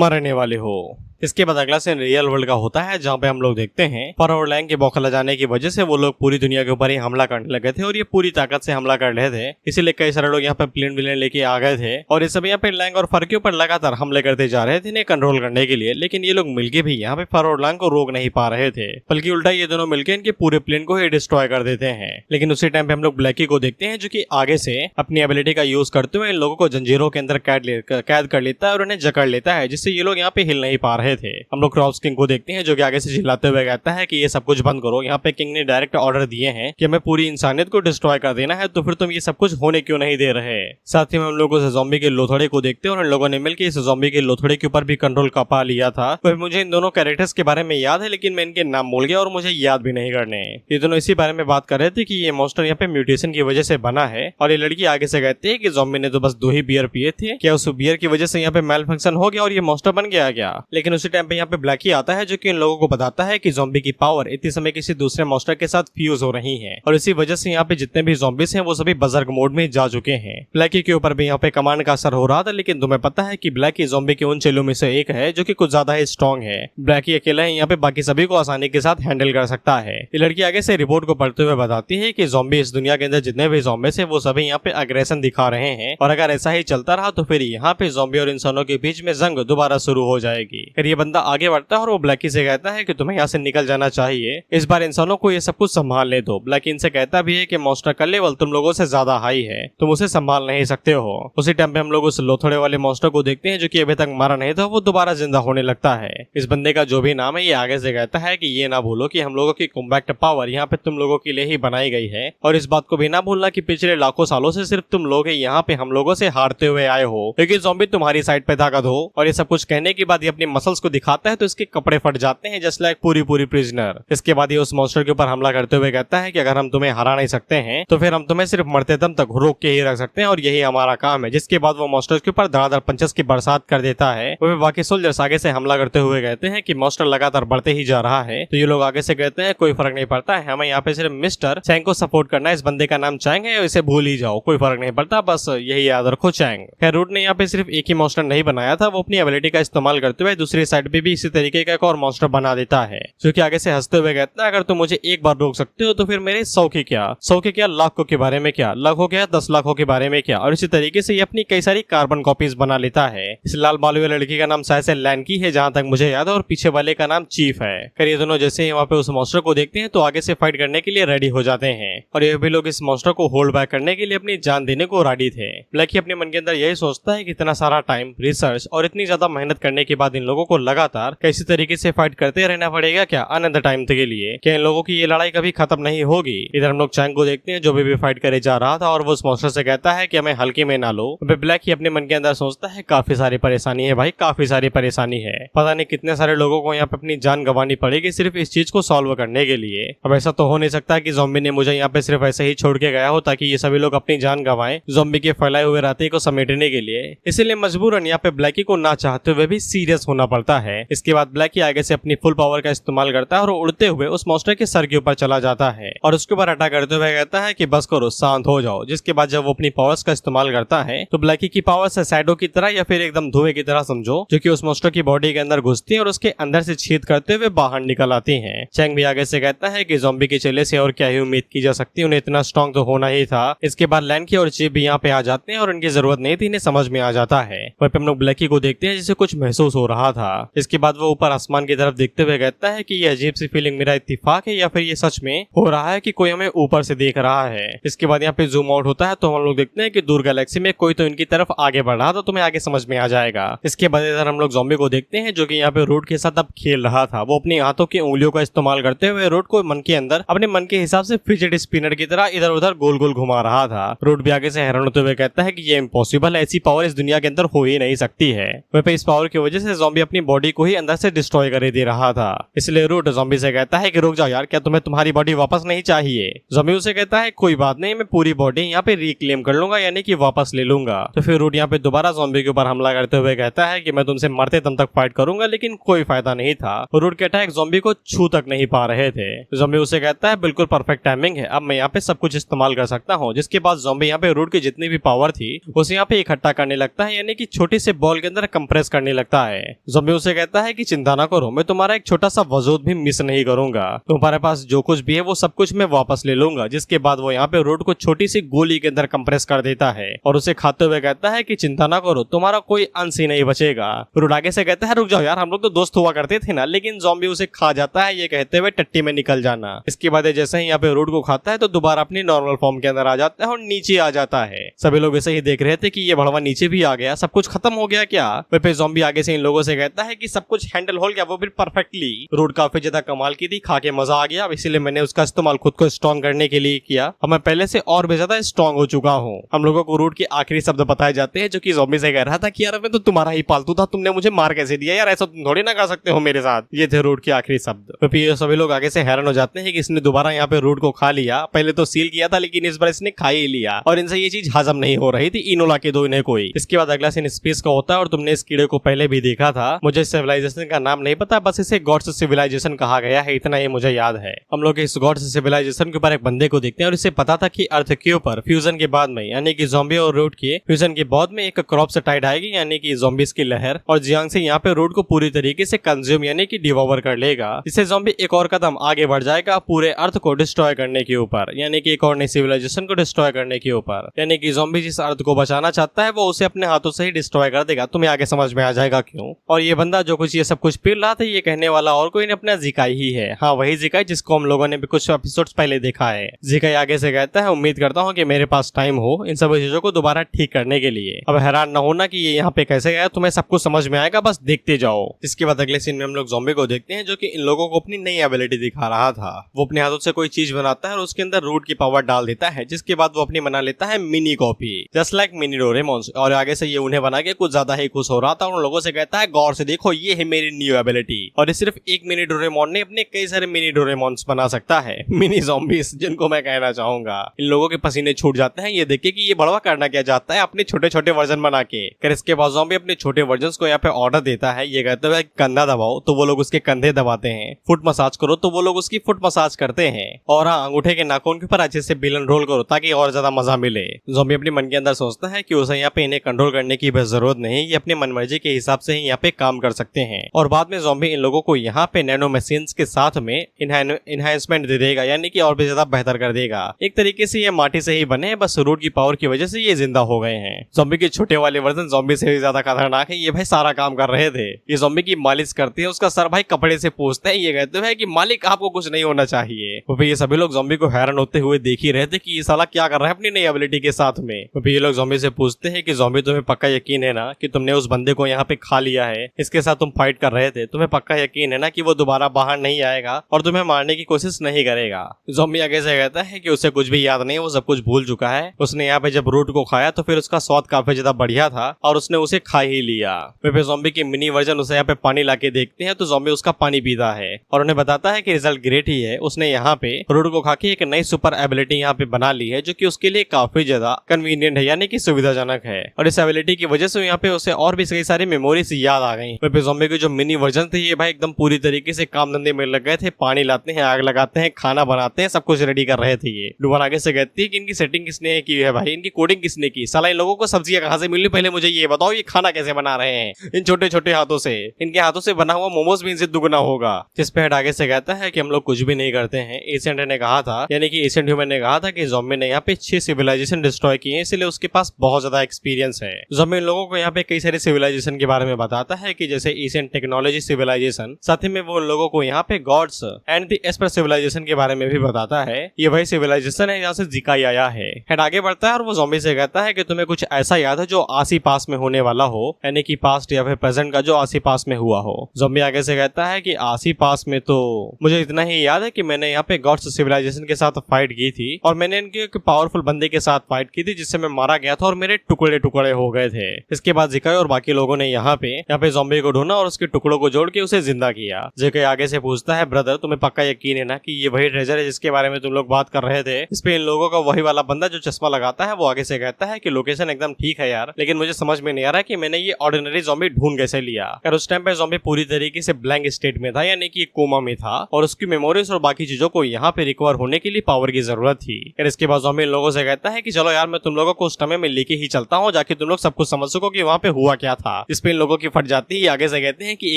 मरने वाले हो। इसके बाद अगला सीन रियल वर्ल्ड का होता है, जहाँ पे हम लोग देखते हैं पर और लैंग के बौखला जाने की वजह से वो लोग पूरी दुनिया के ऊपर ही हमला करने लगे थे, और ये पूरी ताकत से हमला कर रहे थे। इसीलिए कई सारे लोग यहाँ पे प्लेन विलेन लेके आ गए थे, और ये सब यहाँ पे लैंग और फर के ऊपर लगातार हमले करते जा रहे थे इन्हें कंट्रोल करने के लिए। लेकिन ये लोग मिलके भी यहाँ पे फर और लैंग को रोक नहीं पा रहे थे, बल्कि उल्टा ये दोनों मिलकर इनके पूरे प्लेन को ही डिस्ट्रॉय कर देते हैं। लेकिन उसी टाइम पे हम लोग ब्लैकी को देखते हैं जो कि आगे से अपनी एबिलिटी का यूज करते हुए इन लोगों को जंजीरों के अंदर कैद कर लेता है और उन्हें जकड़ लेता है, जिससे ये लोग यहाँ पे हिल नहीं पा रहे थे। हम लोग किंग को देखते हैं जो कि आगे से चिल्लाते हुए कहता है कि ये सब कुछ बंद करो, यहाँ पे किंग ने डायरेक्ट ऑर्डर दिए हैं कि हमें पूरी इंसानियत को डिस्ट्रॉय कर देना है, तो फिर तुम ये सब कुछ होने क्यों नहीं दे रहे। साथ ही में हम लोगों से ज़ॉम्बी के लोथड़े को देखते हैं, और इन लोगों ने मिलकर इस ज़ॉम्बी के लोथड़े के ऊपर भी कंट्रोल पा लिया था। तो मुझे इन दोनों कैरेक्टर्स के बारे में याद है, लेकिन मैं इनके नाम भूल गया और मुझे याद भी नहीं करने। ये दोनों इसी बारे में बात कर रहे थे कि ये मॉन्स्टर यहाँ पे म्यूटेशन की वजह से बना है, और ये लड़की आगे से कहती है कि ज़ॉम्बी ने तो बस 2 ही बियर पिए थे, क्या उस बियर की वजह से यहाँ पे मेल फंक्शन हो गया और ये मॉन्स्टर बन गया क्या। लेकिन उसी टाइम पे यहाँ पे ब्लैकी आता है जो कि इन लोगों को बताता है कि ज़ॉम्बी की पावर इतने समय किसी दूसरे मॉन्स्टर के साथ फ्यूज हो रही है, और इसी वजह से यहाँ पे जितने भी ज़ॉम्बीज हैं वो सभी बजर्ग मोड में जा चुके हैं। ब्लैकी के ऊपर भी यहाँ पे कमांड का असर हो रहा था, लेकिन तुम्हें पता है कि ब्लैकी ज़ॉम्बी के उन चेलों में से एक है जो कि कुछ ज्यादा ही स्ट्रॉन्ग है। ब्लैकी अकेला ही यहाँ पे बाकी सभी को आसानी के साथ हैंडल कर सकता है। ये लड़की आगे से रिपोर्ट को पढ़ते हुए बताती है कि ज़ॉम्बी इस दुनिया के अंदर जितने भी ज़ॉम्बीज हैं वो सभी यहाँ पे अग्रेशन दिखा रहे हैं, और अगर ऐसा ही चलता रहा तो फिर यहाँ पे ज़ॉम्बी और इंसानों के बीच में जंग दोबारा शुरू हो जाएगी। ये बंदा आगे बढ़ता है और वो ब्लैकी से कहता है कि तुम्हें यहाँ से निकल जाना चाहिए, इस बार इंसानों को ये सब कुछ संभालने दो। ब्लैकी इनसे कहता भी है कि मॉन्स्टर का लेवल तुम लोगों से ज्यादा हाई है, तुम उसे संभाल नहीं सकते हो। उसी टाइम पे हम लोग उस लोथड़े वाले मॉन्स्टर को देखते हैं जो कि अभी तक मारा नहीं था, वो दोबारा जिंदा होने लगता है। इस बंदे का जो भी नाम है ये आगे से कहता है कि ये ना भूलो कि हम लोगों की कॉम्बैक्ट पावर यहाँ पे तुम लोगों के लिए ही बनाई गई है, और इस बात को भी ना भूलना कि पिछले लाखों सालों से सिर्फ तुम लोग यहाँ पे हम लोगों से हारते हुए आए हो, क्योंकि ज़ॉम्बी तुम्हारी साइड पे ताकत हो। और ये सब कुछ कहने के बाद ये अपने मसल्स को दिखाता है तो इसके कपड़े फट जाते हैं जस्ट लाइक पूरी प्रिजनर। इसके बाद ये उस मॉन्स्टर के ऊपर हमला करते हुए कहता है कि अगर हम तुम्हें हरा नहीं सकते हैं तो फिर हम तुम्हें सिर्फ मरते दम तक रोक के ही रख सकते हैं और यही हमारा काम है। जिसके बाद वो मॉन्स्टर्स के ऊपर धड़ाधड़ पंचेस की बरसात कर देता है। वो बाकी सोल्जर्स आगे से हमला करते हुए कहते हैं कि मॉन्स्टर लगातार बढ़ते ही जा रहा है, तो ये लोग आगे से कहते हैं कोई फर्क नहीं पड़ता है, हमें यहाँ पे सिर्फ मिस्टर चैंग को सपोर्ट करना है। इस बंदे का नाम चैंग है, इसे भूल ही जाओ, कोई फर्क नहीं पड़ता, बस यही याद रखो चैंग। खैर रूट ने यहाँ पे सिर्फ एक ही मॉन्स्टर नहीं बनाया था, वो अपनी एबिलिटी का इस्तेमाल करते हुए दूसरी साइड पे भी इसी तरीके का एक और मॉन्स्टर बना देता है, जो कि आगे से हंसते हुए कहता है अगर तुम मुझे एक बार रोक सकते हो तो फिर मेरे 100 के क्या, 100 के क्या, लाखों के बारे में क्या, लाखों क्या 10 लाखों के बारे में क्या। और इसी तरीके से ये अपनी कई सारी कार्बन कॉपीज बना लेता है। इस लाल बालू वाले लड़की का नाम शायद से लैनकी है जहां तक मुझे याद है, और पीछे वाले का नाम चीफ है। खैर ये दोनों जैसे ही वहाँ पे उस मॉन्स्टर को देखते हैं तो आगे से फाइट करने के लिए रेडी हो जाते हैं, और ये भी लोग इस मॉन्स्टर को होल्ड बैक करने के लिए अपनी जान देने को रेडी थे। ब्लैकी अपने मन के अंदर यही सोचता है कि इतना सारा टाइम, रिसर्च और इतनी ज्यादा मेहनत करने के बाद इन लोगों को लगातार कैसी तरीके से फाइट करते रहना पड़ेगा क्या अनंत टाइम के लिए, क्या इन लोगों की ये लड़ाई कभी खत्म नहीं होगी। इधर हम लोग चैंग को देखते हैं जो भी फाइट करे जा रहा था, और वो उस मॉन्स्टर से कहता है कि हमें हल्के में ना लो। ब्लैकी अपने मन के अंदर सोचता है काफी सारी परेशानी है भाई, काफी सारी परेशानी है, पता नहीं कितने सारे लोगों को यहाँ पे अपनी जान गंवानी पड़ेगी सिर्फ इस चीज को सॉल्व करने के लिए। अब ऐसा तो हो नहीं सकता कि ज़ॉम्बी ने मुझे यहाँ पे सिर्फ ऐसे ही छोड़ के गया हो ताकि ये सभी लोग अपनी जान गंवाएं ज़ॉम्बी के फैलाए हुए रास्ते को समेटने के लिए। इसीलिए मजबूरन यहाँ पे ब्लैकी को ना चाहते हुए भी सीरियस होना पड़ता है। इसके बाद ब्लैकी आगे से अपनी फुल पावर का इस्तेमाल करता है और उड़ते हुए उस मॉन्स्टर के सर के ऊपर चला जाता है और उसके ऊपर अटैक करते हुए कहता है कि बस करो, शांत हो जाओ। जिसके बाद जब वो अपनी पावर्स का इस्तेमाल करता है तो ब्लैकी की पावर्स शैडो की तरह या फिर एकदम धुएं की तरह समझो, जो कि उस मॉन्स्टर की बॉडी के अंदर घुसती है और उसके अंदर से छेद करते हुए बाहर निकल आती हैं। चैंग भी आगे से कहता है कि ज़ॉम्बी के चेले से और क्या ही उम्मीद की जा सकती है, उन्हें इतना स्ट्रॉन्ग तो होना ही था। इसके बाद लैनकी और चीफ भी यहाँ पे आ जाते हैं और उनकी जरूरत नहीं थी, इन्हें समझ में आ जाता है। वहीं पे हम लोग ब्लैकी को देखते हैं जिसे कुछ महसूस हो रहा था। इसके बाद वो ऊपर आसमान की तरफ देखते हुए कहता है कि ये अजीब सी फीलिंग मेरा इत्तेफाक है या फिर ये सच में हो रहा है कि कोई हमें ऊपर से देख रहा है। इसके बाद यहाँ पे जूम आउट होता है तो हम लोग देखते हैं कि दूर गैलेक्सी में कोई तो इनकी तरफ आगे बढ़ रहा था, तुम्हें आगे समझ में आ जाएगा। इसके बाद इधर हम लोग ज़ॉम्बी को देखते हैं जो कि यहाँ पे रूट के साथ अब खेल रहा था। वो अपनी हाथों की उंगलियों का इस्तेमाल करते हुए रूट को मन के अंदर अपने मन के हिसाब से फिजेट स्पिनर की तरह इधर उधर गोल गोल घुमा रहा था। रूट भी आगे से हैरान होते हुए कहता है कि ये इम्पॉसिबल है, ऐसी पावर इस दुनिया के अंदर हो ही नहीं सकती है। वहीं पे इस पावर की वजह से ज़ॉम्बी अपनी बॉडी को ही अंदर से डिस्ट्रॉय कर दे रहा था। इसलिए रूट ज़ॉम्बी से कहता है कि रुक जाओ यार, क्या तुम्हें तुम्हारी बॉडी वापस नहीं चाहिए। ज़ॉम्बी उसे कहता है कोई बात नहीं, मैं पूरी बॉडी यहाँ पे रिक्लेम कर लूंगा, यानी कि वापस ले लूंगा। तो फिर रूट यहाँ पे दोबारा ज़ॉम्बी के ऊपर हमला करते हुए कहता है कि मैं तुमसे मरते दम तक फाइट करूंगा, लेकिन कोई फायदा नहीं था। रूट के अटैक ज़ॉम्बी को छू तक नहीं पा रहे थे। ज़ॉम्बी उसे कहता है बिल्कुल परफेक्ट टाइमिंग है, अब मैं यहाँ पे सब कुछ इस्तेमाल कर सकता हूँ। जिसके बाद ज़ॉम्बी यहाँ पे रूट की जितनी भी पावर थी उसे यहाँ पे इकट्ठा करने लगता है, यानी कि छोटी से बॉल के अंदर कंप्रेस करने लगता है। ज़ॉम्बी उसे कहता है कि चिंता ना करो, मैं तुम्हारा एक छोटा सा वजूद भी मिस नहीं करूंगा, तुम्हारे पास जो कुछ भी है वो सब कुछ मैं वापस ले लूंगा। जिसके बाद वो यहाँ पे रूट को छोटी सी गोली के अंदर कंप्रेस कर देता है और उसे खाते हुए कहता है कि चिंता ना करो, तुम्हारा कोई अंश ही नहीं बचेगा। रूट आगे से कहता है रुक जाओ यार, हम लोग तो दोस्त हुआ करते थे ना, लेकिन ज़ॉम्बी उसे खा जाता है ये कहते हुए टट्टी में निकल जाना। इसके बाद जैसे ही यहाँ पे रूट को खाता है तो दोबारा अपनी नॉर्मल फॉर्म के अंदर आ जाता है और नीचे आ जाता है। सभी लोग ऐसे ही देख रहे थे कि ये भड़वा नीचे भी आ गया, सब कुछ खत्म हो गया क्या। वहीं पे ज़ॉम्बी आगे से इन लोगों से कहता है कि सब कुछ हैंडल हो गया, वो भी परफेक्टली। रूट काफी ज्यादा कमाल की थी, खा के मजा आ गया, इसीलिए मैंने उसका इस्तेमाल खुद को स्ट्रॉन्ग करने के लिए किया। अब मैं पहले से और भी ज्यादा स्ट्रॉन्ग हो चुका हूँ। हम लोगों को रूट के आखिरी शब्द बताए जाते हैं जो कि ज़ॉम्बी से कह रहा था कि यार मैं तो तुम्हारा ही पालतू था, तुमने मुझे मार कैसे दिया यार, ऐसा तुम थोड़ी ना कर सकते हो मेरे साथ। ये थे रूट के आखिरी शब्द। तो फिर सभी लोग आगे से हैरान हो जाते हैं कि इसने दोबारा यहाँ पे रूट को खा लिया। पहले तो सील किया था लेकिन इस बार इसने खा ही लिया और इनसे ये चीज हजम नहीं हो रही थी, इनोला के दो इन्हें कोई। इसके बाद अगला सीन स्पेस का होता है और तुमने इस कीड़े को पहले भी देखा था। मुझे सिविलाइजेशन का नाम नहीं पता, बस इसे गॉड्स सिविलाइजेशन कहा गया है, इतना ये मुझे याद है। हम लोग इस गॉड्स सिविलाइजेशन के ऊपर एक बंदे को देखते हैं और इसे पता था कि अर्थ के ऊपर फ्यूजन के बाद में, यानी कि ज़ॉम्बी और रूट के फ्यूजन के बाद में एक क्रॉप टाइड आएगी, यानी कि ज़ॉम्बीज की लहर, और जियांग से यहाँ पे रूट को पूरी तरीके से कंज्यूम यानी कि डिवोवर कर लेगा। इससे ज़ॉम्बी एक और कदम आगे बढ़ जाएगा पूरे अर्थ को डिस्ट्रॉय करने के ऊपर, यानी कि एक और नई सिविलाइजेशन को डिस्ट्रॉय करने के ऊपर। यानी कि ज़ॉम्बी जिस अर्थ को बचाना चाहता है वो उसे अपने हाथों से ही डिस्ट्रॉय कर देगा। तुम्हें आगे समझ में आ जाएगा क्यों। और ये बंदा जो कुछ ये सब कुछ पी रहा था ये कहने वाला और कोई नहीं अपना जिकाई ही है। हाँ, वही जिकाई जिसको हम लोगों ने भी कुछ एपिसोड्स पहले देखा है। जिकाई आगे से कहता है, उम्मीद करता हूँ कि मेरे पास टाइम हो इन सब चीजों को दोबारा ठीक करने के लिए। अब हैरान ना होना कि ये यहाँ पे कैसे गया, तुम्हें सब कुछ समझ में आएगा, बस देखते जाओ। इसके बाद अगले सीन में हम लोग ज़ॉम्बी को देखते हैं जो कि इन लोगों को अपनी नई एबिलिटी दिखा रहा था। वो अपने हाथों से कोई चीज बनाता है और उसके अंदर रूट की पावर डाल देता है, जिसके बाद वो अपनी बना लेता है mini copy, just like mini Doraemon. और आगे से ये उन्हें बना के कुछ ज्यादा ही खुश हो रहा था और उन लोगों से कहता है, गौर से देखो ये है मेरी न्यू एबिलिटी। और ये सिर्फ एक मिनी डोरेमोन ने अपने कई सारे मिनी डोरेमोन्स बना सकता है, मिनी ज़ॉम्बीज जिनको मैं कहना चाहूंगा। इन लोगों के पसीने छूट जाते हैं ये देख के कि ये बड़वा करना क्या चाहता है, अपने छोटे छोटे वर्जन बना के। फिर इसके बाद ज़ॉम्बी अपने छोटे वर्जन को यहाँ पे ऑर्डर देता है। ये कहते हुए कंधा दबाओ तो वो लोग उसके कंधे दबाते हैं, फुट मसाज करो तो वो लोग उसकी फुट मसाज करते हैं, और हाँ, अंगूठे के नाखून के ऊपर अच्छे से बेलन रोल करो ताकि और ज्यादा मजा मिले। ज़ॉम्बी अपने मन के अंदर सोचता है कि उसे यहाँ पे इन्हें कंट्रोल करने की बस जरूरत नहीं, ये अपने मनमर्जी के हिसाब से ही यहाँ पे काम कर सकते हैं। और बाद में ज़ॉम्बी इन लोगों को यहाँ पे नैनो मशीन्स के साथ में इनहेंसमेंट दे देगा, यानी कि और भी ज्यादा बेहतर कर देगा। एक तरीके से ये माटी से ही बने, बस रूट की पावर की वजह से ये जिंदा हो गए हैं। ज़ॉम्बी के छोटे वाले वर्जन ज़ॉम्बी से भी ज्यादा खतरनाक है। ये भाई सारा काम कर रहे थे। ये ज़ॉम्बी की मालिश करते हैं, उसका सर भाई कपड़े से पूछते हैं। ये कहते हैं कि मालिक आपको कुछ नहीं होना चाहिए। तो ये सभी लोग ज़ॉम्बी को हैरान होते हुए देख ही रहे थे कि ये साला क्या कर रहा है अपनी नई एबिलिटी के साथ में। तो ये लोग ज़ॉम्बी से पूछते हैं कि ज़ॉम्बी तुम्हें पक्का यकीन है ना कि तुमने उस बंदे को यहाँ पे खा लिया है, इसके साथ तुम फाइट कर रहे थे, तुम्हें पक्का यकीन है ना कि वो दोबारा बाहर नहीं आएगा और तुम्हें मारने की कोशिश नहीं करेगा। ज़ॉम्बी आगे से कहता है कि उसे कुछ भी याद नहीं, वो सब कुछ भूल चुका है। उसने यहाँ पे जब रूट को खाया तो फिर उसका स्वाद काफी ज्यादा बढ़िया था और उसने उसे खा ही लिया। फिर ज़ॉम्बी की मिनी वर्जन उसे यहाँ पे पानी लाके देखते हैं तो ज़ॉम्बी उसका पानी पीता है और उन्हें बताता है कि रिजल्ट ग्रेट ही है। उसने यहाँ पे रूट को खा के एक नई सुपर एबिलिटी यहाँ पे बना ली है जो कि उसके लिए काफी ज्यादा कन्वीनियंट है, यानी कि सुविधाजनक है। और इस एबिलिटी की वजह से यहाँ पे उसे और भी कई सारी मेमोरीज याद आ गई। फिर ज़ॉम्बी के जो मिनी वर्जन थे ये भाई एकदम पूरी तरीके से काम धंधे में लग गए थे, पानी लाते हैं, आग लगाते हैं, खाना बनाते हैं, सब कुछ रेडी कर रहे थे। ये डुबन आगे से कहती है कि इनकी सेटिंग किसने की है भाई, इनकी कोडिंग किसने की, साला इन लोगों को सब्जियां कहाँ से मिली, पहले मुझे ये बताओ, ये खाना कैसे बना रहे हैं इन छोटे छोटे हाथों से। इनके हाथों से बना हुआ मोमोज भी इनसे दुगना होगा। जिस पे हेड आगे से कहता है कि हम लोग कुछ भी नहीं करते हैं। एसेंट ने कहा था, यानी कि एसेंट ह्यूमन ने कहा था कि ज़ॉम्बी ने यहाँ पे 6 सिविलाइजेशन डिस्ट्रॉय किए हैं, इसलिए उसके पास बहुत ज्यादा एक्सपीरियंस है। ज़ॉम्बी इन लोगों को यहाँ पे कई सारे सिविलाइजेशन के बारे में बताता है कि जैसे एशियन टेक्नोलॉजी सिविलाइजेशन, साथ ही में वो लोगों को यहाँ पे गॉड्स एंड द एस्पर सिविलाइजेशन के बारे में भी बताता है। ये वही सिविलाइजेशन है जहाँ से जिकाई आया है। हेड आगे बढ़ता है और वो ज़ॉम्बी से कहता है कि तुम्हें कुछ ऐसा याद है जो आस ही पास में होने वाला हो, यानी कि पास्ट या फिर प्रेजेंट का जो आस ही पास में हुआ हो। ज़ॉम्बी आगे से कहता है कि आस ही पास में तो मुझे इतना ही याद है कि मैंने यहाँ पे गॉड्स सिविलाइजेशन के साथ फाइट की थी और मैंने इनके एक पावरफुल बंदे के साथ फाइट की थी जिससे मैं मारा गया था और मेरे टुकड़े टुकड़े हो गए थे। इसके बाद जिकाई और बाकी लोगों ने यहाँ पे ज़ॉम्बी को ढूंढा और उसके टुकड़ों को जोड़ के उसे जिंदा किया। जिकाई आगे से पूछता है, ब्रदर तुम्हें पक्का यकीन है ना कि ये वही ट्रेजर है जिसके बारे में तुम लोग बात कर रहे थे? इस पे इन लोगों का वही वाला बंदा जो चश्मा लगाता है वो आगे से कहता है कि लोकेशन एकदम ठीक है यार, लेकिन मुझे समझ में नहीं आ रहा कि मैंने ये ऑर्डिनरी ज़ॉम्बी ढूंढ कैसे लिया। और उस टाइम पे ज़ॉम्बी पूरी तरीके से ब्लैंक स्टेट में था, यानी कि कोमा में था और उसकी मेमोरीज और बाकी चीजों को यहाँ पे रिकवर होने के लिए पावर की जरूरत थी। फिर इसके बाद ज़ॉम्बी इन लोगों से कहता है कि चलो यार मैं तुम लोगों को उस टाइम में लेके ही चलता हूँ, जाके तुम लोग सब कुछ समझ सको कि वहाँ पे हुआ क्या था। इस पे इन लोगों की फट जाती है। आगे से कहते हैं कि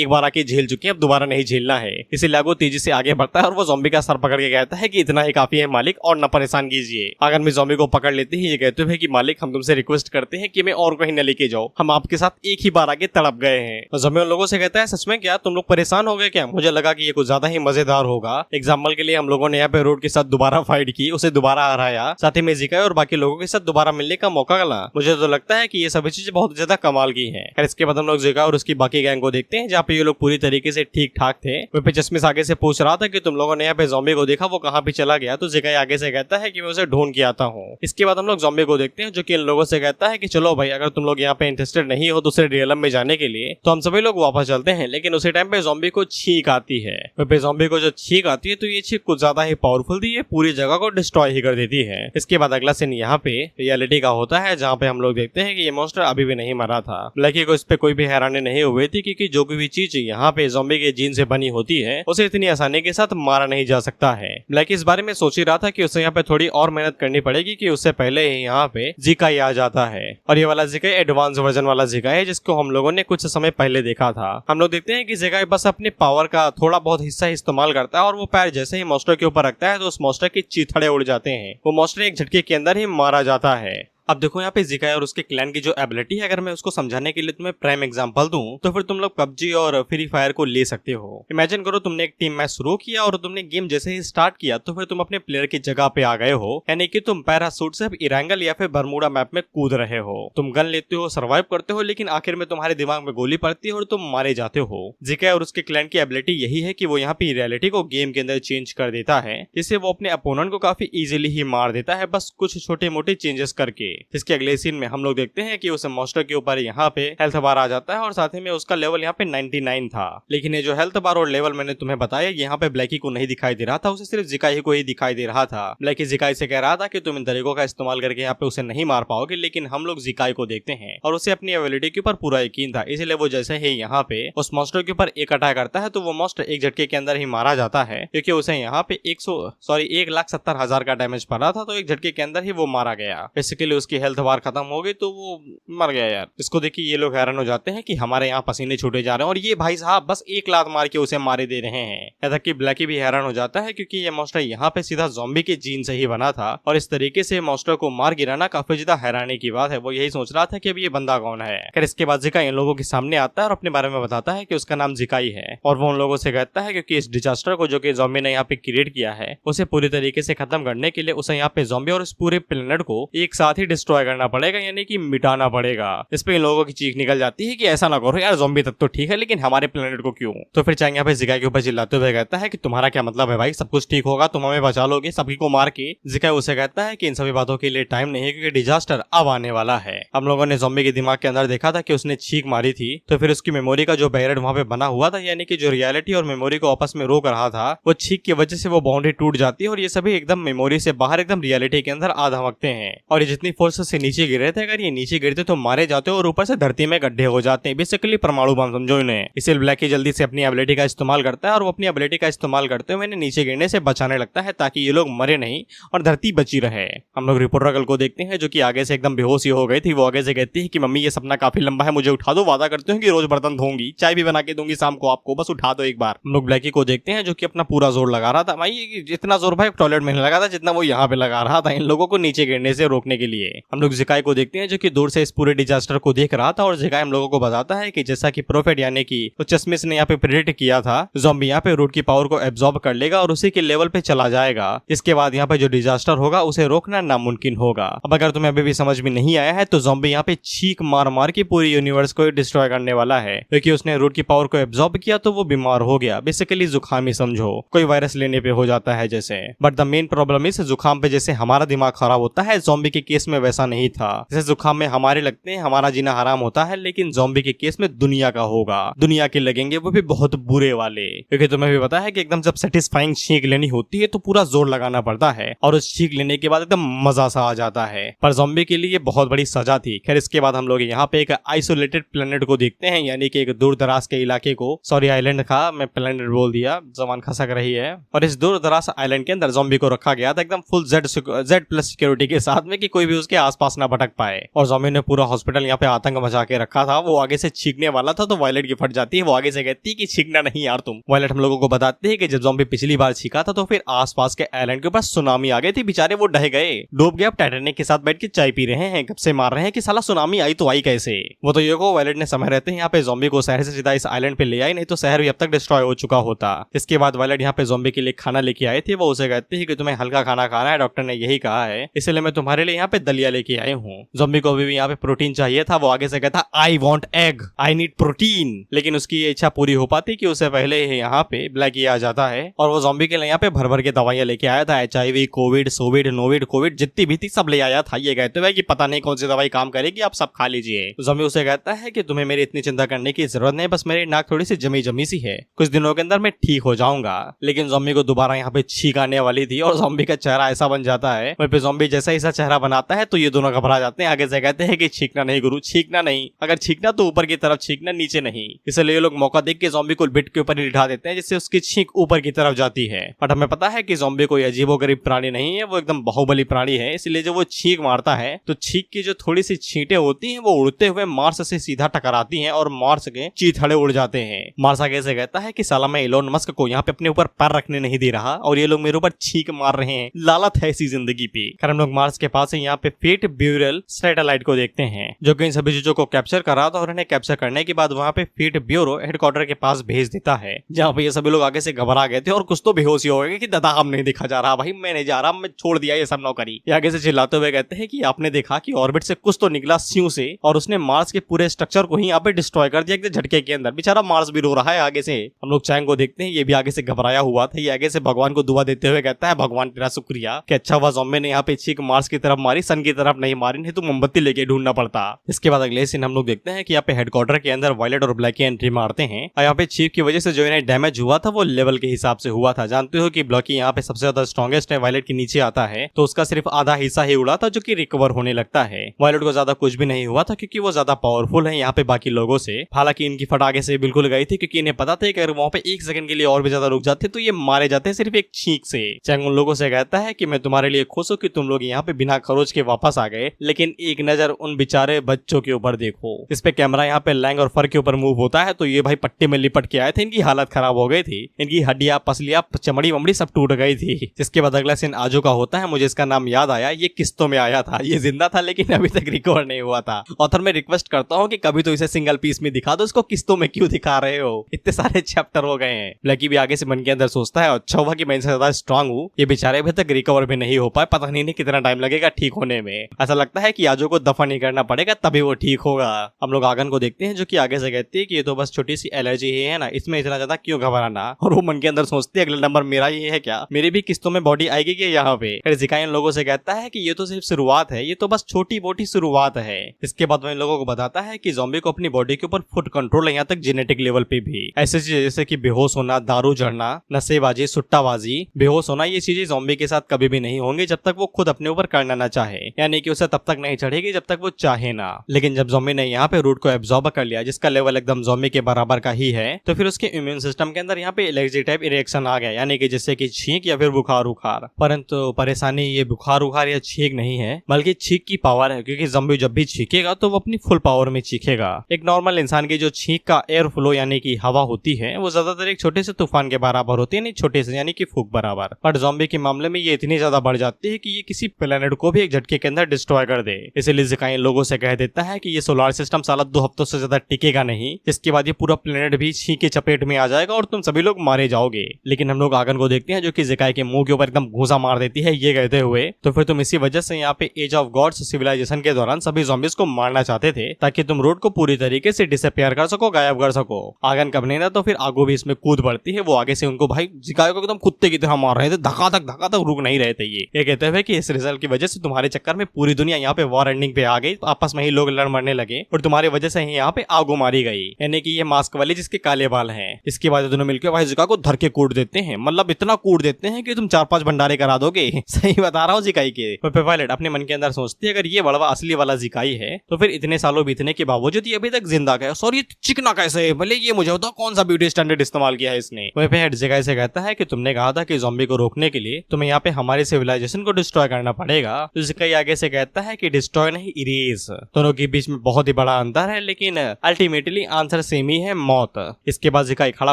एक बार आके झेल चुके हैं, अब दोबारा नहीं झेलना है। इसीलिए लागू तेजी से आगे बढ़ता है और वो ज़ॉम्बी का सर पकड़ के कहता है कि इतना ही काफी है मालिक, और न परेशान कीजिए। अगर मैं ज़ॉम्बी को पकड़ लेते हैं, ये कहते हैं कि मालिक हम तुमसे रिक्वेस्ट करते हैं कि मैं और कहीं न लेके जाओ, हम आपके साथ एक ही बार आगे तड़प गए हैं। तो ज़ॉम्बी उन लोगों से कहता है, सच में क्या तुम लोग परेशान हो गए क्या? मुझे लगा कि ये कुछ ज्यादा ही मजेदार होगा। एग्जाम्पल के लिए हम लोगों ने यहाँ पे रोड के साथ दोबारा फाइट की, उसे दोबारा हराया, साथ ही में जिकाई और बाकी लोगों के साथ दोबारा मिलने का मौका मिला। मुझे तो लगता है कि ये सभी चीजें बहुत ज्यादा कमाल की हैं। और इसके बाद हम लोग जिकाई और उसकी बाकी गैंग को देखते हैं जहाँ पे ये लोग पूरी तरीके से ठीक ठाक थे। वहीं पे चश्मिश आगे से पूछ रहा था कि तुम लोगों ने यहाँ पे ज़ॉम्बी को देखा, वो कहाँ पे चला गया? तो जिकाई आगे से कहता है कि मैं उसे ढूंढ के आता हूँ। इसके बाद हम लोग ज़ॉम्बी को देखते हैं जो कि इन लोगों से कहता है कि चलो भाई अगर तुम लोग यहाँ पे इंटरेस्टेड नहीं हो दूसरे रियलम में जाने के लिए तो हम सभी लोग वापस चलते हैं। लेकिन उसी टाइम पे ज़ॉम्बी को छींक आती है। पे ज़ॉम्बी को जो छींक आती है तो ये छींक कुछ ज्यादा ही पावरफुल थी, ये पूरी जगह को डिस्ट्रॉय ही कर देती है। इसके बाद अगला सीन यहाँ पे रियलिटी का होता है जहाँ पे हम लोग देखते हैं कि ये मॉन्स्टर अभी भी नहीं मरा था। ब्लैकी को इस पे कोई भी हैरानी नहीं हुई थी क्योंकि जो भी चीज यहाँ पे ज़ॉम्बी के जीन से बनी होती है उसे इतनी आसानी के साथ मारा नहीं जा सकता है। ब्लैकी इस बारे में सोच ही रहा था कि उसे यहाँ पे थोड़ी और मेहनत करनी पड़ेगी कि उससे पहले ही यहाँ पे जिकाई आ जाता है। और ये वाला जिकाई एडवांस वर्जन वाला जिकाई है जिसको हम लोगों ने कुछ समय पहले देखा था। हम लोग देखते हैं कि जिकाई बस अपने पावर का थोड़ा बहुत हिस्सा इस्तेमाल करता है और वो पैर जैसे ही मॉन्स्टर के ऊपर रखता है तो उस मॉन्स्टर के चीथड़े उड़ जाते हैं। वो मॉन्स्टर एक झटके के अंदर ही मारा जाता है। अब देखो यहाँ पे जिकाई और उसके क्लैन की जो एबिलिटी है, अगर मैं उसको समझाने के लिए तुम्हें प्राइम एग्जांपल दूं तो फिर तुम लोग पबजी और फ्री फायर को ले सकते हो। इमेजिन करो तुमने एक टीम मैच शुरू किया और तुमने गेम जैसे ही स्टार्ट किया तो फिर तुम अपने प्लेयर की जगह पे आ गए हो, यानी कि तुम पैराशूट से इरांगल या फिर बरमूडा मैप में कूद रहे हो। तुम गन लेते हो, सर्वाइव करते हो, लेकिन आखिर में तुम्हारे दिमाग में गोली पड़ती है और तुम मारे जाते हो। जिकाई और उसके क्लैन की एबिलिटी यही है कि वो यहाँ पे रियलिटी को गेम के अंदर चेंज कर देता है, जिससे वो अपने अपोनेंट को काफी इजीली ही मार देता है, बस कुछ छोटे मोटे चेंजेस करके। जिसके अगले सीन में हम लोग देखते हैं कि उस मॉन्स्टर के ऊपर यहाँ पे हेल्थ बार आ जाता है और साथ ही में उसका लेवल यहाँ पे 99 था। लेकिन ये जो हेल्थ बार और लेवल मैंने तुम्हें बताया यहाँ पे ब्लैकी को नहीं दिखाई दे रहा था, उसे सिर्फ जिकाई को ही दिखाई दे रहा था। ब्लैकी जिकाई से कह रहा था कि तुम इन तरीकों का इस्तेमाल करके यहाँ पे उसे नहीं मार पाओगे, लेकिन हम लोग जिकाई को देखते हैं और उसे अपनी एबिलिटी के ऊपर पूरा यकीन था, इसलिए वो जैसे ही यहाँ पे उस मॉन्स्टर के ऊपर एक अटैक करता है तो वो मॉन्स्टर एक झटके के अंदर ही मारा जाता है, क्योंकि उसे यहाँ पे 1,70,000 का डैमेज पड़ रहा था, तो एक झटके के अंदर ही वो मारा गया। बेसिकली उसकी हेल्थ बार खत्म हो गई तो वो मर गया। यार इसको देखिए ये लोग हैरान हो जाते हैं कि हमारे यहाँ पसीने छूटे जा रहे हैं और ये भाई साहब बस एक लात मार के उसे मारे दे रहे हैं। यहाँ तक कि ब्लैकी भी हैरान हो जाता है क्योंकि ये मॉन्स्टर यहाँ पे सीधा ज़ॉम्बी के जीन से ही बना था और इस तरीके से मॉन्स्टर को मार गिराना काफी ज्यादा हैरानी की बात है। वो यही सोच रहा था कि अब ये बंदा कौन है। फिर इसके बाद जिकाई इन लोगों के सामने आता है और अपने बारे में बताता है कि उसका नाम जिकाई है और वो उन लोगों से कहता है क्योंकि इस डिजास्टर को जो कि ज़ॉम्बी ने यहाँ पे क्रिएट किया है उसे पूरी तरीके से खत्म करने के लिए उसे यहाँ पे ज़ॉम्बी और इस पूरे प्लेनेट को एक साथ ही डिस्ट्रॉय करना पड़ेगा, यानी कि मिटाना पड़ेगा। इस पे इन लोगों की चीख निकल जाती है कि ऐसा ना करो यार, ज़ॉम्बी तक तो ठीक है लेकिन हमारे प्लेनेट को क्यों। तो फिर चांग यहाँ पे जिकाई के ऊपर चिल्लाते हुए कहता है कि तुम्हारा क्या मतलब है भाई, सब कुछ ठीक होगा, तुम हमें बचा लोगे सभी को मार के। जिकाई उसे कहता है कि इन सभी बातों के लिए टाइम नहीं है क्योंकि डिजास्टर अब आने वाला है। हम लोगों ने ज़ॉम्बी के दिमाग के अंदर देखा था कि उसने छींक मारी थी, तो फिर उसकी मेमोरी का जो बैरियर वहां पे बना हुआ था, यानी कि जो रियलिटी और मेमोरी को आपस में रोक रहा था, वो छींक की वजह से वो बाउंड्री टूट जाती है और ये सभी एकदम मेमोरी से बाहर एकदम रियलिटी के अंदर आ धमकते हैं। और ये जितनी फोर्स से नीचे गिरे थे, अगर ये नीचे गिरते तो मारे जाते और ऊपर से धरती में गड्ढे हो जाते हैं। बेसिकली परमाणु बम समझो इन्हें। इसलिए ब्लैकी जल्दी से अपनी एबिलिटी का इस्तेमाल करता है और वो अपनी एबिलिटी का इस्तेमाल करते हुए नीचे गिरने से बचाने लगता है ताकि ये लोग मरे नहीं और धरती बची रहे। हम लोग रिपोर्टर गर्ल को देखते हैं जो कि आगे से एकदम बेहोश ही हो गई थी। वो आगे से कहती है कि मम्मी ये सपना काफी लंबा है, मुझे उठा दो, वादा करते हैं कि रोज बर्तन धोऊंगी, चाय भी बना के दूंगी शाम को आपको, बस उठा दो एक बार। हम लोग ब्लैकी को देखते हैं जो कि अपना पूरा जोर लगा रहा था। भाई इतना जोर भाई टॉयलेट में नहीं लगा था जितना वो यहाँ पे लगा रहा था इन लोगों को नीचे गिरने से रोकने के लिए। हम लोग जिकाई को देखते हैं जो कि दूर से इस पूरे डिजास्टर को देख रहा था और जिकाई हम लोगों को बताता है कि जैसा कि प्रोफेट यानी कि तो चश्मिश ने यहाँ पे प्रेडिक्ट किया था, ज़ॉम्बी यहाँ पे रूट की पावर को एब्जॉर्ब कर लेगा और उसी के लेवल पे चला जाएगा। इसके बाद यहाँ पे जो डिजास्टर होगा उसे रोकना नामुमकिन होगा। अब अगर तुम्हें अभी भी समझ में नहीं आया है तो ज़ॉम्बी यहाँ पे छींक मार मार के पूरी यूनिवर्स को डिस्ट्रॉय करने वाला है, क्योंकि उसने रूट की पावर को एब्जॉर्ब किया तो वो बीमार हो गया। बेसिकली जुकाम ही समझो, कोई वायरस लेने पे हो जाता है जैसे। बट द मेन प्रॉब्लम इस जुकाम पे जैसे हमारा दिमाग खराब होता है, ज़ॉम्बी के केस में वैसा नहीं था। जैसे जुकाम में हमारे लगते हैं हमारा जीना हराम होता है, लेकिन ज़ॉम्बी के केस में दुनिया का होगा, दुनिया के लगेंगे, वो भी बहुत बुरे वाले। क्योंकि तुम्हें भी पता है कि एकदम जब सेटिस्फाइंग छींक लेनी होती है तो पूरा जोर लगाना पड़ता है और उस छींक लेने के बाद एकदम मजा सा आ जाता है। पर ज़ॉम्बी के लिए बहुत बड़ी सजा थी। खैर इसके बाद हम लोग यहाँ पे एक आइसोलेटेड प्लेनेट को देखते हैं, यानी कि एक दूर दराज के इलाके को, सॉरी आइलैंड का मैं प्लेनेट बोल दिया, जबान खसक रही है। और इस दूर दराज आइलैंड के अंदर ज़ॉम्बी को रखा गया था एकदम फुल Z+ सिक्योरिटी के साथ में कि कोई भी उसके आसपास ना भटक पाए। और ज़ॉम्बी ने पूरा हॉस्पिटल यहाँ पे आतंक मचा के रखा था। वो आगे से छींकने वाला था तो वायलेट की फट जाती है, वो आगे से कहती है कि छींकना नहीं यार तुम। वायलेट हम लोगों को बताते हैं कि जब ज़ॉम्बी पिछली बार छींका था तो फिर आसपास के आइलैंड के ऊपर सुनामी आ गई थी, बेचारे वो ढह गए, डूब गए। अब टाइटैनिक के साथ बैठ के चाय पी रहे हैं, गप्पे मार रहे हैं कि साला सुनामी आई तो आई कैसे। वो तो ये को वायलेट ने समय रहते हैं यहाँ पे ज़ॉम्बी को शहर से सीधा इस आइलैंड पे ले आई, नहीं तो शहर भी अब तक डिस्ट्रॉय हो चुका होता। इसके बाद वायलेट यहाँ पे ज़ॉम्बी के लिए खाना लेके आए थे। वो उसे कहते हैं कि तुम्हें हल्का खाना खाना है, डॉक्टर ने यही कहा है, इसलिए मैं तुम्हारे लिए यहाँ पे दलिया लेके आई हूँ। ज़ॉम्बी को अभी भी यहाँ पे प्रोटीन चाहिए था। वो आगे से कहता I want egg, I need protein, लेकिन उसकी ये इच्छा पूरी हो पाती कि उससे पहले यहाँ पे ब्लैकी आ जाता है और वो ज़ॉम्बी के लिए यहाँ पे भर भर के दवाइयां लेके आया था। HIV, कोविड, सोविड, नोविड, कोविड जितनी भी थी सब ले आया था। ये कहते हुए कि पता नहीं कौन सी दवाई काम करेगी, आप सब खा लीजिए। ज़ॉम्बी उसे कहता है कि तुम्हें मेरी इतनी चिंता करने की जरूरत नहीं, बस मेरी नाक थोड़ी सी जमी जमी सी है, कुछ दिनों के अंदर मैं ठीक हो जाऊंगा। लेकिन ज़ॉम्बी को दोबारा यहाँ पे छींक आने वाली थी और ज़ॉम्बी का चेहरा ऐसा बन जाता है, वहीं पे ज़ॉम्बी जैसा ऐसा चेहरा बनाता है तो ये दोनों घबरा जाते हैं। आगे से कहते हैं कि छींकना नहीं गुरु, छींकना नहीं, अगर छींकना तो ऊपर की तरफ छींकना, नीचे नहीं। इसलिए लोग मौका देख के ज़ॉम्बी को बेड के ऊपर ही बिठा देते हैं जिससे उसकी छींक ऊपर की तरफ जाती है। बट हमें पता है कि ज़ॉम्बी कोई अजीबोगरीब प्राणी नहीं है, वो एकदम बाहुबली प्राणी है। इसलिए जब वो छींक मारता है तो छींक की जो थोड़ी सी छींटे होती हैं वो उड़ते हुए मार्स से सीधा टकराती हैं और मार्स के चीथड़े उड़ जाते हैं। मार्स आगे से कहता है कि साला मैं इलोन मस्क को यहाँ पे अपने ऊपर पैर रखने नहीं दे रहा और ये लोग मेरे ऊपर छींक मार रहे हैं, लालत है इसी जिंदगी पे। खैर हम लोग मार्स के पास यहाँ पे फीट ब्यूरल सैटेलाइट को देखते हैं जो कि इन सभी चीजों को कैप्चर कर रहा था और इन्हें कैप्चर करने के बाद वहाँ पे फीट ब्यूरो हेडक्वार्टर के पास भेज देता है, जहाँ पे ये सभी लोग आगे से घबरा गए थे और कुछ तो बेहोशी हो गए कि दादा हम नहीं दिखा जा रहा भाई, मैं नहीं जा रहा, मैं छोड़ दिया ये सब नौकरी। ये आगे से चिल्लाते हुए कहते हैं कि आपने देखा कि ऑर्बिट से कुछ तो निकला स्यू से और उसने मार्स के पूरे स्ट्रक्चर को ही यहाँ पे डिस्ट्रॉय कर दिया झटके के अंदर। बेचारा मार्स भी रो रहा है। आगे से हम लोग चैंग को देखते हैं, ये भी आगे से घबराया हुआ था। ये आगे से भगवान को दुआ देते हुए कहता है भगवान तेरा शुक्रिया कि अच्छा हुआ ज़ॉम्बी ने यहाँ पे चीख मार्स की तरफ मारी, सन की तरफ नहीं मारी, नहीं तो मोमबत्ती लेके ढूंढना पड़ता। इसके बाद अगले सीन हम लोग देखते हैं कि यहाँ पे हेडक्वार्टर के अंदर वायलेट और ब्लैक की एंट्री मारते हैं और यहाँ पे चीफ की वजह से जो इन्हें डैमेज हुआ था वो लेवल के हिसाब से हुआ था। जानते हो कि ब्लॉकी यहाँ पे सबसे ज्यादा स्ट्रॉन्गेस्ट है, वायलेट के नीचे आता है तो उसका सिर्फ आधा हिस्सा ही उड़ा था जो कि रिकवर होने लगता है। वायलेट को ज्यादा कुछ भी नहीं हुआ था क्योंकि वो ज्यादा पावरफुल है यहाँ पे बाकी लोगों से। हालांकि इनकी फट आगे से बिल्कुल गई थी क्योंकि इन्हें पता था कि अगर वहाँ पे एक सेकंड के लिए और भी ज्यादा रुक जाते तो ये मारे जाते सिर्फ एक छींक से। चैंग उन लोगों से कहता है कि मैं तुम्हारे लिए खुश हूँ कि तुम लोग यहाँ पे बिना खरोच के वापस आ गए, लेकिन एक नजर उन बेचारे बच्चों के ऊपर देखो। इस पे कैमरा यहाँ पे लैंग और फर के ऊपर मूव होता है तो ये भाई पट्टी में लिपट के आए थे, इनकी हालत खराब हो गई थी, इनकी हड्डियां पसलियां चमड़ी वमड़ी सब टूट गई थी। जिसके बाद अगला सीन आजो का होता है। मुझे इसका नाम याद आया, ये किस्तों में आया था, ये जिंदा था लेकिन अभी तक रिकवर नहीं हुआ था। ऑथर मैं रिक्वेस्ट करता हूँ कि कभी तो इसे सिंगल पीस में दिखा दो, इसको किस्तों में क्यों दिखा रहे हो, इतने सारे चैप्टर हो गए हैं। ब्लैकी भी आगे से मन के अंदर सोचता है अच्छा हुआ कि मैं इनसे ज्यादा स्ट्रांग हूँ, ये बेचारे अभी तक रिकवर भी नहीं हो पाए, पता नहीं कितना टाइम लगेगा ठीक होने में। ऐसा लगता है कि आजो को दफा नहीं करना पड़ेगा तभी वो ठीक होगा। हम लोग आगन को देखते हैं जो कि आगे से कहती है कि ये तो बस छोटी सी एलर्जी ही है ना, इसमें इतना ज्यादा क्यों घबराना। और वो मन के अंदर सोचती है अगला नंबर मेरा ही है क्या, मेरी भी किस्तों में बॉडी आएगी क्या यहाँ पे। फिर जिकाई इन लोगों से कहता है कि ये तो सिर्फ शुरुआत है, ये तो बस छोटी मोटी शुरुआत है। इसके बाद वो इन लोगों को बताता है कि ज़ॉम्बी को अपनी बॉडी के ऊपर फुट कंट्रोल है, यहाँ तक जेनेटिक लेवल पे भी। ऐसे चीजें जैसे कि बेहोश होना, दारू चढ़ना, नशेबाजी, सुट्टाबाजी, बेहोश होना, ये चीजें ज़ॉम्बी के साथ कभी भी नहीं होंगी जब तक वो खुद अपने ऊपर करना ना चाहे, यानी कि उसे तब तक नहीं चढ़ेगी जब तक वो चाहे ना। लेकिन जब ज़ॉम्बी ने यहाँ पे रूट को एब्जॉर्ब कर लिया जिसका लेवल एकदम ज़ॉम्बी के बराबर का ही है, तो फिर उसके इम्यून सिस्टम के अंदर यहाँ पे एलर्जी टाइप रिएक्शन आ गया, यानी कि जैसे कि छींक या फिर बुखार उखार। परंतु परेशानी ये बुखार उखार या छींक नहीं है बल्कि छींक की पावर है, क्योंकि ज़ॉम्बी जब भी छींकेगा तो वो अपनी फुल पावर में चीखेगा। एक नॉर्मल इंसान की जो छींक का एयर फ्लो यानी कि हवा होती है वो ज्यादातर एक छोटे से तूफान के बराबर होती है, नहीं छोटे से यानी कि फूक बराबर। पर ज़ॉम्बी के मामले में ये इतनी ज्यादा बढ़ जाती है कि ये किसी प्लेनेट को भी एक झटके के अंदर डिस्ट्रॉय कर दे। इसलिए जिकाई लोगों से कह देता है कि ये सोलर सिस्टम साला 2 हफ्तों से ज्यादा टिकेगा नहीं, इसके बाद ये पूरा प्लेनेट भी छींक के चपेट में आ जाएगा और तुम सभी लोग मारे जाओगे। लेकिन हम लोग आगन को देखते हैं जो कि जिकाई के मुंह के ऊपर एकदम घूंसा मार देती है ये कहते हुए, तो फिर तुम इसी वजह से यहाँ पे एज ऑफ गॉड्स सिविलाइजेशन के दौरान सभी ज़ॉम्बीज को मारना चाहते थे ताकि तुम रोड को पूरी तरीके से डिसअपियर कर सको, गायब कर सको। आगन कब नहीं ना तो फिर आगो भी इसमें कूद पड़ती है, वो आगे से उनको भाई जिकाई को एकदम कुत्ते की तरह मार रहे थे, धक्का तक रुक नहीं रहे थे। ये कहते हुए कि इस रिजल्ट की वजह से तुम्हारे चक्कर में पूरी दुनिया यहाँ पे वॉर एंडिंग पे आ गई, आपस में ही लोग लड़ मरने लगे और तुम्हारी वजह से ही यहाँ पे आगो मारी गई, यानी कि ये मास्क वाले जिसके काले बाल हैं। इसके बाद दोनों मिलकर भाई जिका को धर के कूट देते हैं, मतलब इतना कूट देते हैं कि तुम 4-5 भंडारे करा दोगे। सही बता रहा हूँ जिकाई के। पायलट अपने मन के अंदर सोचती है अगर ये बड़वा असली वाला जिकाई है तो फिर इतने सालों बीतने के बावजूद ये अभी तक जिंदा है, सॉरी चिकना कैसे है, भले ये मुझे होता कौन सा ब्यूटी स्टैंडर्ड इस्तेमाल किया है इसने। हेड जिकाई से कहता है कि तुमने कहा था कि ज़ॉम्बी को रोकने के लिए तुम्हें यहाँ पे हमारे सिविलाइजेशन को डिस्ट्रॉय करना पड़ेगा। तो जिकाई आगे से कहता है कि डिस्ट्रॉय नहीं इरेज, दोनों के बीच में बहुत ही बड़ा अंतर है लेकिन अल्टीमेटली आंसर सेम ही है, मौत। इसके बाद जिकाई खड़ा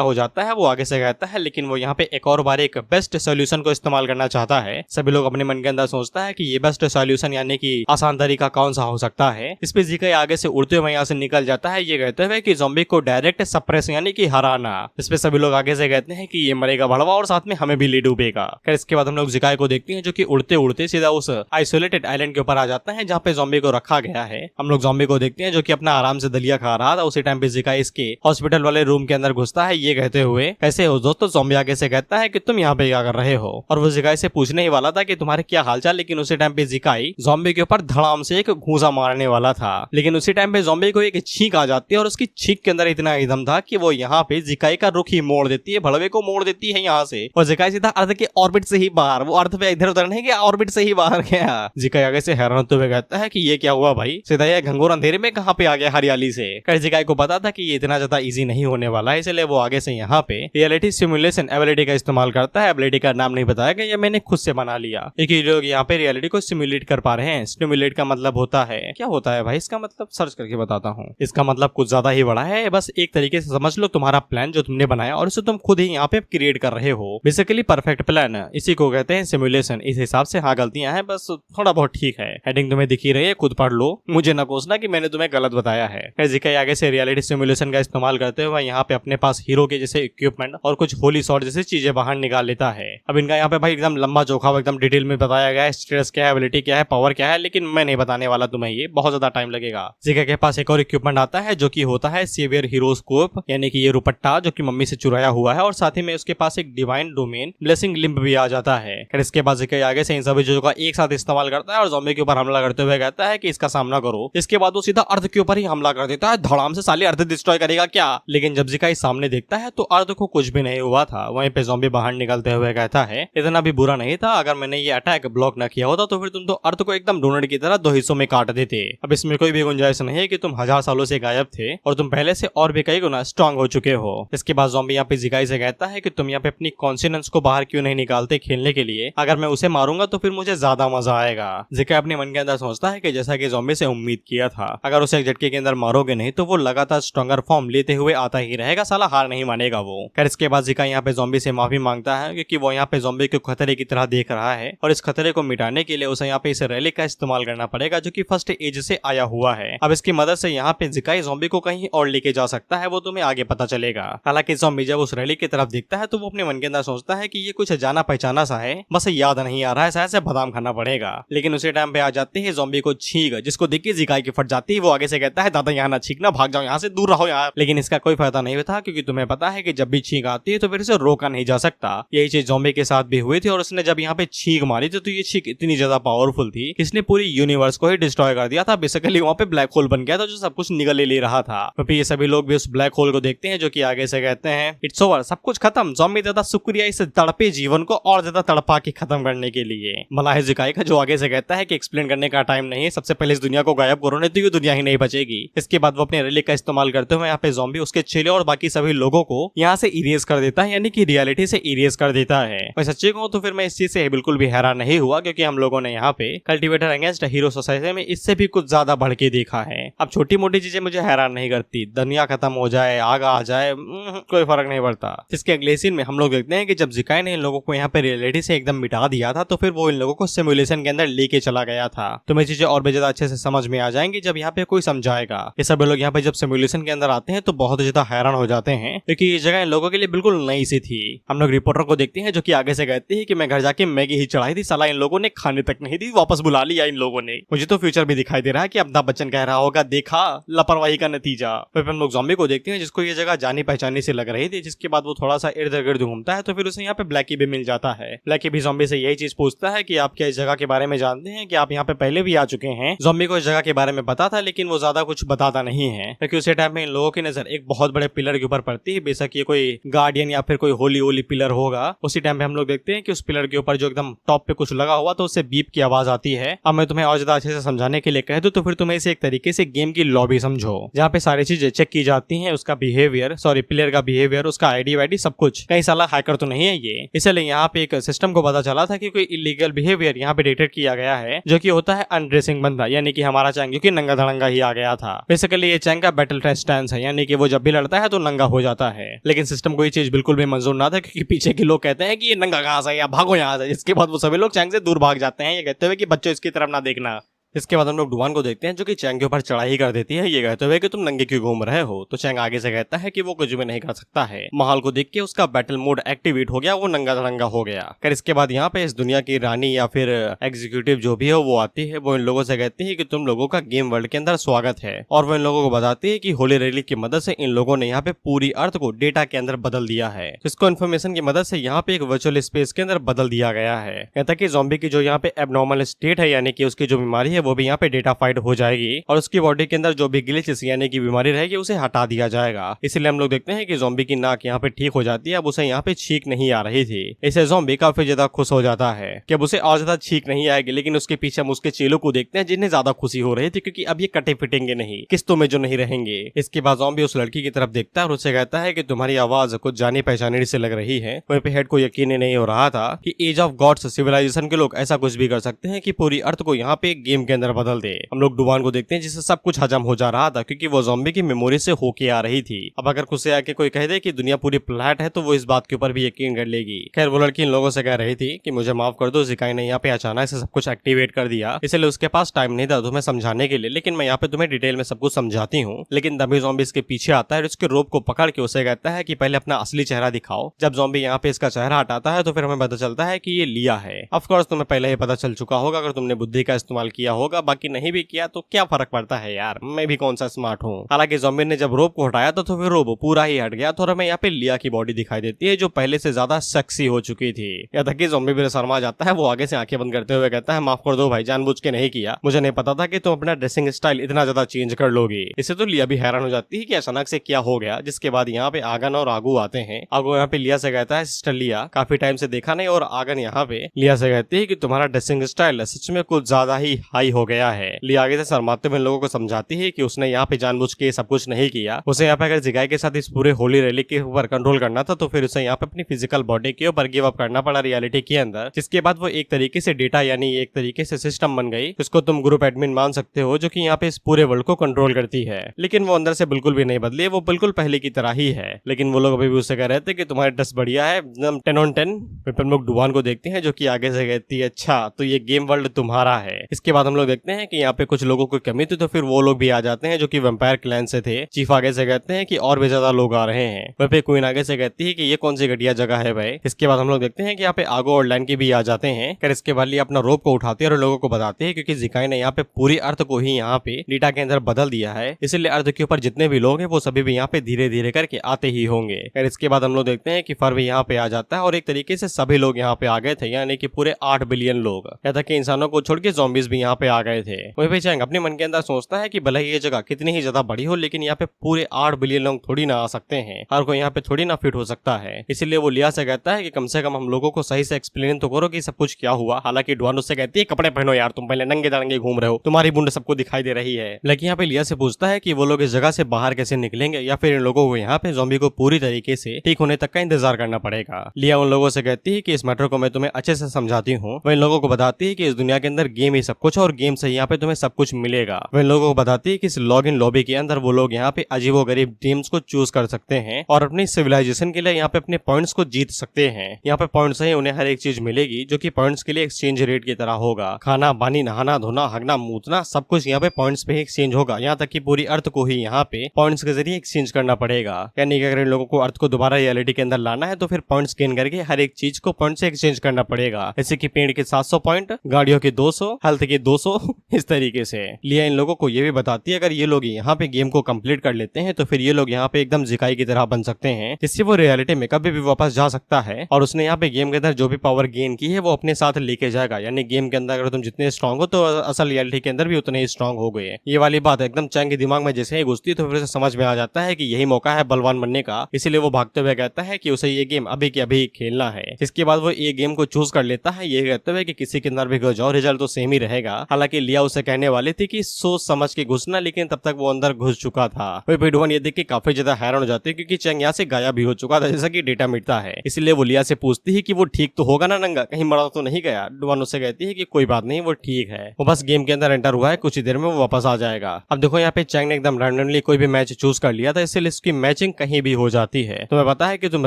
हो जाता है, वो आगे से कहता है लेकिन वो यहाँ पे एक और बार एक बेस्ट सोल्यूशन को इस्तेमाल करना चाहता है। सभी लोग अपने मन के अंदर सोचता है कि ये बेस्ट सोल्यूशन यानी कि आसान तरीका कौन सा हो सकता है। इस पे जिकाई आगे से उड़ते हुए यहाँ से निकल जाता है, ये कहते हुए कि ज़ॉम्बी को डायरेक्ट सप्रेस यानी कि हराना। इस पे सभी लोग आगे से कहते हैं कि ये मरेगा भड़वा और साथ में हमें भी ले डूबेगा। फिर इसके बाद हम लोग जिकाई को देखते हैं जो कि उड़ते उड़ते सीधा उस आइसोलेटेड आइलैंड के ऊपर आ जाता है जहाँ पे ज़ॉम्बी को रखा गया है। हम लोग ज़ॉम्बी को देखते हैं जो कि अपना आराम से दलिया खा रहा था। उसी टाइम पे जिकाई इसके हॉस्पिटल वाले रूम के अंदर घुसता है, ये कहते हुए कैसे हो दोस्तों। ज़ॉम्बी आगे से कहता है कि तुम यहाँ पे क्या कर रहे हो, और वो जिकाई से पूछने ही वाला था कि तुम्हारे क्या हालचाल, लेकिन उसी टाइम पे जिकाई ज़ॉम्बी के ऊपर धड़ाम से एक घूंसा मारने वाला था। लेकिन उसी टाइम पे ज़ॉम्बी को एक छींक आ जाती है और उसकी छींक के अंदर इतना दम था कि वो यहाँ पे जिकाई का रुख ही मोड़ देती है, भड़वे को मोड़ देती है यहाँ से, और जिकाई सीधा अर्थ के ऑर्बिट से ही बाहर, वो अर्थ पे इधर उधर नहीं गया, ऑर्बिट से ही बाहर गया। जिकाई आगे से हैरान होते हुए कहता है कि ये क्या हुआ भाई, सीधा ये घंघोर अंधेरे में कहाँ पे आ गया हरियाली से। जिकाई को पता था कि ये इतना ज्यादा इजी नहीं होने वाला है, इसलिए वो आगे से यहाँ पे रियलिटी सिमुलेशन एबिलिटी का इस्तेमाल करता है। एबिलिटी का नाम नहीं बताया गया, ये मैंने खुद से बना लिया। एक ही लोग यहाँ पे रियलिटी को सिमुलेट कर पा रहे हैं। स्टिमुलेट का मतलब होता है, क्या होता है भाई इसका मतलब, सर्च करके बताता हूँ। इसका मतलब कुछ ज्यादा ही बड़ा है, बस एक तरीके से समझ लो तुम्हारा प्लान जो तुमने बनाया और उसे तुम खुद ही यहाँ पे क्रिएट कर रहे हो। बेसिकली परफेक्ट प्लान, इसी को कहते हैं सिमुलेशन। इस हिसाब से हाँ गलतियां हैं, बस थोड़ा बहुत ठीक है, हेडिंग तुम्हें दिखी रही है, खुद पढ़ लो, मुझे न कोसना कि मैंने तुम्हें गलत बताया है। जिकाई आगे से रियलिटी सिमुलेशन का इस्तेमाल करते हुए यहाँ पे अपने पास हीरो के जैसे इक्विपमेंट और कुछ होली शॉट जैसी चीजें बाहर निकाल लेता है। अब इनका यहाँ पे भाई एकदम लंबा चौखा एकदम डिटेल में बताया गया है, स्टेटस क्या है, एबिलिटी क्या है, पावर क्या है, लेकिन मैं नहीं बताने वाला तुम्हें, ये बहुत ज्यादा टाइम लगेगा। जिका के पास एक और इक्विपमेंट आता है जो कि होता है सेवियर हीरोस्कोप, यानी कि ये रुपट्टा जो कि मम्मी से चुराया हुआ है, और साथ ही में उसके पास एक डिवाइन डोमेन ब्लेसिंग लिम्ब भी आ जाता है। फिर इसके बाद जिका आगे से इन सभी चीजों का एक साथ इस्तेमाल करता है और ज़ॉम्बी के ऊपर हमला करते हुए कहता है कि इसका सामना करो। इसके बाद वो सीधा अर्थ के ऊपर ही हमला कर देता है, धड़ाम से, साले अर्थ डिस्ट्रॉय करेगा क्या। लेकिन जब जिकाई सामने देखता है तो अर्थ को कुछ भी नहीं हुआ था। वहीं पे ज़ॉम्बी बाहर निकलते हुए कहता है इतना भी बुरा नहीं था, अगर मैंने ये अटैक ब्लॉक न किया होता तो फिर तुम तो अर्थ को एकदम डोनट की तरह दो हिस्सों में काट देते। अब इसमें कोई भी गुंजाइश नहीं है कि तुम 1000 सालों से गायब थे और तुम पहले से और भी कई गुना स्ट्रांग हो चुके हो। इसके बाद ज़ॉम्बी यहाँ पे जिकाई से कहता है कि तुम यहाँ पे अपनी कॉन्शियस को बाहर क्यों नहीं निकालते खेलने के लिए, अगर मैं उसे मारूंगा तो फिर मुझे ज्यादा मजा आएगा। जिकाई अपने मन के अंदर सोचता है कि जैसा कि ज़ॉम्बी से उम्मीद किया था, अगर उसे एक झटके के अंदर मारोगे नहीं तो वो लगातार स्ट्रॉन्गर फॉर्म लेते हुए आता ही रहेगा, साला हार नहीं मानेगा वो। खैर इसके बाद जिकाई यहाँ पे ज़ॉम्बी से माफी मांगता है क्योंकि वो यहाँ पे ज़ॉम्बी को खतरे की तरह देख रहा है और इस खतरे को मिटाने के लिए उसे यहाँ पे इस रैली का इस्तेमाल करना पड़ेगा जो कि फर्स्ट एज से आया हुआ है। अब इसकी मदद से यहाँ पे जिकाई ज़ॉम्बी को कहीं और लेके जा सकता है, वो तुम्हें आगे पता चलेगा। हालांकि ज़ॉम्बी जब उस रैली की तरफ देखता है तो वो अपने मन के अंदर सोचता है कि ये कुछ जाना पहचाना सा है, बस याद नहीं आ रहा है, शायद से बादाम खाना पड़ेगा। लेकिन उसी टाइम पे आ जाते हैं ज़ॉम्बी को छींक, जिसको देख के जिकाई की फट जाती है। वो आगे से कहता है दादा यहाँ ना छींकना, भाग जाओ यहाँ से, दूर रहो यार। लेकिन इसका कोई फायदा नहीं होता क्योंकि तुम्हें पता है कि जब भी छींक आती है तो फिर इसे रोका नहीं जा सकता। यही चीज ज़ॉम्बी के साथ भी हुई थी और उसने जब यहाँ पे छींक मारी थी तो ये छींक इतनी ज्यादा पावरफुल थी कि इसने पूरी यूनिवर्स को ही डिस्ट्रॉय कर दिया था। बेसिकली वहाँ पे ब्लैक होल बन गया था जो सब कुछ निगल ले रहा था। तो फिर ये सभी लोग भी उस ब्लैक होल को देखते हैं जो कि आगे से कहते हैं इट्स ओवर, सब कुछ खत्म। ज़ॉम्बी दादा शुक्रिया इस तड़पे जीवन को और ज्यादा तड़पा के खत्म करने के लिए। मलाह जिकाई का जो आगे से कहता है कि एक्सप्लेन करने का टाइम नहीं है, सबसे पहले इस दुनिया को गायब करो नहीं तो ये दुनिया ही नहीं बचेगी। इसके बाद वो अपने रिलीक का इस्तेमाल करते हुए यहाँ पे ज़ॉम्बी उसके चेले और बाकी सभी लोगों को यहाँ से इरेज कर देता है, यानी कि रियलिटी से इरेज कर देता है। मैं सच्ची कहूँ तो फिर मैं इस चीज से बिल्कुल भी हैरान नहीं हुआ क्योंकि हम लोगों ने यहाँ पे कल्टीवेटर अगेंस्ट हीरो सोसाइटी में इससे भी कुछ ज्यादा बढ़ के देखा है। अब छोटी मोटी चीजें मुझे हैरान नहीं करती, दुनिया खत्म हो जाए, आग आ जाए, कोई फर्क नहीं पड़ता। इसके अगले सीन में हम लोग देखते हैं कि जब जिकाई ने इन लोगों को यहाँ पे रियलिटी से एकदम मिटा दिया था तो फिर वो इन लोगों को सिमुलेशन के अंदर लेके चला गया था। तुम्हें चीजें और भी ज्यादा अच्छे से समझ में आ जाएंगी जब यहाँ पे कोई समझाएगा। ये सब लोग यहाँ पे जब सिमुलेशन के अंदर आते हैं तो बहुत ज्यादा हैरान हो जाते हैं क्योंकि ये जगह इन लोगों के लिए बिल्कुल नई सी थी। हम लोग रिपोर्टर को देखते हैं जो कि आगे से कहते हैं कि मैं घर जाके मैगी ही चढ़ाई थी, साला इन लोगों ने खाने तक नहीं दी, वापस बुला लिया इन लोगों ने। मुझे तो फ्यूचर भी दिखाई दे रहा है कि अमिताभ बच्चन कह रहा होगा देखा लापरवाही का नतीजा। फिर हम लोग ज़ॉम्बी को देखते हैं जिसको ये जगह जानी पहचानी से लग रही थी। जिसके बाद वो थोड़ा सा इर्द गिर्द घूमता है तो फिर उसे यहाँ पे ब्लैकी भी मिल जाता है। ब्लैकी भी ज़ॉम्बी से यही चीज पूछता है कि आप क्या इस जगह के बारे में जानते हैं, कि आप यहाँ पे पहले भी आ चुके हैं। ज़ॉम्बी को इस जगह के बारे में पता था लेकिन वो ज्यादा कुछ बताता नहीं है क्योंकि उसी टाइम में इन लोगों की नजर एक बहुत बड़े पिलर के ऊपर पड़ती है। बेशक ये कोई गार्डियन या फिर कोई होली पिलर होगा। उसी टाइम पे हम लोग देखते हैं कि उस पिलर के ऊपर जो एकदम टॉप पे कुछ लगा हुआ तो उससे बीप की आवाज आती है। अब मैं तुम्हें और ज्यादा अच्छे से समझाने के लिए कह दूं तो फिर तुम्हें इसे एक तरीके से गेम की लॉबी समझो जहाँ पे सारी चीजें चेक की जाती हैं, उसका बिहेवियर, सॉरी प्लेयर का बिहेवियर, उसका आईडी वाईडी सब कुछ। कहीं साला हैकर तो नहीं है ये। इसलिए यहाँ पे एक सिस्टम को पता चला था कि कोई इलीगल बिहेवियर यहाँ पे डिटेक्ट किया गया है जो कि होता है अनड्रेसिंग बंदा, यानी कि हमारा चैंग जो कि नंगा धड़ंगा ही आ गया था। बेसिकली ये चैंग का बैटल स्टैंस है, यानी कि वो जब भी लड़ता है तो नंगा हो जाता है। लेकिन सिस्टम को ये चीज बिल्कुल भी मंजूर ना था क्योंकि पीछे के लोग कहते हैं कि ये नंगा कहाँ से, या भागो यहाँ से। इसके बाद वो सभी लोग चैंग से दूर भाग जाते हैं, ये कहते हुए कि बच्चों इसकी तरफ ना देखना। इसके बाद हम लोग डुआन को देखते हैं जो कि चैंग के ऊपर चढ़ाई कर देती है, ये कहते हुए कि तुम नंगे क्यों घूम रहे हो। तो चैंग आगे से कहता है कि वो कुछ भी नहीं कर सकता है। माहौल को देख के उसका बैटल मोड एक्टिवेट हो गया, वो नंगा धड़ंगा हो गया। फिर इसके बाद यहाँ पे इस दुनिया की रानी या फिर एग्जीक्यूटिव जो भी है वो आती है। वो इन लोगों से कहती है कि तुम लोगों का गेम वर्ल्ड के अंदर स्वागत है, और वो इन लोगों को बताती है कि होली रैली की मदद से इन लोगों ने यहाँ पे पूरी अर्थ को डेटा के अंदर बदल दिया है। इसको इन्फॉर्मेशन की मदद से यहाँ पे एक वर्चुअल स्पेस के अंदर बदल दिया गया है। कहता है कि ज़ॉम्बी की जो यहाँ पे एबनॉर्मल स्टेट है, यानी कि उसकी जो बीमारी है वो भी यहाँ पे डेटा फाइट हो जाएगी और उसकी बॉडी के अंदर जो भी ग्लिचेस यानी कि बीमारी रहेगी उसे हटा दिया जाएगा। इसलिए हम लोग देखते हैं कि ज़ॉम्बी की नाक यहाँ पे ठीक हो जाती है। अब उसे यहाँ पे छींक नहीं आ रही थी। इसे ज़ॉम्बी काफी ज्यादा खुश हो जाता है कि अब उसे और ज्यादा छींक नहीं आएगी। लेकिन उसके पीछे हम उसके चेलों को देखते हैं जिन्हें ज्यादा खुशी हो रही थी क्योंकि अब ये कटे फिटेंगे नहीं, किस्तों में जो नहीं रहेंगे। इसके बाद ज़ॉम्बी उस लड़की की तरफ देखता है और उससे कहता है कि तुम्हारी आवाज कुछ जानी पहचानी से लग रही है। वहीं पे हेड को यकीन नहीं हो रहा था कि एज ऑफ गॉड्स सिविलाइजेशन के लोग ऐसा कुछ भी कर सकते हैं कि पूरी अर्थ को यहाँ पे गेम के अंदर बदल दे। हम लोग डुवान को देखते हैं जिससे सब कुछ हजम हो जा रहा था क्योंकि वो ज़ॉम्बी की मेमोरी से होके आ रही थी। अब अगर खुद से आके कोई कह दे कि दुनिया पूरी फ्लैट है तो वो इस बात के ऊपर भी यकीन कर लेगी। खैर वो लड़की इन लोगों से कह रही थी कि मुझे माफ कर दो, ज़िकाई ने यहाँ पे अचानक से सब कुछ एक्टिवेट कर दिया, इसलिए उसके पास टाइम नहीं था तुम्हें समझाने के लिए, लेकिन मैं यहाँ पे तुम्हें डिटेल में सब कुछ समझाती हूँ। लेकिन तभी ज़ॉम्बी इसके पीछे आता है और उसके रोप को पकड़ के उसे कहता है कि पहले अपना असली चेहरा दिखाओ। जब ज़ॉम्बी यहाँ पे इसका चेहरा हटाता है तो फिर हमें पता चलता है कि ये लिया है। ऑफ कोर्स तुम्हें पहले ही पता चल चुका होगा अगर तुमने बुद्धि का इस्तेमाल किया होगा, बाकी नहीं भी किया तो क्या फर्क पड़ता है यार, मैं भी कौन सा स्मार्ट हूँ। हालांकि ज़ॉम्बी ने जब रोप को हटाया तो फिर रोप पूरा ही हट गया तो हमें यहाँ पे लिया की बॉडी दिखाई देती है जो पहले से ज्यादा सेक्सी हो चुकी थी। यहाँ तक कि ज़ॉम्बी भी शर्मा जाता है, वो आगे से आंखें बंद करते हुए कहता है माफ कर दो भाई, जानबूझ के नहीं किया, मुझे नहीं पता था कि तुम अपना ड्रेसिंग स्टाइल इतना ज्यादा चेंज कर लोगी। इससे तो लिया भी हैरान हो जाती है कि अचानक से क्या हो गया। जिसके बाद यहाँ पे आगन और आगू आते हैं। आगू यहाँ पे लिया से कहता है सिस्टर लिया, काफी टाइम से देखा नहीं, और आगन यहाँ पे लिया से कहती है कि तुम्हारा ड्रेसिंग स्टाइल सच में कुछ ज्यादा ही हाई हो गया है। लिया आगे से शर्माते हुए लोगों को समझाती है कि उसने यहाँ पे जानबूझ के सब कुछ नहीं किया, उसे यहाँ पे अगर ज़िकाई के साथ इस पूरे होली रैली के ऊपर कंट्रोल करना था तो फिर उसे यहाँ पे अपनी फिजिकल बॉडी के ऊपर गिव अप करना पड़ा रियलिटी के अंदर। जिसके बाद वो एक तरीके से डेटा यानी एक तरीके से सिस्टम बन गई जिसको तुम ग्रुप एडमिन मान सकते हो, जो कि यहाँ पे इस पूरे वर्ल्ड को कंट्रोल करती है। लेकिन वो अंदर से बिल्कुल भी नहीं बदली, वो बिल्कुल पहले की तरह ही है। लेकिन वो लोग अभी भी उससे कह रहे थे कि तुम्हारी ड्रेस बढ़िया है, 10 on 10। फिर हम लोग डुवान को देखते हैं जो कि आगे से कहती है अच्छा तो ये गेम वर्ल्ड तुम्हारा है। इसके बाद हम लोग देखते हैं कि यहाँ पे कुछ लोगों को कमी थी तो फिर वो लोग भी आ जाते हैं जो कि वैम्पायर क्लैन से थे। चीफ आगे से कहते हैं कि और भी ज्यादा लोग आ रहे हैं। वह पे क्वीन आगे से कहती है कि ये कौन सी घटिया जगह है भाई। इसके बाद हम लोग देखते हैं कि यहाँ पे आगो और लैन की भी आ जाते हैं। फिर इसके बाद लिया अपना रोप को उठाते हैं और लोगों को बताते हैं क्योंकि ज़िकाई ने यहाँ पे पूरी अर्थ को ही यहाँ पे डेटा के अंदर बदल दिया है, इसलिए अर्थ के ऊपर जितने भी लोग हैं वो सभी भी यहाँ पे धीरे धीरे करके आते ही होंगे। फिर इसके बाद हम लोग देखते हैं कि फर भी यहाँ पे आ जाता है और एक तरीके से सभी लोग यहाँ पे आ गए थे, यानी कि पूरे 8 बिलियन लोग। यहाँ तक कि इंसानों को छोड़ के ज़ॉम्बीज भी यहाँ पे आ गए थे। वही पे चैंग अपने मन के अंदर सोचता है कि भले ही ये जगह कितनी ही ज्यादा बड़ी हो लेकिन यहाँ पे पूरे 8 बिलियन लोग थोड़ी ना आ सकते हैं, हर कोई यहाँ पे थोड़ी ना फिट हो सकता है। इसीलिए वो लिया से कहता है कि कम से कम हम लोगों को सही से एक्सप्लेन तो करो कि सब कुछ क्या हुआ। हालांकि डुआन उससे कहती है कपड़े पहनो यार, तुम पहले नंगे दरंगे घूम रहे हो, तुम्हारी बुंड सबको दिखाई दे रही है। लेकिन यहाँ पे लिया से पूछता है कि वो लोग इस जगह से बाहर कैसे निकलेंगे या फिर इन लोगों को यहाँ पे ज़ॉम्बी को पूरी तरीके से ठीक होने तक का इंतजार करना पड़ेगा। लिया उन लोगों से कहती है कि इस मैटर को मैं तुम्हें अच्छे से समझाती हूँ। वह इन लोगों को बताती है कि इस दुनिया के अंदर गेम ही सब कुछ और गेम से यहाँ पे तुम्हें सब कुछ मिलेगा। वह इन लोगों को बताती है कि इस लॉग इन लॉबी के अंदर वो लोग यहाँ पे अजीबोगरीब टीम्स को चूज कर सकते हैं और अपनी सिविलाइजेशन के लिए यहाँ पे अपने पॉइंट्स को जीत सकते हैं। यहाँ पे पॉइंट्स से ही उन्हें हर एक चीज मिलेगी जो कि पॉइंट्स के लिए एक्सचेंज रेट की तरह होगा। खाना पानी नहाना धोना हगना मूतना सब कुछ यहाँ पे पॉइंट्स पे ही एक्सचेंज होगा। यहाँ तक कि पूरी अर्थ को ही यहाँ पे पॉइंट्स के जरिए एक्सचेंज करना पड़ेगा। यानी कि अगर इन लोगों को अर्थ को दोबारा रियलिटी के अंदर लाना है तो फिर पॉइंट्स गेन करके हर एक चीज को पॉइंट से एक्सचेंज करना पड़ेगा। जैसे कि पेड़ के 700 पॉइंट, गाड़ियों के 200, हेल्थ के 200 इस तरीके से। लिया इन लोगों को ये भी बताती है अगर ये लोग यहाँ पे गेम को कंप्लीट कर लेते हैं तो फिर ये लोग यहाँ पे एकदम ज़िकाई की तरह बन सकते हैं, जिससे वो रियलिटी में कभी भी वापस जा सकता है और उसने यहाँ पे गेम के अंदर जो भी पावर गेन की है वो अपने साथ लेके जाएगा। यानी गेम के अंदर अगर तुम जितने स्ट्रांग हो तो असल रियलिटी के अंदर भी उतने ही स्ट्रांग हो गए। ये वाली बात एकदम चैंग के दिमाग में जैसे ही घुसती तो फिर उसे समझ में आ जाता है कि यही मौका है बलवान बनने का। इसीलिए वो भागते हुए कहता है कि उसे ये गेम अभी के अभी खेलना है। इसके बाद वो ये गेम को चूज कर लेता है, ये कहते हुए कि किसी के अंदर भी घुस जाओ रिजल्ट तो सेम ही रहेगा। हालांकि लिया उसे कहने वाली थी कि सोच समझ के घुसना, लेकिन तब तक वो अंदर घुस चुका था। वही पिडवान ये देख के काफी ज्यादा हैरान हो जाती है क्योंकि चैंग यहाँ से गायब भी हो चुका था जैसा कि डेटा मिटता है। इसलिए वो लिया से पूछती है कि वो ठीक तो होगा ना नंगा, कहीं मरा तो नहीं गया। डुआन उससे कहती है कि कोई बात नहीं वो ठीक है, वो बस गेम के अंदर एंटर हुआ है, कुछ ही देर में वो वापस आ जाएगा। अब देखो यहाँ पे चैंग ने एकदम रैंडमली कोई भी मैच चूज कर लिया था, इसलिए इसकी मैचिंग कहीं भी हो जाती है। तुम्हें पता है कि तुम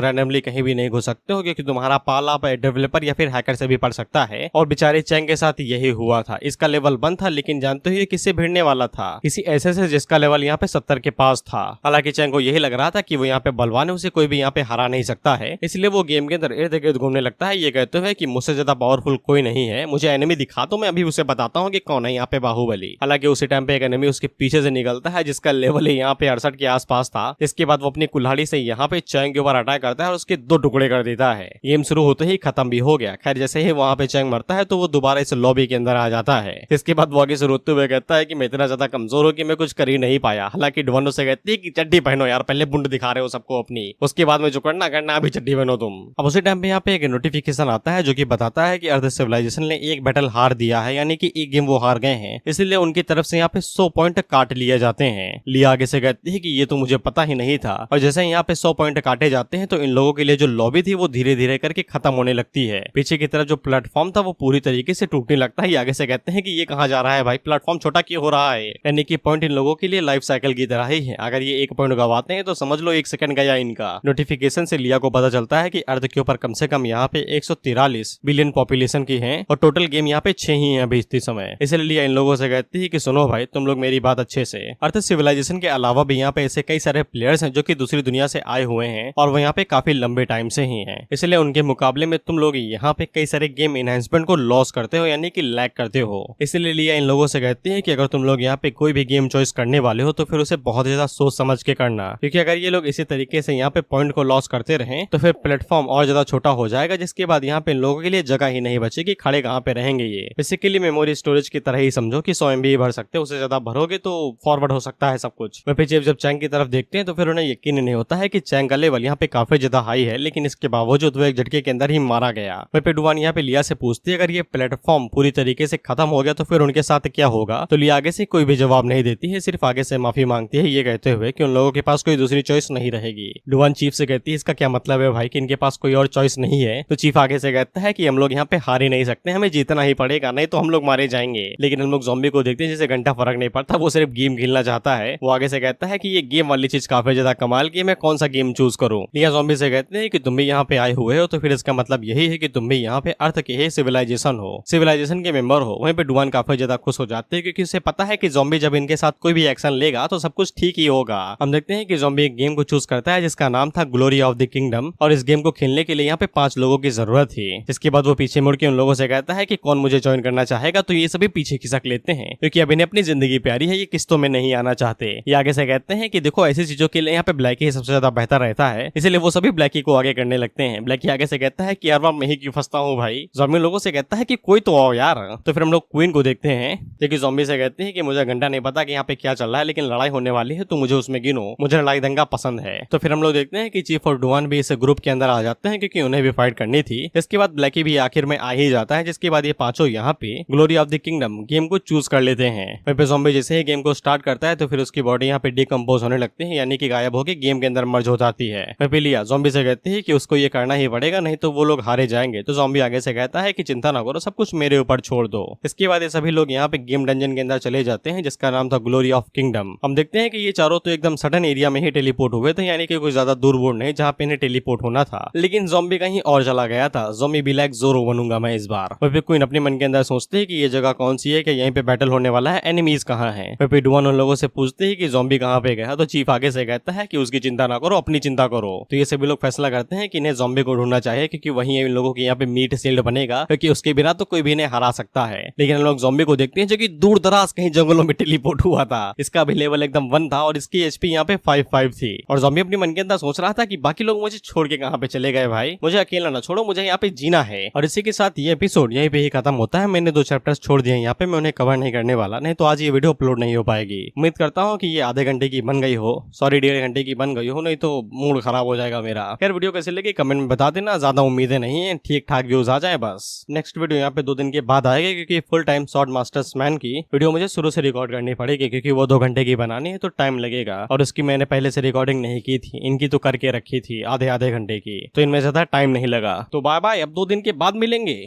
रैंडमली कहीं भी नहीं घुस सकते हो क्योंकि तुम्हारा पाला डेवलपर या फिर हैकर से भी पड़ सकता है और बेचारे चैंग के साथ यही हुआ था। इसका लेवल 1 था लेकिन जानते हो ये किससे भिड़ने वाला था, किसी ऐसे से जिसका लेवल यहाँ पे 70 के पास था। हालांकि चैंग को यही लग रहा था कि वो यहाँ पे बलवान है, उसे कोई भी यहाँ पे हरा नहीं सकता है, इसलिए वो गेम के अंदर इर्द गिर्द घूमने लगता है। ये कहते हुए कि मुझसे ज्यादा पावरफुल कोई नहीं है, मुझे एनिमी दिखा तो मैं अभी उसे बताता हूँ कि कौन है यहाँ पे बाहुबली। हालांकि उसी टाइम पे एक एनिमी उसके पीछे से निकलता है जिसका लेवल यहाँ पे 68 के आसपास था। इसके बाद वो अपनी कुल्हाड़ी से यहाँ पे चैंग के ऊपर अटैक करता है और उसके 2 टुकड़े कर देता है। गेम शुरू होते ही खत्म भी हो गया। खैर जैसे ही वहाँ पे चैंग मरता है तो वो दोबारा इस लॉबी के अंदर आ जाता है। इसके बाद वो आगे से रोते हुए कहता है कि मैं इतना ज्यादा कमजोर हूँ कि मैं कुछ कर ही नहीं पाया। हालांकि डुआन से कहती है कि चड्डी पहनो यार, पहले बुंड दिखा रहे हो सबको अपनी, उसके बाद में जो करना करना अभी चड्डी पहनो तुम। अब उसी टाइम पे यहाँ पे एक नोटिफिकेशन आता है जो कि बताता है कि अर्थ सिविलाइजेशन ने एक बैटल हार दिया है, यानी कि एक गेम वो हार गए हैं, इसलिए उनकी तरफ से यहाँ पे 100 पॉइंट काट लिए जाते हैं। लिया आगे से कहती है कि ये तो मुझे पता ही नहीं था। और जैसे यहाँ पे 100 पॉइंट काटे जाते हैं तो इन लोगों के लिए जो लॉबी थी वो धीरे धीरे करके खत्म होने लगती है। पीछे की तरफ जो प्लेटफॉर्म था वो पूरी तरीके से टूटने लगता है। आगे से कहते हैं कि ये कहाँ जा रहा है भाई, प्लेटफॉर्म छोटा क्यों हो रहा है। यानी कि पॉइंट इन लोगों के लिए लाइफ साइकिल की तरह ही है, अगर ये एक पॉइंट गवाते हैं तो समझ लो 1 सेकंड गया इनका। नोटिफिकेशन से लिया को पता चलता है कि अर्थ के ऊपर कम से कम यहाँ पे 143 बिलियन पॉपुलेशन की है और टोटल गेम यहाँ पे 6 ही है अभी इस समय। इसलिए लिया इन लोगों से कहती है कि सुनो भाई तुम लोग मेरी बात अच्छे से। अर्थ सिविलाइजेशन के अलावा भी यहाँ पे ऐसे कई सारे प्लेयर्स हैं जो कि दूसरी दुनिया से आए हुए हैं और वो यहाँ पे काफी लंबे टाइम से ही हैं। इसलिए उनके मुकाबले में तुम लोग यहाँ पे कई सारे गेम एनहांसमेंट को लॉस करते हो, यानी कि लैग करते हो। इसलिए लिया इन लोगों से कहती है कि अगर तुम लोग यहाँ पे कोई भी गेम चॉइस करने वाले हो तो फिर उसे बहुत ज्यादा सोच समझ के करना, क्योंकि अगर ये लोग इसी तरीके से यहाँ पे पॉइंट को लॉस करते रहे तो फिर प्लेटफॉर्म और ज्यादा छोटा हो जाएगा, जिसके बाद यहाँ पे लोगों के लिए जगह ही नहीं बचेगी, खड़े कहाँ पे रहेंगे। ये बेसिकली मेमोरी स्टोरेज की तरह ही समझो कि 100 MB भर सकते हो, उससे ज्यादा भरोगे तो फॉरवर्ड हो सकता है सब कुछ। वहीं पे जब चैंग की तरफ देखते हैं तो फिर उन्हें यकीन नहीं होता है कि चैंग का लेवल यहाँ पे काफी ज्यादा हाई है, लेकिन इसके बावजूद वो एक झटके के अंदर ही मारा गया। वहीं पे डुवान यहाँ पे लिया से पूछती है अगर ये प्लेटफॉर्म पूरी तरीके से खत्म हो गया तो फिर उनके साथ क्या होगा। तो लिया आगे से कोई भी जवाब नहीं देती है, सिर्फ आगे से माफी मांगती है, ये कहते हुए कि उन लोगों के पास कोई दूसरी चॉइस नहीं रहेगी। डुवान चीफ से कहती है इसका क्या मतलब है भाई कि इनके पास कोई और चॉइस नहीं है। तो चीफ आगे से कहता है कि हम लोग यहाँ पे हार ही नहीं सकते, हमें जीतना ही पड़ेगा, नहीं तो हम लोग मारे जाएंगे। लेकिन हम लोग ज़ॉम्बी को देखते हैं जिसे घंटा फर्क नहीं पड़ता, वो सिर्फ गेम खेलना चाहता है। वो आगे से कहता है कि ये गेम वाली चीज काफी ज्यादा कमाल की है, मैं कौन सा गेम चूज करूं। लिया ज़ॉम्बी से कहते हैं कि तुम भी यहाँ पे आए हुए हो तो फिर इसका मतलब यही है कि तुम भी यहाँ पे अर्थ के ही सिविलाइजेशन हो, सिविलाइजेशन के मेंबर हो। वहीं पे डुवान काफी ज्यादा खुश हो जाते हैं क्योंकि उसे पता है कि ज़ॉम्बी जब इनके साथ कोई भी एक्शन लेगा तो सब कुछ ठीक ही होगा। हम देखते हैं कि ज़ॉम्बी एक गेम को चूज करता है जिसका नाम था ग्लोरी ऑफ द किंगडम, और इस गेम को खेलने के लिए यहाँ पे 5 लोगों की जरूरत थी। इसके बाद वो पीछे मुड़ के उन लोगों से कहता है कि कौन मुझे ज्वाइन करना चाहेगा, तो ये सभी पीछे खिसक लेते हैं क्योंकि अब इन्हें अपनी जिंदगी प्यारी है, ये किस्तों में नहीं आना चाहते। ये आगे से कहते हैं कि देखो ऐसी चीजों के लिए यहाँ पे ब्लैकी सबसे ज्यादा बेहतर रहता है, इसलिए वो सभी ब्लैकी को आगे करने लगते हैं। ब्लैकी आगे से कहता है कि यार मैं ही क्यों फंसता हूँ भाई। ज़ॉम्बी लोगों से कहता है कि कोई तो आओ यार। तो फिर हम लोग क्वीन को देखते हैं जो कि ज़ॉम्बी से कहते हैं कि मुझे घंटा नहीं पता कि यहाँ पे क्या चल रहा है, लेकिन लड़ाई होने वाली है तो मुझे उसमें गिनो, मुझे लड़ाई दंगा पसंद है। तो फिर हम लोग देखते हैं कि चीफ और डुवान भी इस ग्रुप के अंदर आ जाते हैं क्योंकि उन्हें भी फाइट करनी थी। इसके बाद ब्लैकी भी आखिर में आ ही जाता है, जिसके बाद ये पांचों यहाँ पे glory of the kingdom game को चूज कर लेते हैं। वहीं पे ज़ॉम्बी जैसे ही गेम को स्टार्ट करता है तो फिर उसकी बॉडी यहाँ पे डिकम्पोज होने लगती है, यानी कि गायब होकर गेम के अंदर मर्ज हो जाती है। वहीं पे लिया ज़ॉम्बी से कहती है कि उसको ये करना ही पड़ेगा, नहीं तो वो लोग हारे जाएंगे। तो ज़ॉम्बी आगे से कहता है कि चिंता ना करो, सब कुछ मेरे ऊपर छोड़ दो। इसके बाद ये सभी लोग यहाँ पे गेम डंजन के अंदर चले जाते हैं जिसका नाम था ग्लोरी ऑफ किंगडम। हम देखते हैं कि ये चारों तो एकदम सडन एरिया में ही टेलीपोर्ट हुए थे, यानी कि कोई ज्यादा दूर बोर्ड नहीं जहाँ पे इन्हें टेलीपोर्ट होना था, लेकिन ज़ॉम्बी कहीं और चला गया था। ज़ॉम्बी भी लाइक ज़ोरो बनूंगा मैं इस बार। वहीं पे क्वीन अपने मन के अंदर सोचते है कि ये जगह कौन सी है, कि यहीं पे बैटल होने वाला है, एनिमीज कहाँ है। वहीं पे डुवान उन लोगों से पूछते हैं कि ज़ॉम्बी कहाँ पे गया। तो चीफ आगे से कहता है कि उसकी चिंता ना करो, अपनी चिंता करो। तो ये सभी लोग फैसला करते हैं कि इन्हें ज़ॉम्बी को ढूंढना चाहिए क्योंकि वहीं इन लोगों के यहाँ पे मीट शील्ड बनेगा, क्योंकि उसके बिना तो कोई भी इन्हें हरा सकता है। लेकिन हम लोग ज़ॉम्बी को देखते हैं जो कि दूर दराज कहीं जंगलों में टेलीपोर्ट हुआ था। इसका भी लेवल एकदम 1 था और इसकी एचपी यहाँ पे 5 थी। और ज़ॉम्बी अपने मन के अंदर सोच रहा था कि बाकी लोग मुझे छोड़ के कहाँ पे चले गए भाई, मुझे अकेला ना छोड़ो, मुझे यहाँ पे जीना है। और इसी के साथ ये एपिसोड यहीं पे ही खत्म होता है। मैंने 2 चैप्टर्स छोड़ दिए यहाँ पे, मैं उन्हें कवर नहीं करने वाला, नहीं तो आज ये वीडियो अपलोड नहीं हो पाएगी। उम्मीद करता हूँ कि ये आधे घंटे की बन गई हो, सॉरी 1.5 घंटे की बन गई हो, नहीं तो मूड खराब हो जाएगा मेरा। खैर वीडियो कैसे लगी कमेंट में बता देना, ज्यादा उम्मीदें नहीं है, ठीक ठाक व्यूज आ जाए बस। नेक्स्ट वीडियो यहाँ पे 2 दिन के बाद आएगी क्योंकि फुल टाइम शॉर्ट मास्टर्समैन की वीडियो मुझे शुरू से रिकॉर्ड करनी पड़ेगी क्योंकि वो 2 घंटे की बनानी है तो टाइम लगेगा, और उसकी मैंने पहले से रिकॉर्डिंग नहीं की थी, इनकी तो करके रखी थी आधे घंटे की, तो इनमें ज्यादा टाइम नहीं लगा। तो बाय बाय, अब 2 दिन के बाद मिलेंगे।